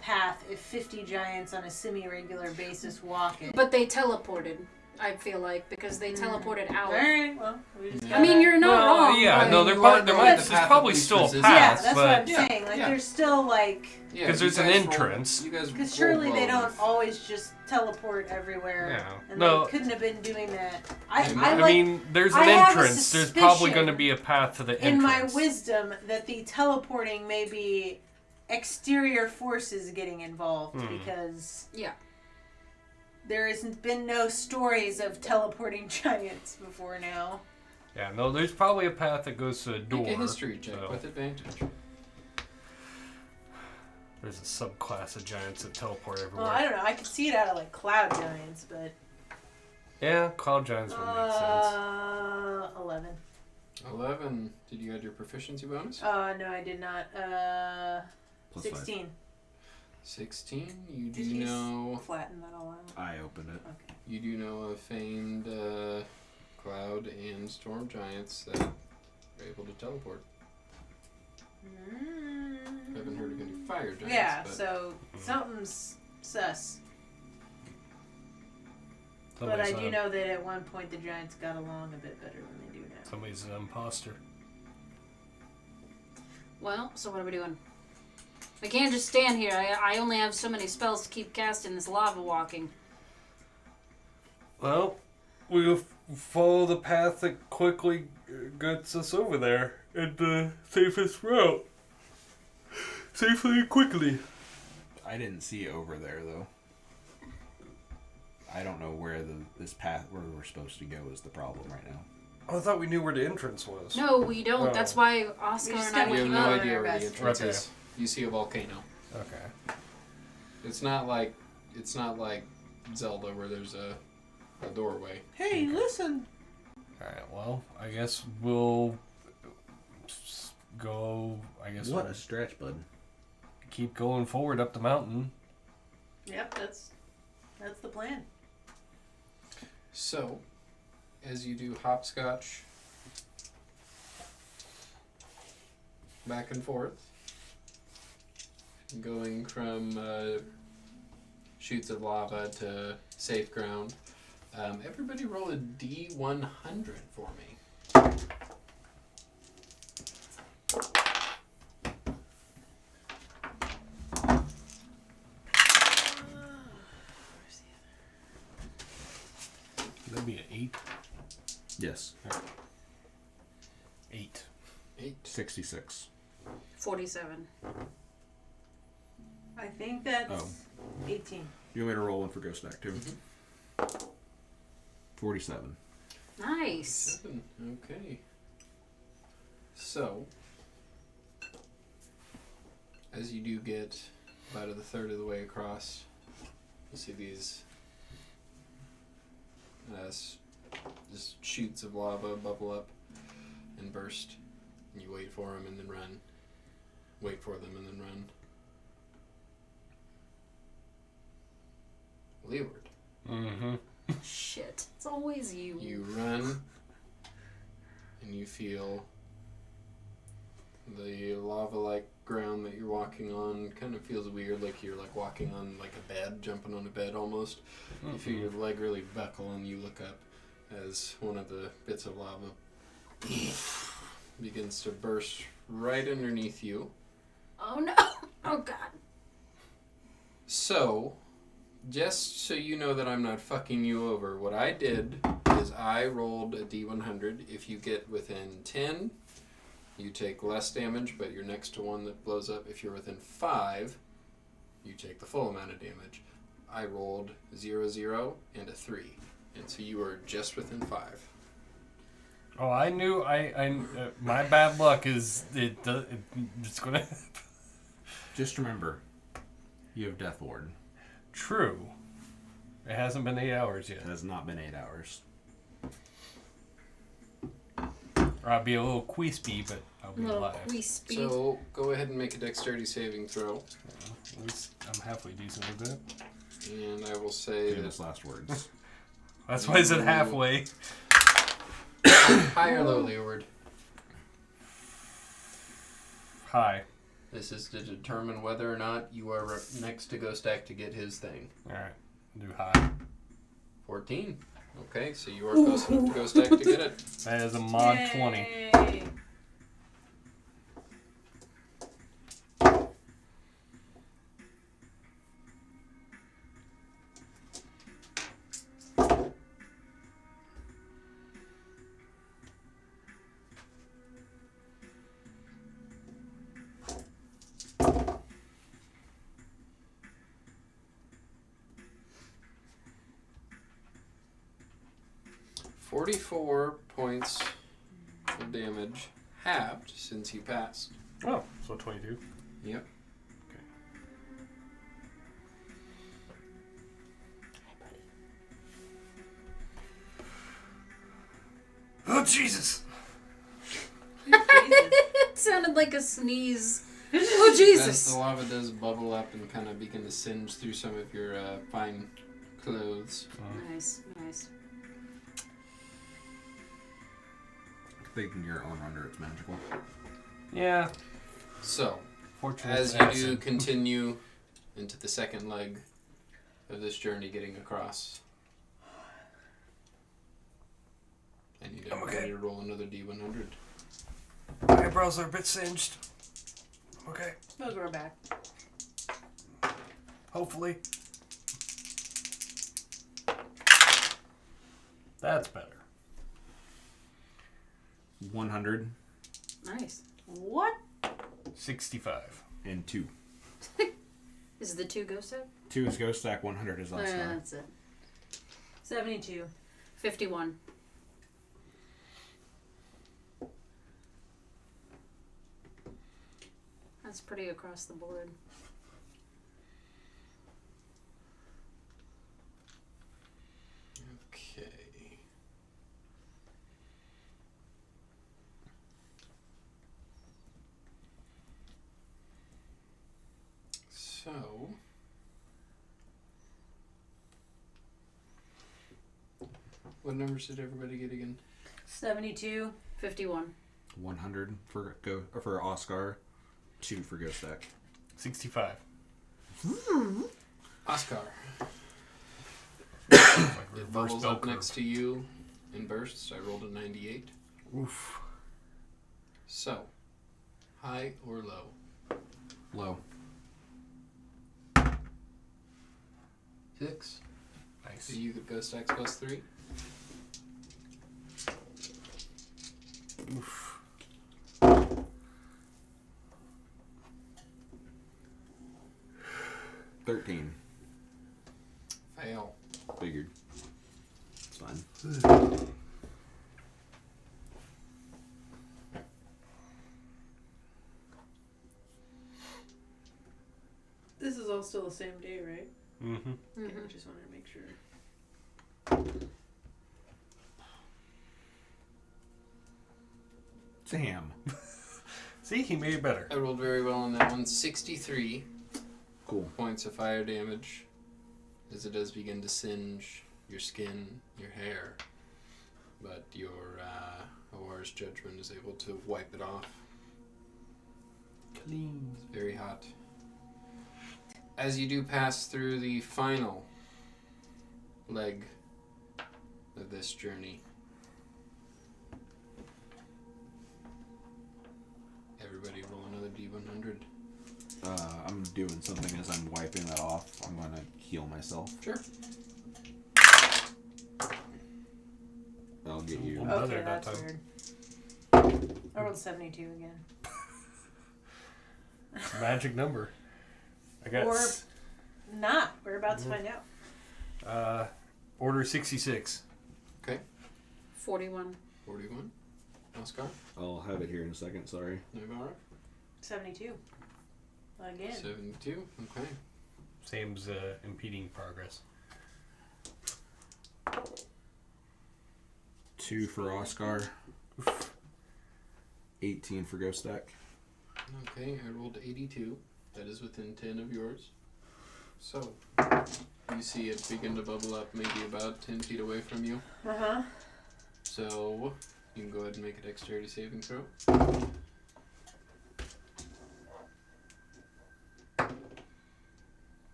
path if 50 giants on a semi-regular basis walk it. But they teleported, I feel like, because they teleported out. Alright, well, we just I mean, you're not wrong. Yeah, but- no, you there are there going might. the There's path probably of least still a resistance. Yeah, path, that's but what I'm Yeah, saying. Like, yeah. there's still like... Yeah, 'Cause you there's an guys rolled- entrance. You guys Because rolled surely well they don't enough. always just teleport everywhere. Yeah. And No. they couldn't have been doing that. I I like, mean, there's an I have a entrance. There's probably suspicion going to be a path to the in my entrance. wisdom that the teleporting may be exterior forces getting involved because Yeah. there has been no stories of teleporting giants before now. Yeah, no, there's probably a path that goes to a door. Make a history check so with advantage. There's a subclass of giants that teleport everywhere. Well, I don't know. I could see it out of like cloud giants, but Yeah, cloud giants would make sense. 11. 11. Did you add your proficiency bonus? No, I did not. Plus 16. 16. You do Did you know. flatten that all out? 5. I opened it. Okay. You do know of famed cloud and storm giants that are able to teleport. I haven't heard of any fire giants. Yeah, but so something's sus. But Somebody's I do a- know that at one point the giants got along a bit better than they do now. Somebody's an imposter. Well, so what are we doing? We can't just stand here. I only have so many spells to keep casting this lava walking. Well, we'll follow the path that quickly gets us over there at the safest route. Safely and quickly. I didn't see over there though. I don't know where this path where we're supposed to go is the problem right now. I thought we knew where the entrance was. No, we don't. Oh. That's why Oscar We just and I gotta You went have no up. idea where the best. entrance Okay. is. You see a volcano. Okay. It's not like Zelda where there's a doorway. Hey, listen! Alright, well, I guess we'll go. I guess What we'll a stretch, bud. keep going forward up the mountain. Yep, that's the plan. So, as you do hopscotch back and forth, going from shoots of lava to safe ground, everybody roll a D100 for me. That'd be an 8. Yes. 8. 8. 66. 47. I think that's Oh. 18. You want me to roll one for Ghost Stack too? 47. Nice. 7. Okay. So, as you do get about a third of the way across, you see these just shoots of lava bubble up and burst. And you wait for them and then run. Wait for them and then run. Leeward. Mm-hmm. Shit. It's always you. You run and you feel the lava-like ground that you're walking on kind of feels weird, like you're like walking on like a bed, jumping on a bed almost. You feel your leg really buckle and you look up as one of the bits of lava begins to burst right underneath you. Oh no. Oh god. So, just so you know that I'm not fucking you over, what I did is I rolled a D100. If you get within 10, you take less damage, but you're next to one that blows up. If you're within 5, you take the full amount of damage. I rolled 0, 0, and a 3. And so you are just within 5. Oh, I knew. My bad luck is it's gonna. Just remember, you have Death Ward. True. It hasn't been 8 hours yet. It has not been 8 hours. Or I'll be a little crispy, but I'll be Little alive. crispy. So go ahead and make a dexterity saving throw. At least I'm halfway decent with that. And I will say Famous last words. That's why I said halfway. high or low, Leeward. High. This is to determine whether or not you are next to Ghostak to get his thing. Alright. Do high. 14. Okay, so you are close enough to Ghostak to get it. That is a mod 20. Yay. $44 points of damage, halved since you passed. Oh, so 22. Yep. Oh, Jesus! It sounded like a sneeze. Oh, As Jesus. the lava does bubble up and kind of begin to singe through some of your fine clothes. Nice, nice. Thinking your armor under it's magical. Yeah. So, Fortunate as you do continue into the second leg of this journey getting across, I need everybody to roll another D100. My eyebrows are a bit singed. Okay. They'll grow back. Hopefully. That's better. 100 Nice. What? 65. and 2. Is the 2 ghost set? 2 is Ghost Stack, 100 is Last Star. That's it. 72. 51. That's pretty across the board. Okay. So, what numbers did everybody get again? 72. 51. 100 for Oscar, 2 for Ghost Stack. 65. Oscar. Like It reverse bubbles bell up curve. next to you in bursts. I rolled a 98. Oof. So, high or low? Low. 6. Nice. So you could go stacks plus 3. Oof. 13. Fail. Figured. It's fine. This is all still the same day, right? Mm-hmm. Yeah, I just wanted to make sure. Damn. See, he made it better. I rolled very well on that one. 63 Cool. points of fire damage as it does begin to singe your skin, your hair. But your Awar's judgment is able to wipe it off. Clean. It's very hot. As you do pass through the final leg of this journey, everybody roll another D100. I'm doing something as I'm wiping that off. I'm gonna heal myself. Sure. I'll get you. Oh. Another Okay, that that's time. weird. I rolled 72 again. Magic number. I got Or not. We're about to find out. order 66. 41. 41. Oscar? I'll have it here in a second, sorry. Navarro? 72. Again. 72. Okay. Same's impeding progress. 2 for Oscar. 18 for Ghost Deck. Okay, I rolled 82. That is within 10 of yours. So, you see it begin to bubble up maybe about 10 feet away from you. Uh-huh. So, you can go ahead and make a dexterity saving throw.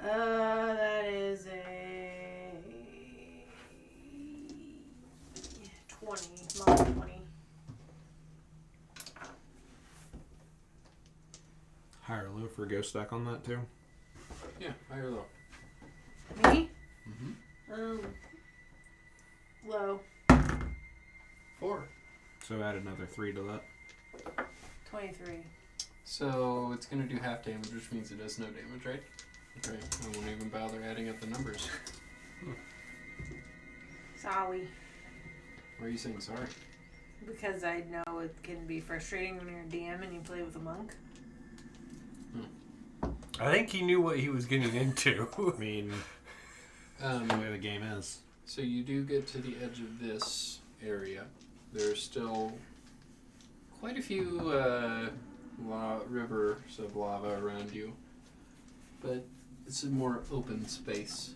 That is a 20. Mod 20. High or low for Ghost Deck on that too? Yeah, high or low. Me? Mm-hmm. Low. 4. So add another 3 to that. 23. So, it's going to do half damage, which means it does no damage, right? Okay, I won't even bother adding up the numbers. Sorry. Why are you saying sorry? Because I know it can be frustrating when you're a DM and you play with a monk. I think he knew what he was getting into. I mean, the way the game is. So you do get to the edge of this area. There's still quite a few rivers of lava around you, but it's a more open space.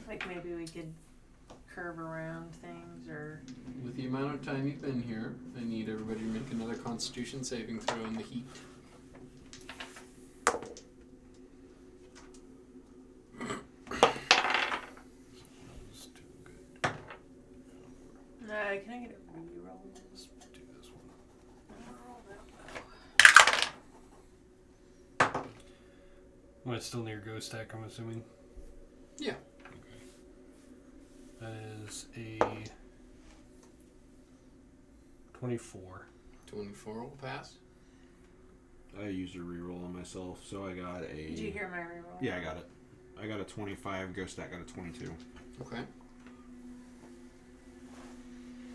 Like maybe we could curve around things or... With the amount of time you've been here, I need everybody to make another Constitution saving throw in the heat. Can I get a reroll? Let's do this one. Well, it's still near Ghost Deck, I'm assuming. Yeah. Okay. That is a 24. 24 will pass. I used a reroll on myself, so I got a... Did you hear my reroll? Yeah, I got it. I got a 25, Ghost Deck got a 22. Okay.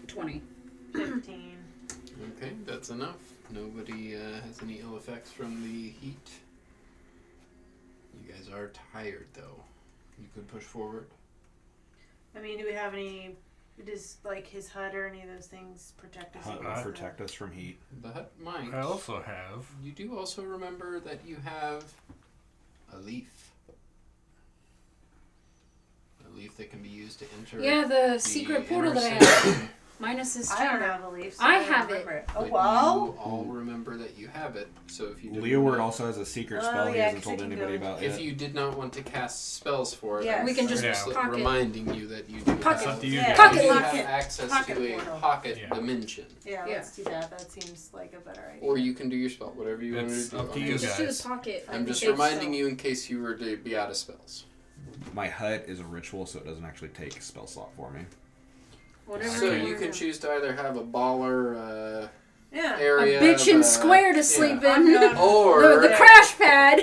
20. 15. Okay, that's enough. Nobody has any ill effects from the heat. You guys are tired, though. You could push forward. I mean, do we have any... Does, like, his hut or any of those things protect us Hut against will protect us from heat. The hut might. I also have... You do also remember that you have a leaf. A leaf that can be used to enter. Yeah, the secret portal that I inner have. city. Minus his I don't chamber. have a leaf, so I don't have remember it. Oh, But wow. you all remember that you have it. So if you didn't Leoward want- also has a secret Oh, spell he yeah, hasn't 'cause told it can anybody go- about If yet. you did not want to cast spells for it, Yes. We can I'm just Yeah. pocket. reminding you that you do Pocket. have, Up to you Yeah, guys. Pocket you lock have it. access Pocket to a portal. pocket Yeah. dimension. Yeah, Yeah. let's do that. That seems like a better idea. Or you can do your spell, whatever you want It's to do. up to I'm you just- Just do guys. the pocket. I'm just Safe reminding spell. you in case you were to be out of spells. My hut is a ritual, so it doesn't actually take a spell slot for me. Whatever. So you you can choose to either have a baller Yeah. area, a bitch and but- square to yeah. sleep I'm in. not- or the crash pad.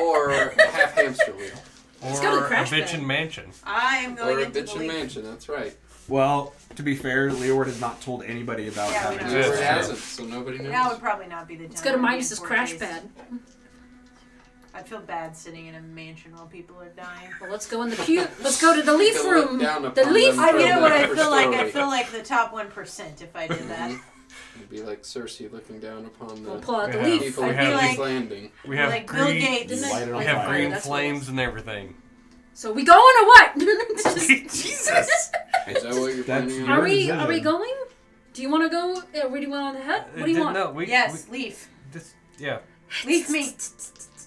or a half hamster wheel, Let's go to the Or a crash bitchin' bed. mansion. I am going or a into bitchin' the leaf. mansion. That's right. Well, to be fair, Leoward has not told anybody about Yeah, we having know. Or Yeah, it true. hasn't, so nobody knows. That would probably not be the time. Let's go to to be Minus's in crash Portuguese. pad. I'd feel bad sitting in a mansion while people are dying. Well, let's go in the let's go to the leaf You can look room. down The upon leaf them I, from you know the what I upper feel like? I story. feel like the top 1% if I did that. It'd be like Cersei looking down upon We'll the pull out the Yeah. leaf. people I'd in be King's like- Landing. We have like Bill green, Gates. Didn't Light it on we have fire. green That's what it flames and everything. So we going or what? Jesus! Is that what you're planning on? Are we decision. going? Do you want to go? Where do you want on the hut? What do you want? No, we, Yes, leaf. we just, yeah. Leaf me.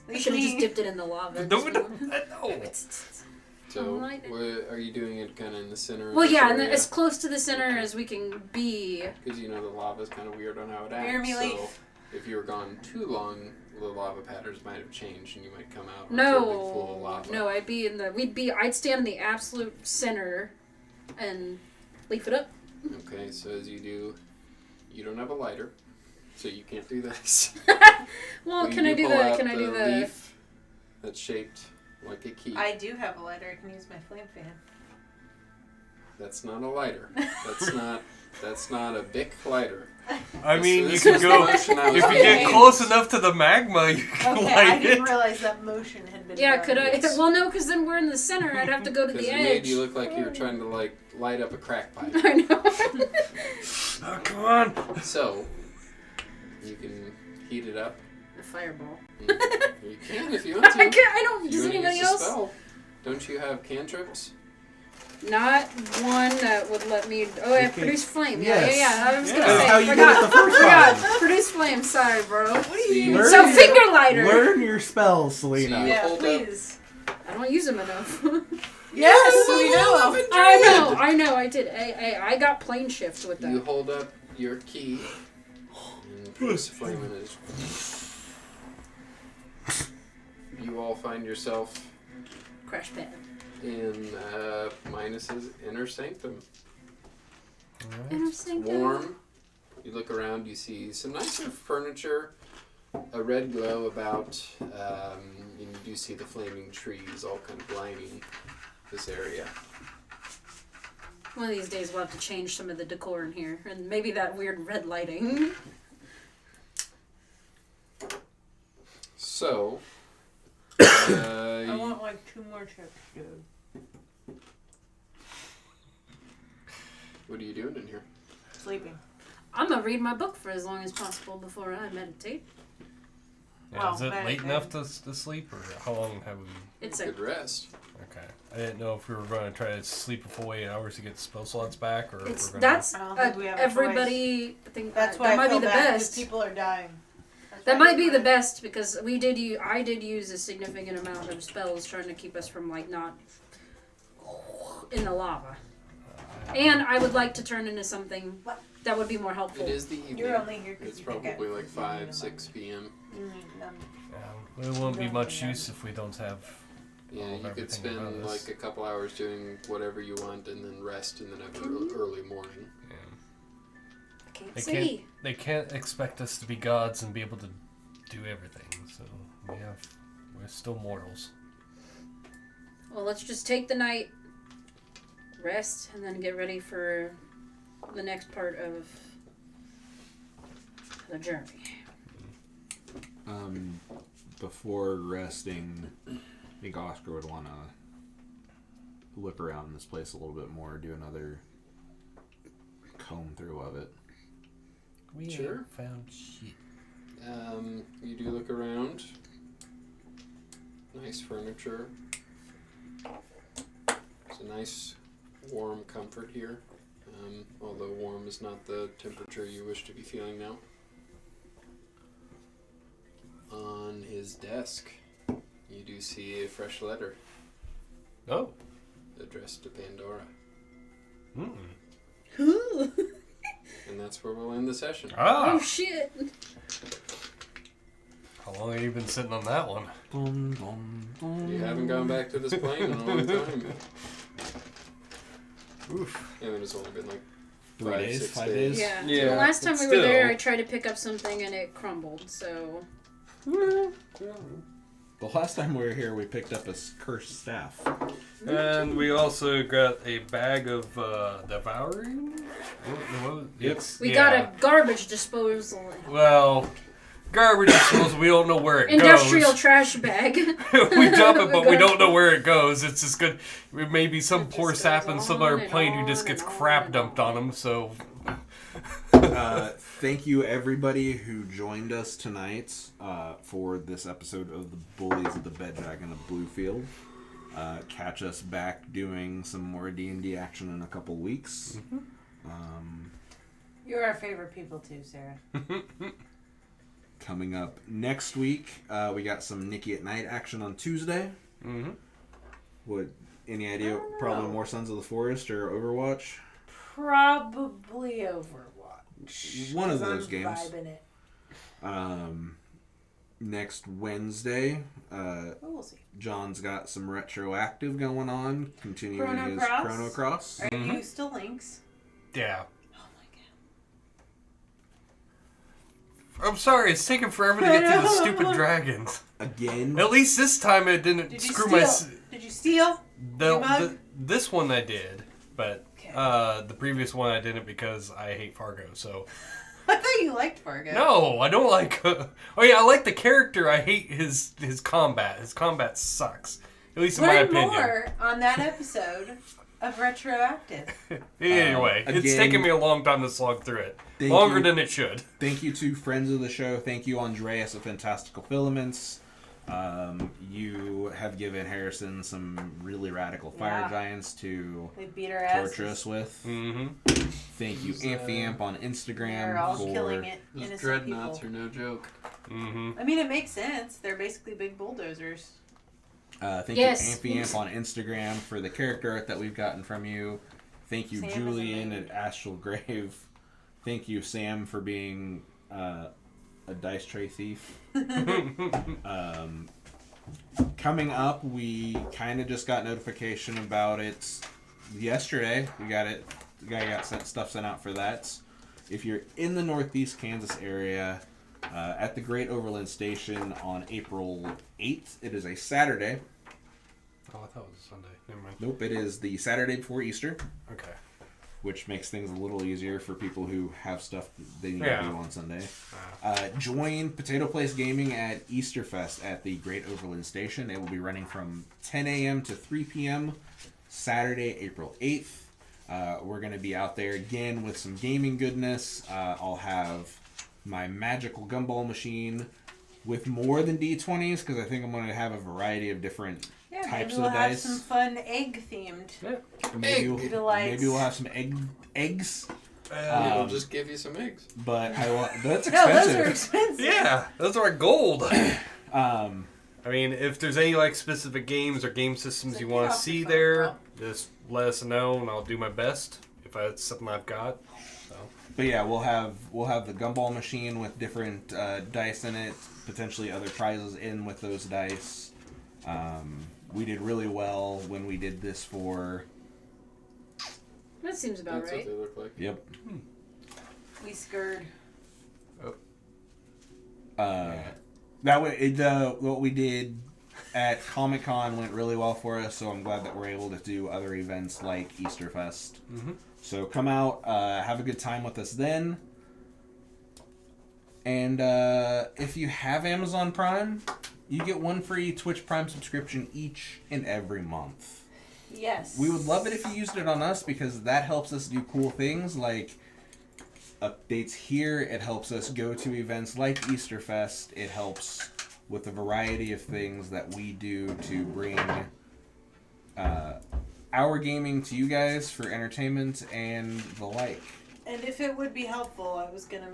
I Leaf should have just me. dipped it in the lava. No, no. So, Light it. what, are you doing it kind of in the center? of Well, this yeah, and area? as close to the center as we can be. Because you know the lava's kind of weird on how it acts. Bear me so leaf. if you were gone too long, the lava patterns might have changed, and you might come out onto a big pool of No, lava. no, I'd stand in the absolute center and leaf it up. Okay, so as you do, you don't have a lighter, so you can't do this. Well, But can you I do pull the? out Can I do the? leaf that's shaped like a key. I do have a lighter. I can use my flame fan. That's not a lighter. That's not a Bic lighter. I mean, you This could was the go... motion I was If you get making. close enough to the magma, you can Okay, I light didn't it. realize that motion had been Yeah, done. could I? Yes. Well, no, because then we're in the center. I'd have to go to Because the it made edge. you look like you were trying to like light up a crack pipe. I know. Oh, come on. So you can heat it up. A fireball. You can if you want to. I don't. If Does you wanna anybody use a else? spell. Don't you have cantrips? Not one that would let me. Oh, yeah, can- produce flame. Yes. Yeah. I was Yeah. gonna That's say. how you forgot. did it the first Forgot. time. Produce flame. Sorry, bro. What are you Learn So your- finger lighter. Learn your spells, Selena. So you- Yeah, Hold up. please. I don't use them enough. Yes, we know. I know. I did. I got plane shift with You that. hold up your key and produce a flame in it. You all find yourself Crash pad. in Minus's inner sanctum. Interesting. Warm. You look around, you see some nicer furniture, a red glow about, and you do see the flaming trees all kind of lining this area. One of these days we'll have to change some of the decor in here, and maybe that weird red lighting. So, I want like 2 more chips, dude. what are you doing in here? Sleeping. I'm gonna read my book for as long as possible before I meditate. Yeah, is it Well, late enough to sleep, or how long have we... It's a Good rest. Okay. I didn't know if we were going to try to sleep a full 8 hours to get spell slots back, or if It's we're going that's I don't think we have a everybody. I think That's why that I might be feel the bad, 'cause best. people are dying. That's That why might be the people best because we did. I did use a significant amount of spells trying to keep us from like not in the lava. And I would like to turn into something that would be more helpful. It is the evening. You're only here 'cause It's you think probably I- like you 5, need 6 p.m. You need them. Yeah, it won't be much use if we don't have... Yeah, All of you could everything about spend us. like a couple hours doing whatever you want and then rest in the early morning. Yeah. I can't They see. They can't expect us to be gods and be able to do everything, so we're still mortals. Well, let's just take the night, rest, and then get ready for the next part of the journey. Before resting, I think Oscar would want to look around this place a little bit more, do another comb through of it. We Sure. ain't found shit. You do look around. Nice furniture. It's a nice warm comfort here. Although warm is not the temperature you wish to be feeling now. On his desk, you do see a fresh letter Oh. addressed to Pandora. Hmm. And that's where we'll end the session. Ah! Oh shit! How long have you been sitting on that one? You haven't gone back to this plane in a long time. Oof. I mean, it's only been like 3 days, 6 5 days. days. Yeah. Yeah, The last time but we were there, still. I tried to pick up something and it crumbled. So The last time we were here, we picked up a cursed staff. And we also got a bag of devouring. Yep. we got a garbage disposal, Well, garbage disposal. We don't know where it industrial goes. trash bag. We dump it, but we don't know where it goes. It's just good. Maybe some It just poor sap goes in some on other and plane who just on gets and crap on dumped and on him. So Thank you, everybody who joined us tonight for this episode of the Bullies of the Bed Dragon of Bluefield. Catch us back doing some more D&D action in a couple weeks. You're our favorite people too, Sarah. Coming up next week, we got some Nikki at Night action on Tuesday. What? Any idea? Probably more Sons of the Forest or Overwatch. Probably Overwatch. One of 'cause those I'm games. vibing it. Next Wednesday, But we'll see. John's got some retroactive going on, continuing Chrono his Cross? Chrono Cross. Are you still Lynx? yeah. Oh my I'm sorry, it's taking forever to get to the stupid dragons. Again. At least this time it didn't Did you screw steal? my... Did you steal? You mug? This one I did, but Okay. the previous one I didn't because I hate Fargo, so... I thought you liked Fargo. No, I don't like... oh yeah, I like the character, I hate his combat. His combat sucks. At least in my Learn opinion. more on that episode of Retroactive. Anyway, it's again, taken me a long time to slog through it. Longer than it should. Thank you to friends of the show. Thank you, Andreas of Fantastical Filaments. You have given Harrison some really radical fire giants to We beat our torture asses. us with. Mm-hmm. Thank you, Amphiamp on Instagram. They're all for killing it. Those Innocent dreadnoughts people. are no joke. Mm-hmm. I mean, it makes sense. They're basically big bulldozers. Thank Yes. you, Amphiamp on Instagram for the character art that we've gotten from you. Thank you, Sam is Julian amazing. at Astral Grave. Thank you, Sam, for being a dice tray thief. Coming up, we kind of just got notification about it yesterday. We got it. The guy got stuff sent out for that. If you're in the Northeast Kansas area, at the Great Overland Station on April 8th, it is a Saturday. Oh, I thought it was Sunday. Never mind. Nope, it is the Saturday before Easter, Okay. which makes things a little easier for people who have stuff that they need Yeah. to do on Sunday. Join Potato Place Gaming at Easterfest at the Great Overland Station. It will be running from 10 a.m. to 3 p.m. Saturday, April 8th. We're going to be out there again with some gaming goodness. I'll have my magical gumball machine with more than D20s because I think I'm going to have a variety of different Yeah, types maybe we'll of have dice. some fun egg themed. Yeah. Maybe Delights. we'll have some eggs. We'll just give you some eggs. But that's No, those expensive. are expensive. Yeah, those are gold. Um, I mean, if there's any like specific games or game systems you Get want to off see your phone, there, bro. just let us know and I'll do my best if it's something I've got. So. but yeah, we'll have the gumball machine with different dice in it, potentially other prizes in with those dice. We did really well when we did this for. That seems about That's right. what they look like. Yep. We scurred. That way, what we did at Comic Con went really well for us. So I'm glad that we're able to do other events like Easterfest. Mm-hmm. So come out, have a good time with us then. And if you have Amazon Prime, you get one free Twitch Prime subscription each and every month. Yes. We would love it if you used it on us because that helps us do cool things like updates here. It helps us go to events like Easterfest. It helps with a variety of things that we do to bring our gaming to you guys for entertainment and the like. And if it would be helpful, I was gonna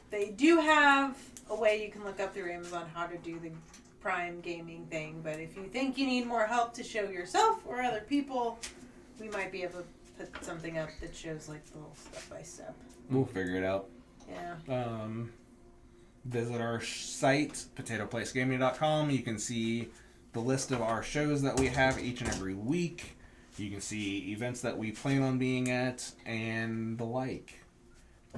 they do have a way you can look up through Amazon how to do the Prime gaming thing, but if you think you need more help to show yourself or other people, we might be able to put something up that shows like the little step by step. We'll figure it out. Yeah. Visit our site, potatoplacegaming.com. You can see the list of our shows that we have each and every week. You can see events that we plan on being at and the like.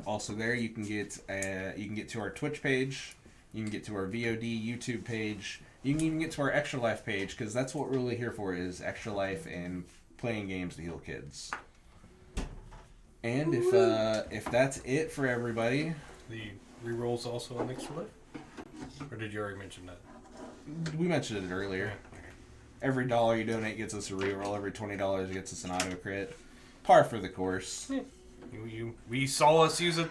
Also there you can get to our Twitch page. You can get to our VOD YouTube page. You can even get to our Extra Life page because that's what we're really here for is Extra Life and playing games to heal kids. And if that's it for everybody, The rerolls also on Extra Life? Or did you already mention that? we mentioned it earlier. Every $1 you donate gets us a reroll. Every $20 gets us an auto crit. Par for the course. We saw us use it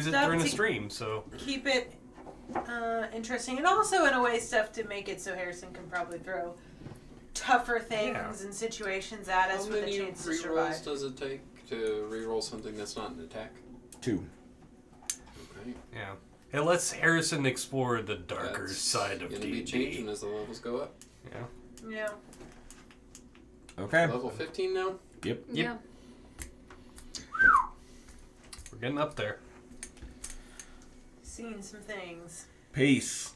Stuff during the to- stream, so Keep it interesting, and also in a way stuff to make it so Harrison can probably throw tougher things and situations at us How with a many chance to rerolls survive. does it take to reroll something that's not an attack? 2. Okay. yeah. It lets Harrison explore the darker That's side of gonna be D&D. changing as the levels go up. Yeah. Yeah. Okay. Level 15 now? Yep. Yeah. We're getting up there. Seen some things. Peace.